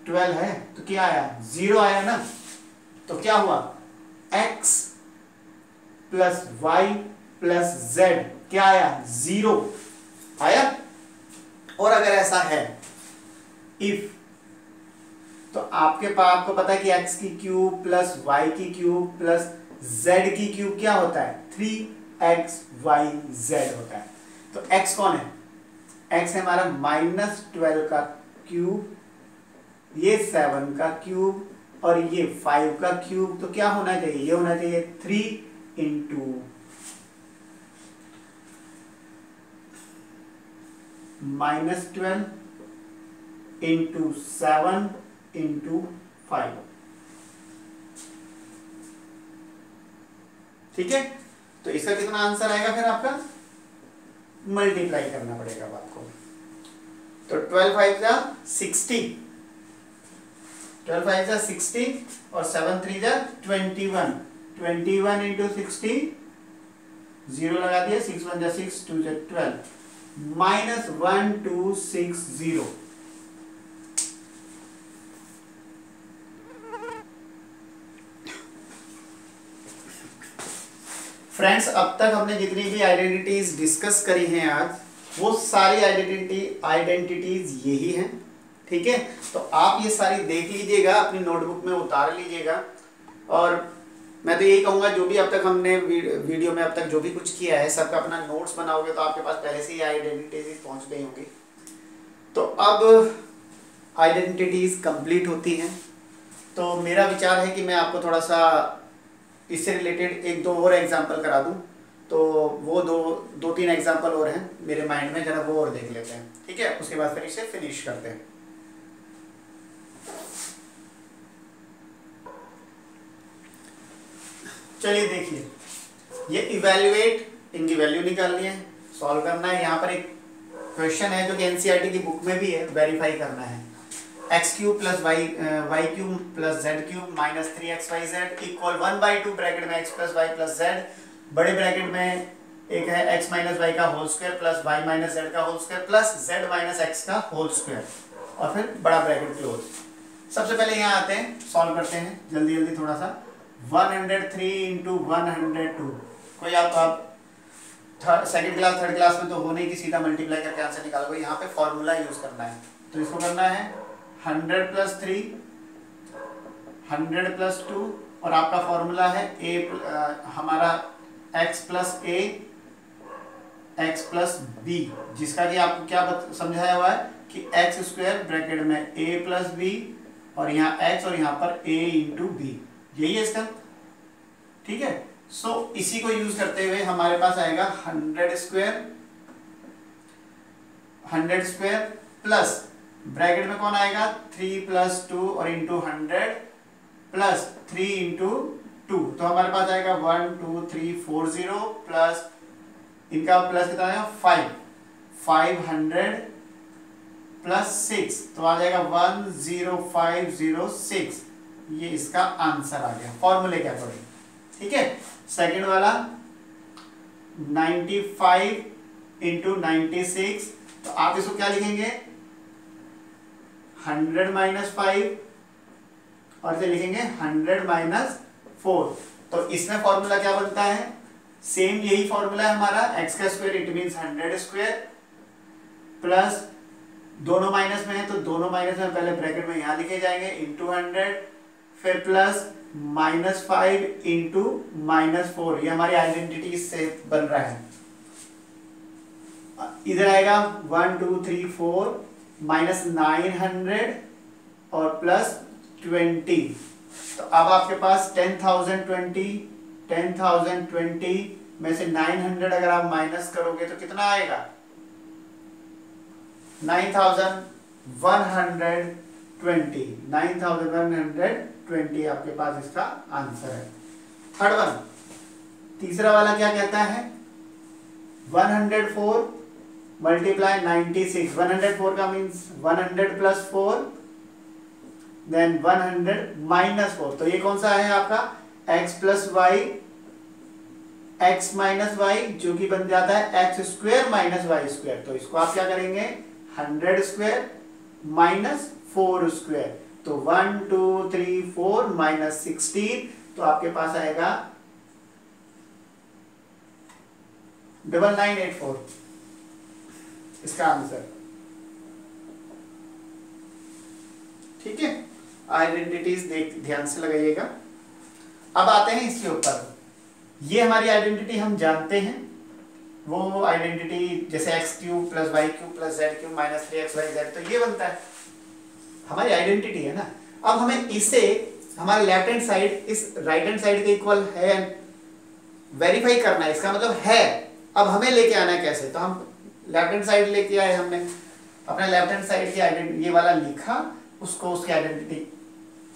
12 है, तो क्या आया? 0 आया ना। तो क्या हुआ? x + y + z क्या आया? 0 आया। और अगर ऐसा है इफ, तो आपको पता है कि x की क्यूब प्लस y की क्यूब प्लस z की क्यूब क्या होता है? 3xyz होता है। तो x कौन है? x है हमारा -12 का क्यूब, ये 7 का क्यूब और ये 5 का क्यूब। तो क्या होना चाहिए? ये होना चाहिए 3 × -12 × 7 × 5। ठीक है, तो इसका कितना आंसर आएगा? फिर आपका मल्टीप्लाई करना पड़ेगा अब आपको। तो 12 5 जा 60, 12 5 जा 60 और 7 3 जा 21, 21 × 60, 0 लगा दिया, 6 1 जा 6, 2 जा 12, -1260। फ्रेंड्स, अब तक हमने जितनी भी आइडेंटिटीज डिस्कस करी हैं आज, वो सारी आइडेंटिटीज यही हैं। ठीक है, तो आप ये सारी देख लीजिएगा, अपनी नोटबुक में उतार लीजिएगा। और मैं तो यही कहूँगा, जो भी अब तक हमने वीडियो में अब तक जो भी कुछ किया है, सबका अपना नोट्स बनाओगे तो आपके पास पहले से ही आइडेंटिटीज पहुँच गई होंगी। तो अब आइडेंटिटीज कंप्लीट होती हैं। तो मेरा विचार है कि मैं आपको थोड़ा सा इससे रिलेटेड 1-2 और एग्जाम्पल करा दूं। तो वो 2-3 एग्जाम्पल और हैं मेरे माइंड में, जरा वो और देख लेते हैं। ठीक है, उसके बाद फिर इसे फिनिश करते हैं। चलिए देखिए, ये इवैल्यूएट, इनकी वैल्यू निकालनी है, सॉल्व करना है। यहाँ पर एक क्वेश्चन है जो कि एनसीईआरटी की बुक में भी है, वेरीफाई करना है। x³ + y³ + z³ - 3xyz = 1/2 bracket में x + y + z, बड़े ब्रैकेट में एक है x - y का whole square plus y - z का whole square plus z - x का होल स्क्वायर, और फिर बड़ा ब्रैकेट क्लोज। सबसे पहले यहाँ आते हैं, सॉल्व करते हैं जल्दी जल्दी थोड़ा सा। 103 × 102, कोई आप सेकंड क्लास थर्ड क्लास में तो हो नहीं कि सीधा मल्टीप्लाई करके आंसर निकालोगे। यहाँ पे फॉर्मूला यूज करना है। तो इसको करना है 100 + 3, 100 + 2, और आपका फॉर्मूला है हमारा x + a x + b, जिसका कि आपको क्या समझाया हुआ है कि x² ब्रैकेट में a + b और यहाँ x और यहाँ पर a × b, यही है इसका। ठीक है, सो इसी को यूज करते हुए हमारे पास आएगा 100² प्लस ब्रैकेट में कौन आएगा 3 + 2 और इंटू 100 प्लस 3 × 2, तो हमारे पास आएगा 1 2 3 4 0 प्लस इनका प्लस कितना आएगा 500 प्लस 6, तो आ जाएगा 10506। ये इसका आंसर आ गया फॉर्मूले के अकॉर्डिंग। ठीक है, सेकंड वाला 95 × 96, तो आप इसको क्या लिखेंगे 100 - 5 और इसे लिखेंगे 100 - 4। तो इसमें फॉर्मूला क्या बनता है, सेम यही फॉर्मूला है हमारा, x² इट मींस 100² प्लस दोनों माइनस में है तो दोनों माइनस में पहले ब्रैकेट में यहां लिखे जाएंगे इंटू 100, फिर प्लस -5 इंटू -4, ये हमारी आइडेंटिटी से बन रहा है। इधर आएगा 1 2 3 4 -900 और +20। तो अब आपके पास 10,020 में से 900 अगर आप माइनस करोगे तो कितना आएगा? 9,120 आपके पास इसका आंसर है। थर्ड वन, तीसरा वाला क्या कहता है? 104 मल्टीप्लाई 96। 104 का मीन्स 100 + 4 देन 100 - 4। तो ये कौन सा है आपका? x + y, x - y, जो कि बन जाता है x² - y²। तो इसको आप क्या करेंगे? 100² - 4²। तो 1 2 3 4 -16, तो आपके पास आएगा 9984 इसका आंसर। ठीक है, आइडेंटिटीज ध्यान से लगाइएगा। अब आते हैं इसके ऊपर। ये हमारी आइडेंटिटी हम जानते हैं, वो आइडेंटिटी जैसे x³ + y³ + z³ - 3xyz, तो ये बनता है हमारी आइडेंटिटी है ना। अब हमें इसे हमारे लेफ्ट हैंड साइड इस राइट हैंड साइड के इक्वल है वेरीफाई करना है, इसका मतलब है। अब हमें लेके आना है कैसे? तो हम लेफ्ट हैंड साइड लेके आए, हमने अपने लेफ्ट हैंड साइड की आइडेंटिटी ये वाला लिखा, उसको उसकी आइडेंटिटी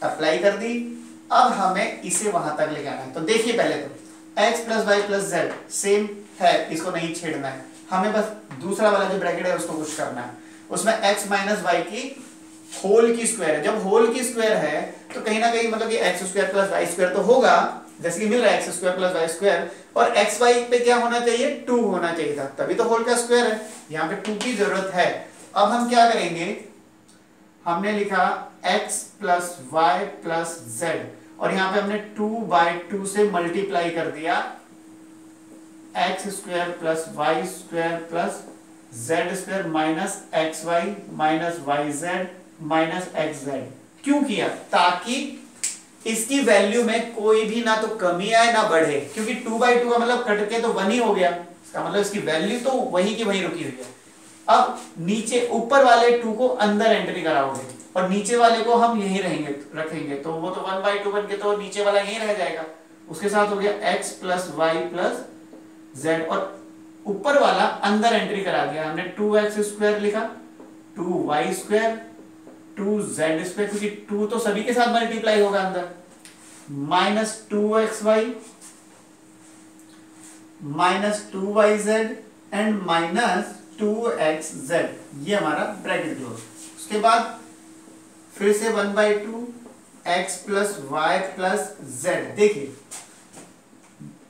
अप्लाई कर दी। अब हमें इसे वहां तक लेके आना है। तो देखिए पहले तो x + y + z सेम है, इसको नहीं छेड़ना है हमें, बस दूसरा वाला जो ब्रैकेट है उसको पुश करना है। उसमें x - y की होल की स्क्वायर है। जब होल की स्क्वायर है तो कहीं ना कहीं मतलब कि x² + y² तो होगा, जैसे कि मिल रहा है x² + y², और xy पे क्या होना चाहिए? 2 होना चाहिए था, तभी तो होल का स्क्वायर है। यहाँ पे 2 की जरूरत है। अब हम क्या करेंगे? हमने लिखा x + y + z, और यहाँ पे हमने 2/2 से मल्टीप्लाई कर दिया x² + y² + z² - xy - yz - xz। क्यों किया? ताकि इसकी वैल्यू में कोई भी ना तो कमी आए ना बढ़े, क्योंकि 2/2 का मतलब कट के तो 1 ही हो गया, इसका मतलब इसकी वैल्यू तो वही की वही रुकी हुई है। अब नीचे ऊपर वाले 2 को अंदर एंट्री कराओगे और नीचे वाले को हम यहीं रखेंगे, तो वो तो 1/2 बन के तो नीचे वाला यहीं रह जाएगा। उसके साथ हो गया x + y + z, और ऊपर वाला अंदर एंट्री करा दिया हमने। 2x² लिखा, 2y², 2z², क्योंकि 2 तो सभी के साथ मल्टीप्लाई होगा अंदर, -2xy -2yz एंड -2xz, ये हमारा ब्रैकेट क्लोज। उसके बाद फिर से 1/2 x + y + z। देखिए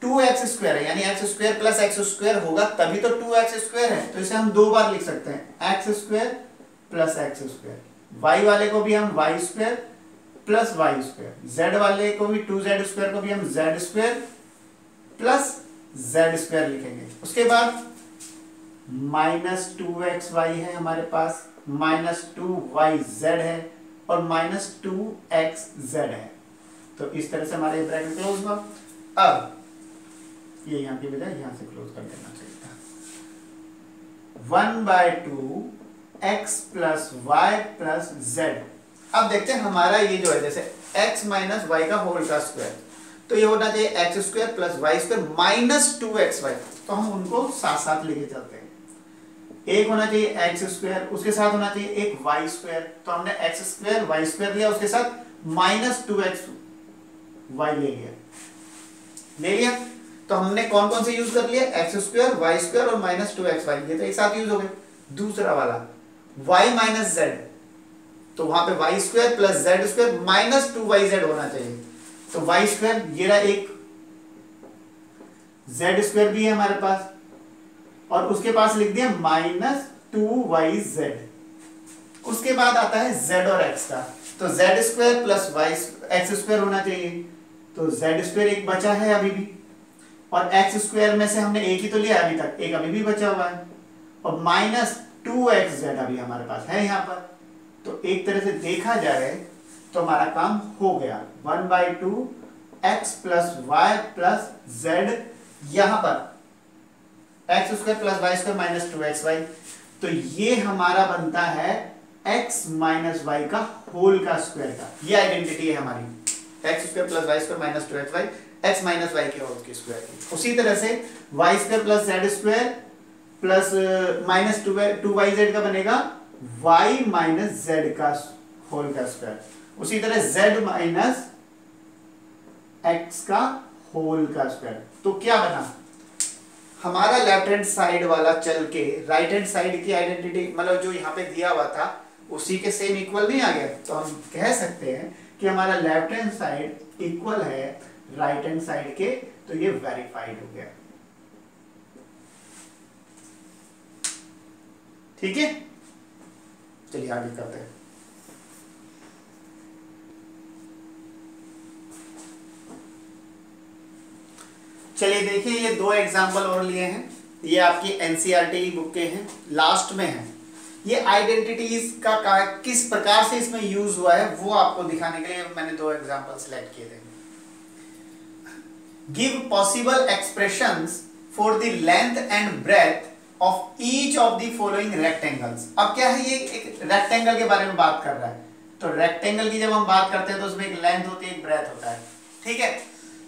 2x² है, यानी x² + x² होगा तभी तो 2x² है, तो इसे हम 2 बार लिख सकते हैं, x² + x²। y वाले को भी हम y² + y², z वाले को भी 2z² को भी हम z² + z² लिखेंगे। उसके बाद -2xy है हमारे पास, -2yz है और -2xz है। तो इस तरह से हमारे ब्रैकेट क्लोज हुआ। अब ये यहाँ की बजाय यहाँ से क्लोज कर देना चाहिए था। 1/2 x + y + z। अब देखते हैं हमारा ये जो है जैसे x - y का होल का स्क्वायर, तो ये होना चाहिए x² + y² - 2xy। तो हम उनको साथ साथ लेके चलते हैं। एक होना चाहिए x², उसके साथ होना चाहिए एक y², तो हमने x² y² लिया, उसके साथ -2xy ले लिया। तो हमने कौन कौन से यूज कर लिए? x² y² और -2xy, ये तो एक साथ यूज हो गए। दूसरा वाला y - z, तो वहां पे y² + z² -2yz होना चाहिए, तो y², ये रहा एक, z² भी है हमारे पास, और उसके पास लिख दिया -2yz। उसके बाद आता है z और x का, तो z² + x² होना चाहिए, तो z² एक बचा है अभी भी, और x² में से हमने एक ही तो लिया अभी तक, एक अभी भी बचा हुआ है, और -2xz अभी हमारे पास है यहाँ पर। तो एक तरह से देखा जाए तो हमारा काम हो गया। 1/2 x plus y plus z, यहां पर x square plus Y square minus 2xy, तो ये हमारा बनता है x माइनस वाई का होल का स्क्वायर का, ये आइडेंटिटी है हमारी, x square plus Y square minus 2xy, x minus y के होल के स्क्वायर की। उसी तरह से y square plus z square plus minus 2yz का बनेगा y माइनस जेड का होल का स्क्वायर। उसी तरह z माइनस x का होल का स्क्वायर। तो क्या बना हमारा लेफ्ट हैंड साइड वाला चल के राइट हैंड साइड की आइडेंटिटी, मतलब जो यहाँ पे दिया हुआ था उसी के सेम इक्वल नहीं आ गया, तो हम कह सकते हैं कि हमारा लेफ्ट हैंड साइड इक्वल है राइट हैंड साइड के, तो ये वेरीफाइड हो गया। ठीक है, चलिए आगे करते हैं। चलिए देखिए, ये दो एग्जाम्पल और लिए हैं, ये आपकी एनसीईआरटी बुक के हैं, लास्ट में है। ये आइडेंटिटीज का किस प्रकार से इसमें यूज हुआ है वो आपको दिखाने के लिए मैंने दो एग्जाम्पल सिलेक्ट किए थे। Give possible expressions for the length and breadth of each of the following rectangles. अब क्या है, ये एक रेक्टेंगल के बारे में बात कर रहा है, तो रेक्टेंगल की जब हम बात करते हैं तो उसमें एक लेंथ होती है, एक ब्रेथ होता है। ठीक है,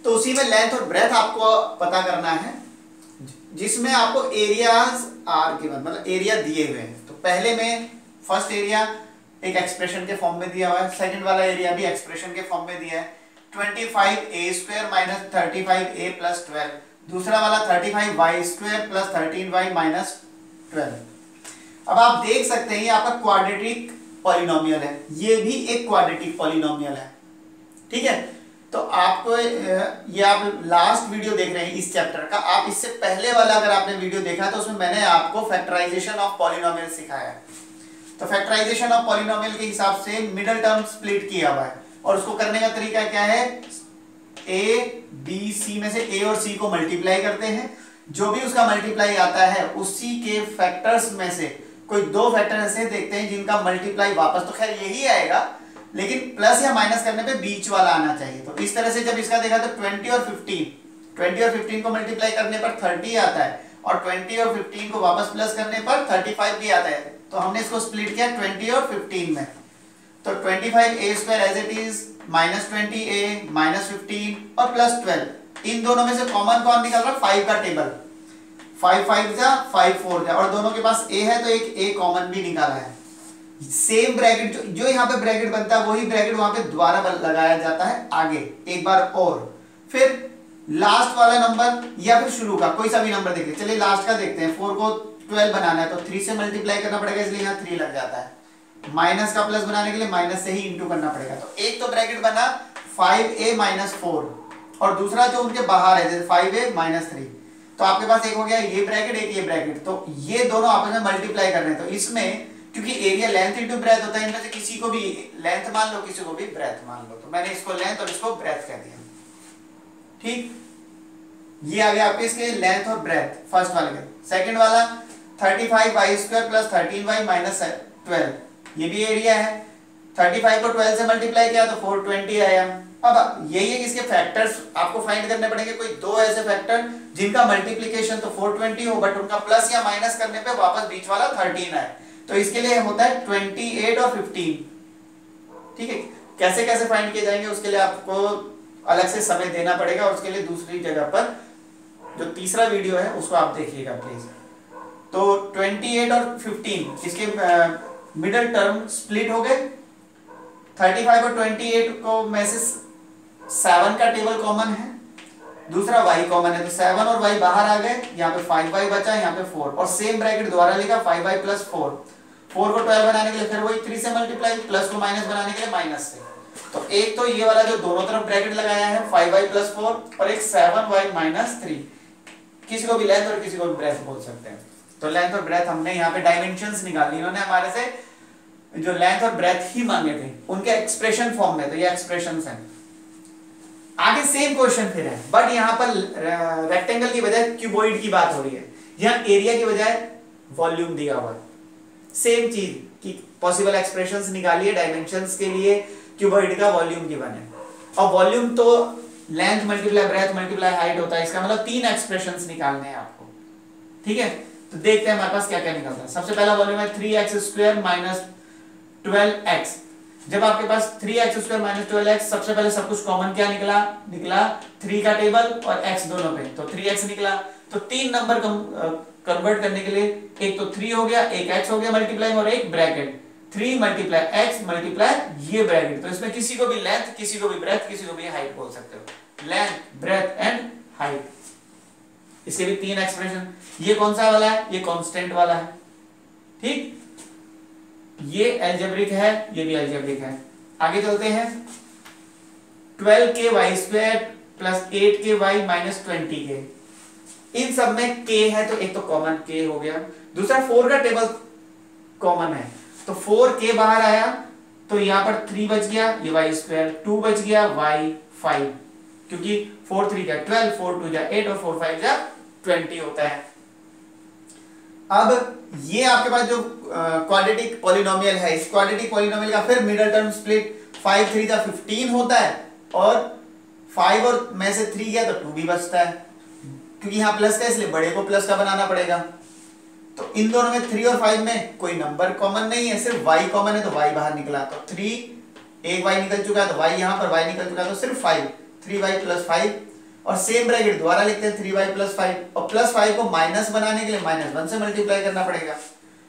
तो उसी में लेंथ और ब्रेथ आपको पता करना है, जिसमें आपको एरियाज आर गिवन, मतलब एरिया दिए हुए हैं। तो पहले में फर्स्ट एरिया एक एक्सप्रेशन के फॉर्म में दिया हुआ है, सेकंड वाला एरिया भी एक्सप्रेशन के फॉर्म में दिया है, 25a square minus 35a plus 12, दूसरा वाला 35y square plus 13y minus 12। अब आप देख सकते हैं ये आपका क्वाड्रेटिक पॉलिनोमियल है, ये भी एक क्वाड्रेटिक पॉलिनोमियल है। ठीक है, तो आपको ये आप लास्ट वीडियो देख रहे हैं इस चैप्टर का, आप इससे पहले वाला अगर आपने वीडियो देखा तो उसमें मैंने आपको फैक्टराइजेशन ऑफ पॉलिनोमियल सिखाया है। तो फैक्टराइजेशन ऑफ पॉलिनोमियल के हिसाब से मिडिल टर्म स्प्लिट किया हुआ है, और उसको करने का तरीका क्या है, ए बी सी में से ए और सी को मल्टीप्लाई करते हैं, जो भी उसका मल्टीप्लाई आता है उसी के फैक्टर्स में से कोई दो फैक्टर ऐसे देखते हैं जिनका मल्टीप्लाई वापस तो खैर यही आएगा, लेकिन प्लस या माइनस करने पे बीच वाला आना चाहिए। तो इस तरह से जब इसका देखा तो 20 और 15 को मल्टीप्लाई करने पर 30 आता है, और 20 और 15 को वापस प्लस करने पर 35 भी आता है। तो हमने इसको स्प्लिट किया 20 और 15 में, तो 25a square as it is minus 20a minus 15 और प्लस 12, इन दोनों में से कॉमन कौन निकल रहा है, 5 का टेबल, 5 5 जा 5 4 जा, और दोनों के पास a है तो एक a कॉमन भी निकाला है। सेम ब्रैकेट जो यहाँ पे ब्रैकेट बनता है वही ब्रैकेट वहां पे दोबारा लगाया जाता है आगे एक बार, और फिर लास्ट वाला नंबर या फिर शुरू का कोई सा भी नंबर देखिए। चलिए लास्ट का देखते हैं, 4 को 12 बनाना है तो 3 से मल्टीप्लाई करना पड़ेगा, इसलिए यहाँ 3 लग जाता है। माइनस का प्लस बनाने के लिए माइनस से ही इंटू करना पड़ेगा। तो एक तो ब्रैकेट बना 5a माइनस 4, और दूसरा जो उनके बाहर है जैसे 5a माइनस 3, तो आपके पास एक हो गया ये ब्रैकेट, एक ये ब्रैकेट, तो ये दोनों आपस में मल्टीप्लाई कर रहे हैं। तो इसमें क्योंकि एरिया लेंथ इंटू ब्रेथ होता है, इनमें से किसी को भी लेंथ मान लो, किसी को भी ब्रेथ मान लो, तो मैंने इसको लेंथ और इसको ब्रेथ कह दिया। ठीक, ये आ गया आपके इसके लेंथ और ब्रेथ फर्स्ट वाले के। सेकंड वाला 35y square plus 13y minus 12, ये भी एरिया है। 35 को 12 से मल्टीप्लाई किया तो 420 आया। अब यही है कि इसके फैक्टर्स आपको फाइंड करने पड़ेंगे, कोई दो ऐसे फैक्टर जिनका मल्टीप्लिकेशन तो 420 हो बट उनका प्लस या माइनस करने पे वापस बीच वाला 13 आए। तो इसके लिए होता है 28 और 15। ठीक है, कैसे कैसे फाइंड किए जाएंगे उसके लिए आपको अलग से समय देना पड़ेगा, और उसके लिए दूसरी जगह पर जो तीसरा वीडियो है उसको आप देखिएगा प्लीज। तो 28 और 15 इसके मिडिल टर्म स्प्लिट हो गए। 35 और 28 को में से 7 का टेबल कॉमन है, दूसरा y कॉमन है, तो 7 और y बाहर आ गए, यहाँ पे 5y बचा, यहाँ पे 4, और सेम ब्रैकेट दोबारा लिखा 5y प्लस 4 को 12 बनाने के लिए फिर वही 3 से मल्टीप्लाई, प्लस को माइनस बनाने के लिए माइनस से। तो एक तो ये वाला जो दोनों तरफ ब्रैकेट लगाया है 5y प्लस 4, और एक 7y माइनस 3, किसी को भी लेंथ और किसी को भी ब्रेथ बोल सकते हैं। तो लेंथ और ब्रेथ हमने यहाँ पे डायमेंशंस निकाली, इन्होंने हमारे से जो लेंथ और ब्रेथ ही मांगे थे उनके एक्सप्रेशन फॉर्म में, तो ये एक्सप्रेशंस हैं। आगे सेम क्वेश्चन फिर है, बट यहाँ पर रेक्टेंगल की बजाय क्यूबॉइड की बात हो रही है, यहाँ एरिया की बजाय वॉल्यूम दिया हुआ है। सेम चीज की पॉसिबल एक्सप्रेशंस निकालिए डायमेंशंस के लिए, क्यूबॉइड का वॉल्यूम गिवन है। और वॉल्यूम तो length multiply breath multiply height होता है, इसका मतलब 3 एक्सप्रेशंस निकालने हैं आपको। ठीक है, तो देखते हैं हमारे पास क्या क्या निकलता है। सबसे पहला वॉल्यूम है 3x² माइनस 12x। जब आपके पास 3x² माइनस 12x, सबसे पहले सब कुछ कॉमन क्या निकला 3 का टेबल और x दोनों पे, तो 3x निकला। तो 3 नंबर कन्वर्ट करने के लिए एक तो 3 हो गया, एक x हो गया मल्टीप्लाई और एक ब्रैकेट 3 मल्टीप्लाई x मल्टीप्लाई ये ब्रैकेट। तो इसमें किसी को भी लेंथ, किसी को भी ब्रेथ, किसी को भी हाइट बोल सकते हो, लेंथ ब्रेथ एंड हाइट। इसके भी 3 एक्सप्रेशन। ये कौन सा वाला है, ये कांस्टेंट वाला है। ठीक, ये अलजेब्रिक है, ये भी अलजेब्रिक है। आगे चलते हैं 12k² plus 8k minus 20k। इन सब में k है तो एक तो कॉमन k हो गया, दूसरा 4 का टेबल कॉमन है तो 4k बाहर आया, तो यहां पर 3 बच गया, ये y², 2 बच गया y5, क्योंकि 4 3 का 12, 4 2 जा 8 और 4 5 जा 20 होता है। अब ये आपके पास जो क्वाड्रेटिक पॉलिनोमियल है, इस क्वाड्रेटिक पॉलिनोमियल का फिर मिडिल टर्म स्प्लिट 5 3 जा 15 होता है, और 5 और में से 3 गया तो 2 भी बचता है, क्योंकि यहाँ प्लस का इसलिए बड़े को प्लस का बनाना पड़ेगा। तो इन दोनों में 3 और 5 में कोई नंबर कॉमन नहीं है, सिर्फ y कॉमन है तो y बाहर निकला, तो 3 एक y निकल चुका है तो y यहाँ पर y निकल चुका है, तो सिर्फ 5 3y प्लस 5, और सेम ब्रैकेट दोबारा लिखते हैं 3y प्लस 5, और प्लस 5 को माइनस बनाने के लिए -1 से मल्टीप्लाई करना पड़ेगा।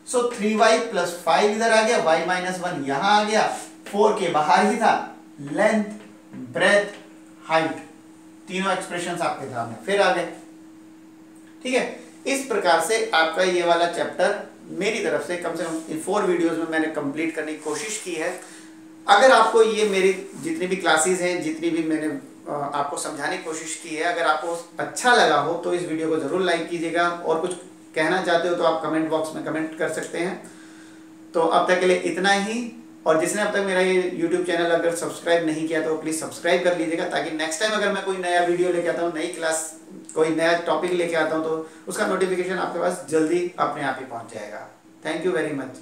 सो 3y प्लस 5 इधर आ गया, y माइनस 1 यहाँ आ गया, 4 के बाहर ही था, लेंथ ब्रेथ हाइट तीनों एक्सप्रेशंस आपके सामने फिर आ गए। ठीक है, इस प्रकार से आपका ये वाला चैप्टर मेरी तरफ से कम 4 वीडियोस में मैंने कंप्लीट करने की कोशिश की है। अगर आपको ये मेरी जितनी भी क्लासेस हैं, जितनी भी मैंने आपको समझाने की कोशिश की है, अगर आपको अच्छा लगा हो तो इस वीडियो को जरूर लाइक कीजिएगा, और कुछ कहना चाहते हो तो आप कमेंट बॉक्स में कमेंट कर सकते हैं। तो अब तक के लिए इतना ही, और जिसने अब तक मेरा ये YouTube चैनल अगर सब्सक्राइब नहीं किया तो प्लीज़ सब्सक्राइब कर लीजिएगा, ताकि नेक्स्ट टाइम अगर मैं कोई नया वीडियो लेके आता हूँ, नई क्लास कोई नया टॉपिक लेके आता हूँ, तो उसका नोटिफिकेशन आपके पास जल्दी अपने आप ही पहुँच जाएगा। Thank you very much.